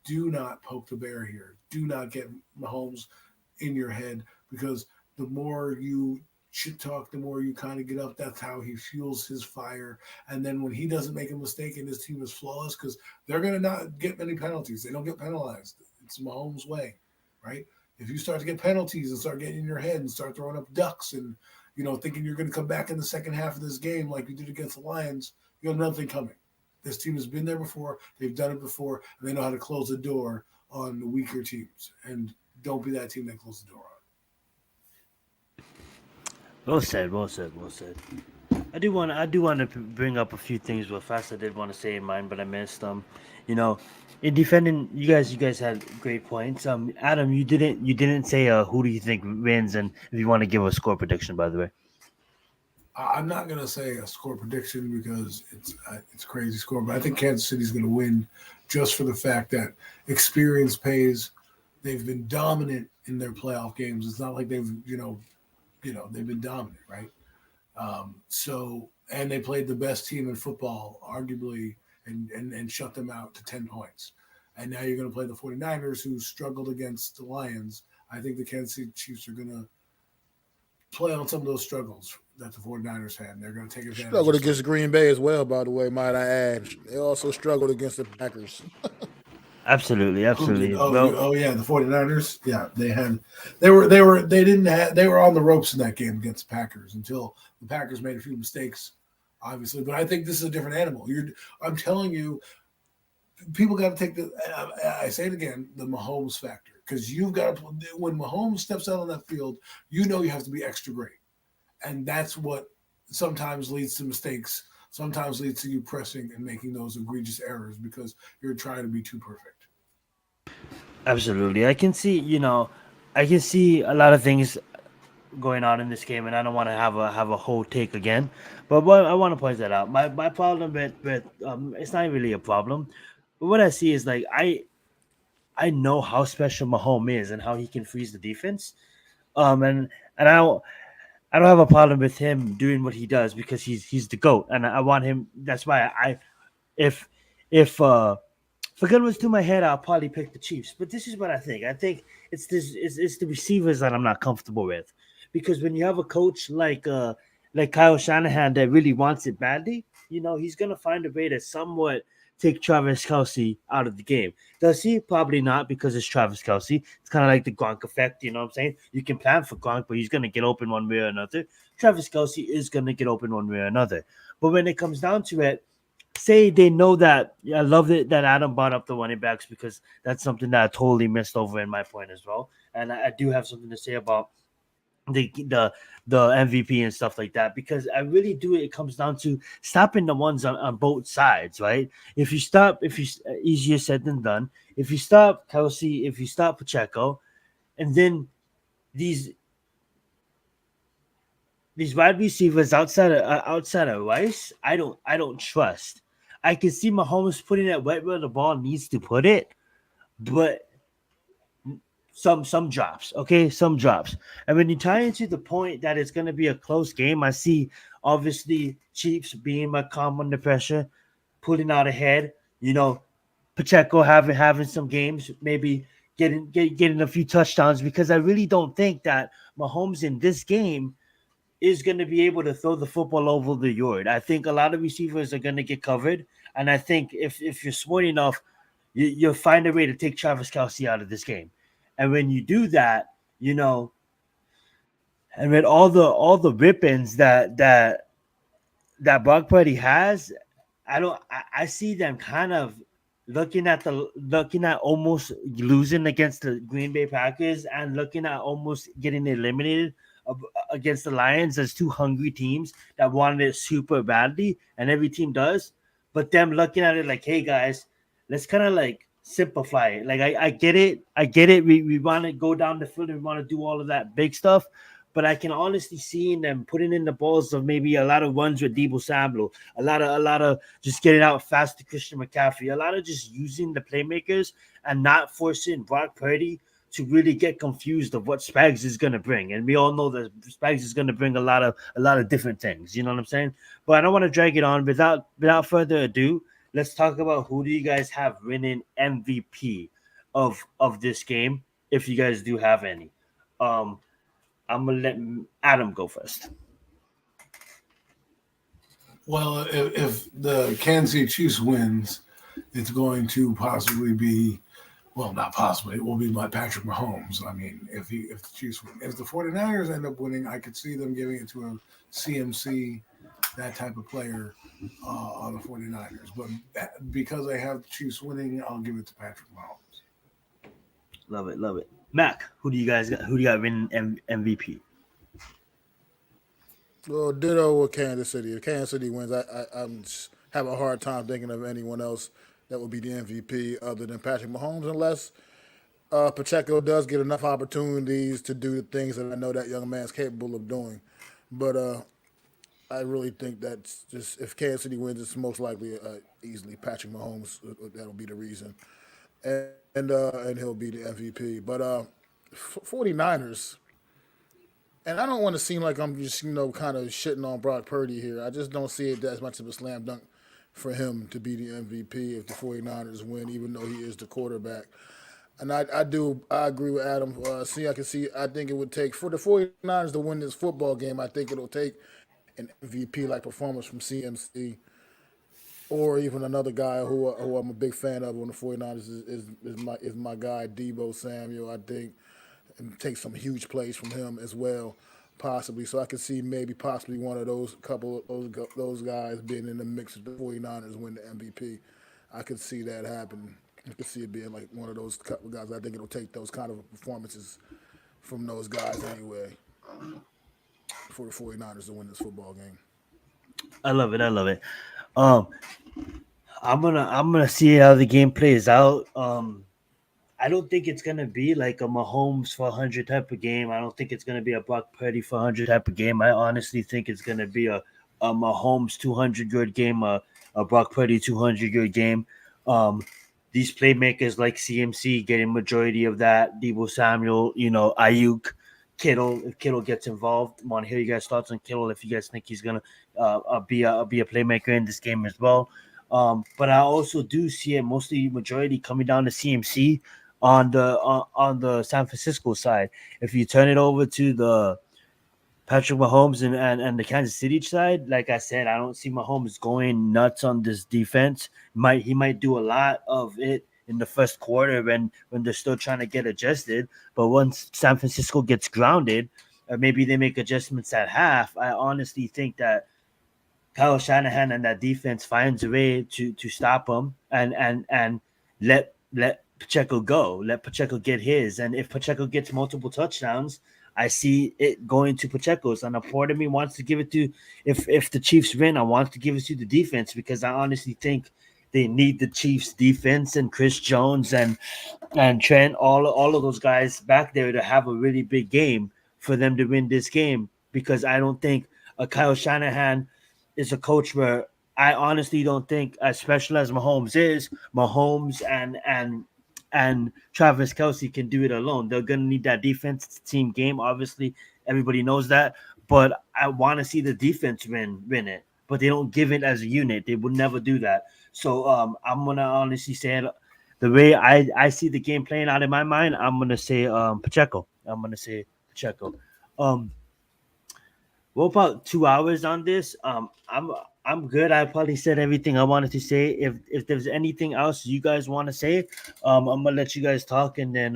Do not poke the bear here. Do not get Mahomes in your head because the more you shit talk, the more you kind of get up. That's how he fuels his fire. And then when he doesn't make a mistake and his team is flawless, because they're going to not get many penalties. They don't get penalized. It's Mahomes' way, right? If you start to get penalties and start getting in your head and start throwing up ducks and, thinking you're going to come back in the second half of this game like you did against the Lions, you got nothing coming. This team has been there before. They've done it before, and they know how to close the door on the weaker teams. And don't be that team that closes the door on. Well said. I do want to bring up a few things real fast. I did want to say in mine, but I missed them. In defending, you guys had great points. Adam, you didn't say who do you think wins, and if you want to give a score prediction, by the way. I'm not going to say a score prediction because it's a crazy score, but I think Kansas City's going to win just for the fact that experience pays. They've been dominant in their playoff games. It's not like they've they've been dominant, right? And they played the best team in football, arguably, and shut them out to 10 points. And now you're going to play the 49ers, who struggled against the Lions. I think the Kansas City Chiefs are going to play on some of those struggles that the 49ers had. They're going to take advantage. Struggled against Green Bay as well, by the way, might I add. They also struggled against the Packers. Absolutely. Yeah, the 49ers. Yeah, they were on the ropes in that game against the Packers until the Packers made a few mistakes, obviously. But I think this is a different animal. I'm telling you, people got to take I say it again, the Mahomes factor. Because you've got to, when Mahomes steps out on that field, you have to be extra great. And that's what sometimes leads to mistakes, sometimes leads to you pressing and making those egregious errors because you're trying to be too perfect. Absolutely. I can see a lot of things going on in this game, and I don't want to have a whole take again. But I want to point that out. My problem with it's not really a problem. But what I see is like I know how special Mahomes is and how he can freeze the defense. And I don't have a problem with him doing what he does because he's the GOAT, and I want him. That's why if a gun was to my head, I'll probably pick the Chiefs. But this is what I think. I think it's the receivers that I'm not comfortable with, because when you have a coach like Kyle Shanahan that really wants it badly, he's gonna find a way to somewhat take Travis Kelce out of the game. Does he? Probably not, because it's Travis Kelce. It's kind of like the Gronk effect, you know what I'm saying? You can plan for Gronk, but he's going to get open one way or another. Travis Kelce is going to get open one way or another. But when it comes down to it, say they know that. I love it that Adam brought up the running backs, because that's something that I totally missed over in my point as well. And I do have something to say about the MVP and stuff like that, because I really do. It comes down to stopping the ones on both sides, right? Easier said than done. If you stop Kelce, if you stop Pacheco, and then these wide receivers outside of Rice, I don't trust. I can see Mahomes putting it right where the ball needs to put it, but some drops, okay? Some drops. And when you tie into the point that it's going to be a close game, I see, obviously, Chiefs being my calm under pressure, pulling out ahead. Pacheco having some games, maybe getting a few touchdowns, because I really don't think that Mahomes in this game is going to be able to throw the football over the yard. I think a lot of receivers are going to get covered, and I think if you're smart enough, you'll find a way to take Travis Kelce out of this game. And when you do that, you know, and with all the ribbons that Brock Purdy has, I see them kind of looking at almost losing against the Green Bay Packers and looking at almost getting eliminated against the Lions as two hungry teams that wanted it super badly, and every team does. But them looking at it like, hey guys, let's kind of like simplify it. Like I get it, I get it. We want to go down the field and we want to do all of that big stuff. But I can honestly see in them putting in the balls of maybe a lot of runs with Debo Samuel, a lot of just getting out fast to Christian McCaffrey, a lot of just using the playmakers and not forcing Brock Purdy to really get confused of what Spags is going to bring. And we all know that Spags is going to bring a lot of different things. You know what I'm saying? But I don't want to drag it on. Without further ado, let's talk about who do you guys have winning MVP of this game, if you guys do have any. I'm gonna let Adam go first. Well, if the Kansas City Chiefs wins, it's going to possibly be, well, not possibly, it will be by Patrick Mahomes. I mean, if the Chiefs win, if the 49ers end up winning, I could see them giving it to a CMC, that type of player on the 49ers. But because I have the Chiefs winning, I'll give it to Patrick Mahomes. Love it, love it. Mac, who do you guys got? Who do you got winning MVP? Well, ditto with Kansas City. If Kansas City wins, I'm just have a hard time thinking of anyone else that would be the MVP other than Patrick Mahomes, unless Pacheco does get enough opportunities to do the things that I know that young man's capable of doing. But I really think that's just if Kansas City wins, it's most likely easily Patrick Mahomes. That'll be the reason, and he'll be the MVP. But 49ers. And I don't want to seem like I'm just, kind of shitting on Brock Purdy here. I just don't see it as much of a slam dunk for him to be the MVP if the 49ers win, even though he is the quarterback. And I agree with Adam. I think it would take, for the 49ers to win this football game, I think it'll take an MVP-like performance from CMC or even another guy who I'm a big fan of on the 49ers is my guy, Debo Samuel. I think and take some huge plays from him as well, possibly. So I could see possibly one of those couple of those guys being in the mix of the 49ers win the MVP. I could see that happen. I could see it being like one of those couple of guys. I think it'll take those kind of performances from those guys anyway for the 49ers to win this football game. I love it. I love it. Um, I'm gonna see how the game plays out. I don't think it's gonna be like a Mahomes for 100 type of game. I don't think it's gonna be a Brock Purdy for 100 type of game. I honestly think it's gonna be a Mahomes 200 yard game, a Brock Purdy 200 yard game. These playmakers like CMC getting majority of that. Debo Samuel, Ayuk, Kittle. If Kittle gets involved, I want to hear you guys' thoughts on Kittle. If you guys think he's gonna be a playmaker in this game as well. But I also do see it mostly majority coming down to CMC on the San Francisco side. If you turn it over to the Patrick Mahomes and the Kansas City side, like I said, I don't see Mahomes going nuts on this defense. He might do a lot of it in the first quarter when they're still trying to get adjusted. But once San Francisco gets grounded, or maybe they make adjustments at half, I honestly think that Kyle Shanahan and that defense finds a way to stop him and let Pacheco go. Let Pacheco get his. And if Pacheco gets multiple touchdowns, I see it going to Pacheco's. And a part of me wants to give it to, if the Chiefs win, I want to give it to the defense because I honestly think they need the Chiefs defense and Chris Jones and Trent, all of those guys back there to have a really big game for them to win this game, because I don't think Kyle Shanahan is a coach where I honestly don't think, as special as Mahomes is, Mahomes and Travis Kelce can do it alone. They're going to need that defense team game. Obviously, everybody knows that. But I want to see the defense win it. But they don't give it as a unit. They would never do that. So I'm going to honestly say it, the way I see the game playing out in my mind, I'm going to say Pacheco. I'm going to say Pacheco. We're about 2 hours on this. I'm good. I probably said everything I wanted to say. If there's anything else you guys want to say, I'm gonna let you guys talk, and then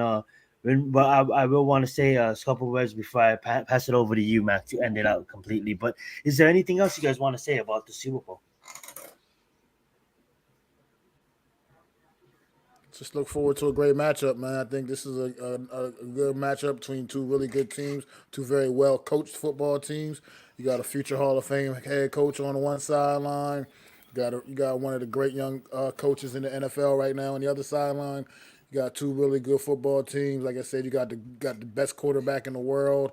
But I will want to say a couple words before I pass it over to you, Mac, to end it out completely. But is there anything else you guys want to say about the Super Bowl? Just look forward to a great matchup, man. I think this is a good matchup between two really good teams, two very well coached football teams. You got a future Hall of Fame head coach on the one sideline. You got one of the great young coaches in the NFL right now on the other sideline. You got two really good football teams. Like I said, you got the best quarterback in the world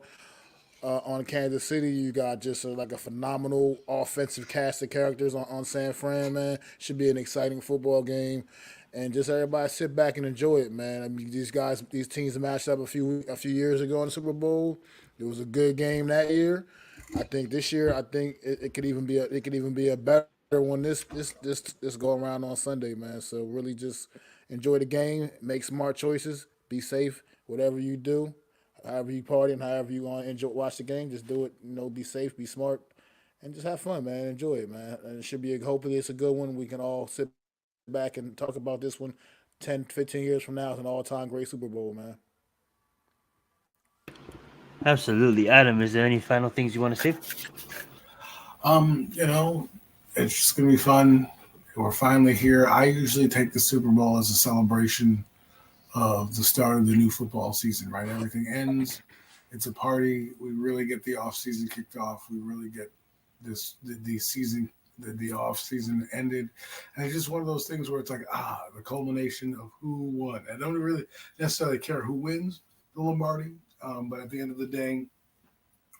on Kansas City. You got just like a phenomenal offensive cast of characters on San Fran, man. Should be an exciting football game, and just everybody sit back and enjoy it, man. I mean, these teams matched up a few years ago in the Super Bowl. It was a good game that year. I think this year, it could even be a better one this go around on Sunday, man. So really just enjoy the game, make smart choices, be safe, whatever you do. However you party and however you want to enjoy watch the game, just do it. Be safe, be smart, and just have fun, man. Enjoy it, man. And it should be hopefully it's a good one. We can all sit back and talk about this one 10, 15 years from now as an all-time great Super Bowl, man. Absolutely, Adam. Is there any final things you want to say? You know, it's just gonna be fun. We're finally here. I usually take the Super Bowl as a celebration of the start of the new football season, right? Everything ends. It's a party. We really get the off season kicked off. We really get the season the off season ended. And it's just one of those things where it's like, the culmination of who won. I don't really necessarily care who wins the Lombardi. But at the end of the day,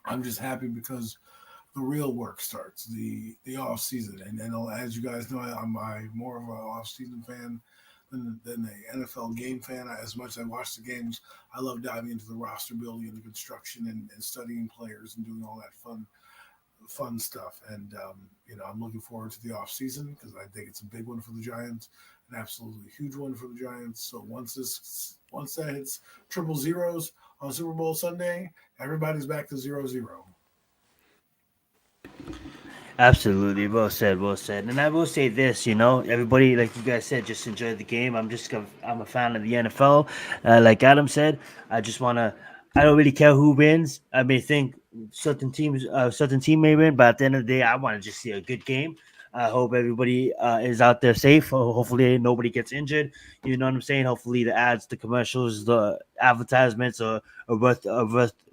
I'm just happy because the real work starts, the off season, and as you guys know, I'm more of an off season fan than a NFL game fan. As much as I watch the games, I love diving into the roster building and the construction and studying players and doing all that fun stuff. And I'm looking forward to the off season because I think it's a big one for the Giants, an absolutely huge one for the Giants. So once that hits triple zeros on Super Bowl Sunday, everybody's back to 0-0. Absolutely, well said, well said. And I will say this, everybody, like you guys said, just enjoy the game. I'm a fan of the NFL. Like Adam said, I don't really care who wins. I may think certain team may win, but at the end of the day, I want to just see a good game. I hope everybody is out there safe. Hopefully, nobody gets injured. You know what I'm saying? Hopefully, the ads, the commercials, the advertisements are worth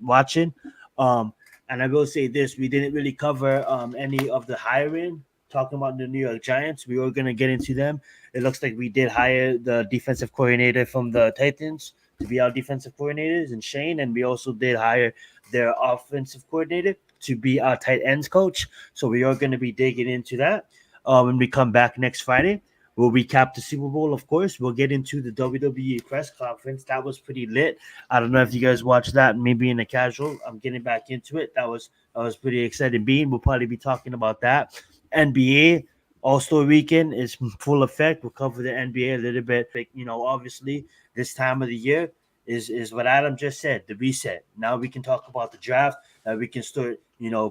watching. Um, and I will say this: we didn't really cover any of the hiring. Talking about the New York Giants, we were gonna get into them. It looks like we did hire the defensive coordinator from the Titans to be our defensive coordinators, and Shane, and we also did hire their offensive coordinator to be our tight ends coach. So we are going to be digging into that when we come back next Friday. We'll recap the Super Bowl, of course. We'll get into the WWE press conference. That was pretty lit. I don't know if you guys watched that. Maybe in a casual. I'm getting back into it. That was pretty exciting. We'll probably be talking about that. NBA All-Star Weekend is full effect. We'll cover the NBA a little bit. Obviously, this time of the year is what Adam just said, the reset. Now we can talk about the draft. We can start,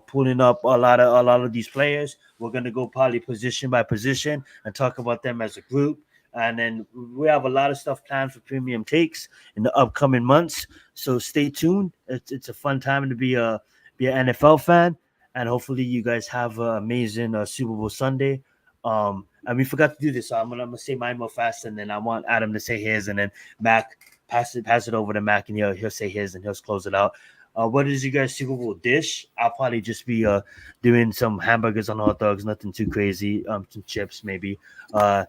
pulling up a lot of these players. We're gonna go probably position by position and talk about them as a group. And then we have a lot of stuff planned for premium takes in the upcoming months. So stay tuned. It's a fun time to be an NFL fan, and hopefully you guys have an amazing Super Bowl Sunday. And we forgot to do this, so I'm gonna say mine more fast, and then I want Adam to say his, and then Mac pass it over to Mac, and he'll say his, and he'll close it out. What is you guys' Super Bowl dish? I'll probably just be doing some hamburgers on hot dogs, nothing too crazy. Some chips maybe. I'll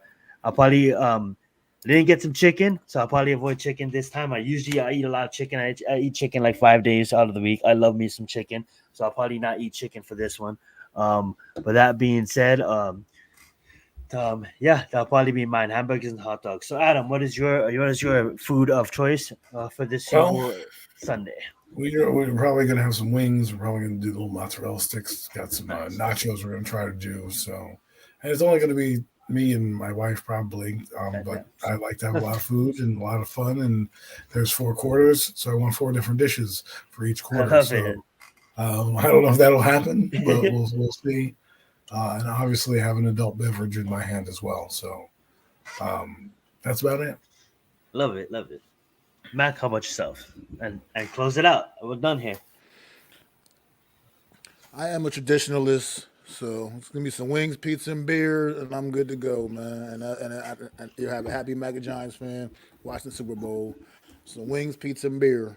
probably didn't get some chicken, so I'll probably avoid chicken this time. I eat a lot of chicken. I eat chicken like 5 days out of the week. I love me some chicken, so I'll probably not eat chicken for this one. But that being said, yeah, that'll probably be mine: hamburgers and hot dogs. So, Adam, what is your food of choice for this Super Well, Bowl Sunday? we're probably gonna have some wings. We're probably gonna do little mozzarella sticks. Got some Nice. nachos. We're gonna try to do so, and it's only gonna be me and my wife probably. But I like to have a lot of food and a lot of fun. And there's 4 quarters, so I want 4 different dishes for each I quarter. love So it. I don't know if that'll happen, but we'll see. And I obviously have an adult beverage in my hand as well. So that's about it. Love it. Love it. Mac, how about yourself? And close it out. We're done here. I am a traditionalist, so it's gonna be some wings, pizza, and beer, and I'm good to go, man. And you have a happy Giants fan watching the Super Bowl. Some wings, pizza, and beer,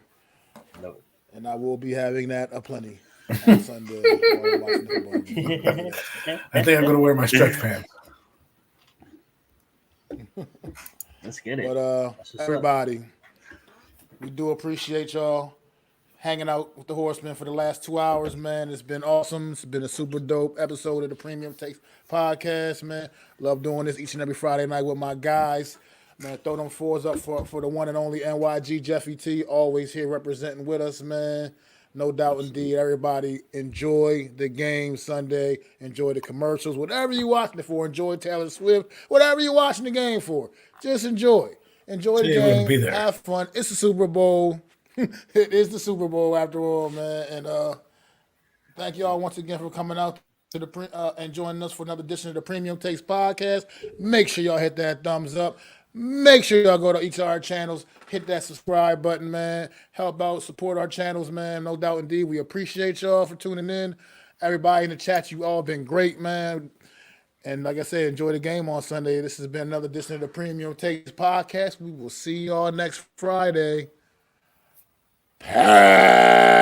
No. and I will be having that aplenty on Sunday while you're watching the football game. I think I'm gonna wear my stretch pants. Let's get it. But That's what's up. everybody, we do appreciate y'all hanging out with the Horsemen for the last 2 hours, man. It's been awesome. It's been a super dope episode of the Premium Takes podcast, man. Love doing this each and every Friday night with my guys. Man, throw them fours up for the one and only NYG Jeffy T. Always here representing with us, man. No doubt indeed. Everybody enjoy the game Sunday. Enjoy the commercials. Whatever you're watching it for, enjoy Taylor Swift. Whatever you're watching the game for, just enjoy. Enjoy the Yeah, we'll be game. there. Have fun. It's the Super Bowl. It is the Super Bowl after all, man. And thank y'all once again for coming out to the and joining us for another edition of the Premium Takes podcast. Make sure y'all hit that thumbs up. Make sure y'all go to each of our channels, hit that subscribe button, man. Help out, support our channels, man. No doubt indeed. We appreciate y'all for tuning in. Everybody in the chat, you all been great, man. And like I said, enjoy the game on Sunday. This has been another edition of the Premium Takes podcast. We will see y'all next Friday. Pass.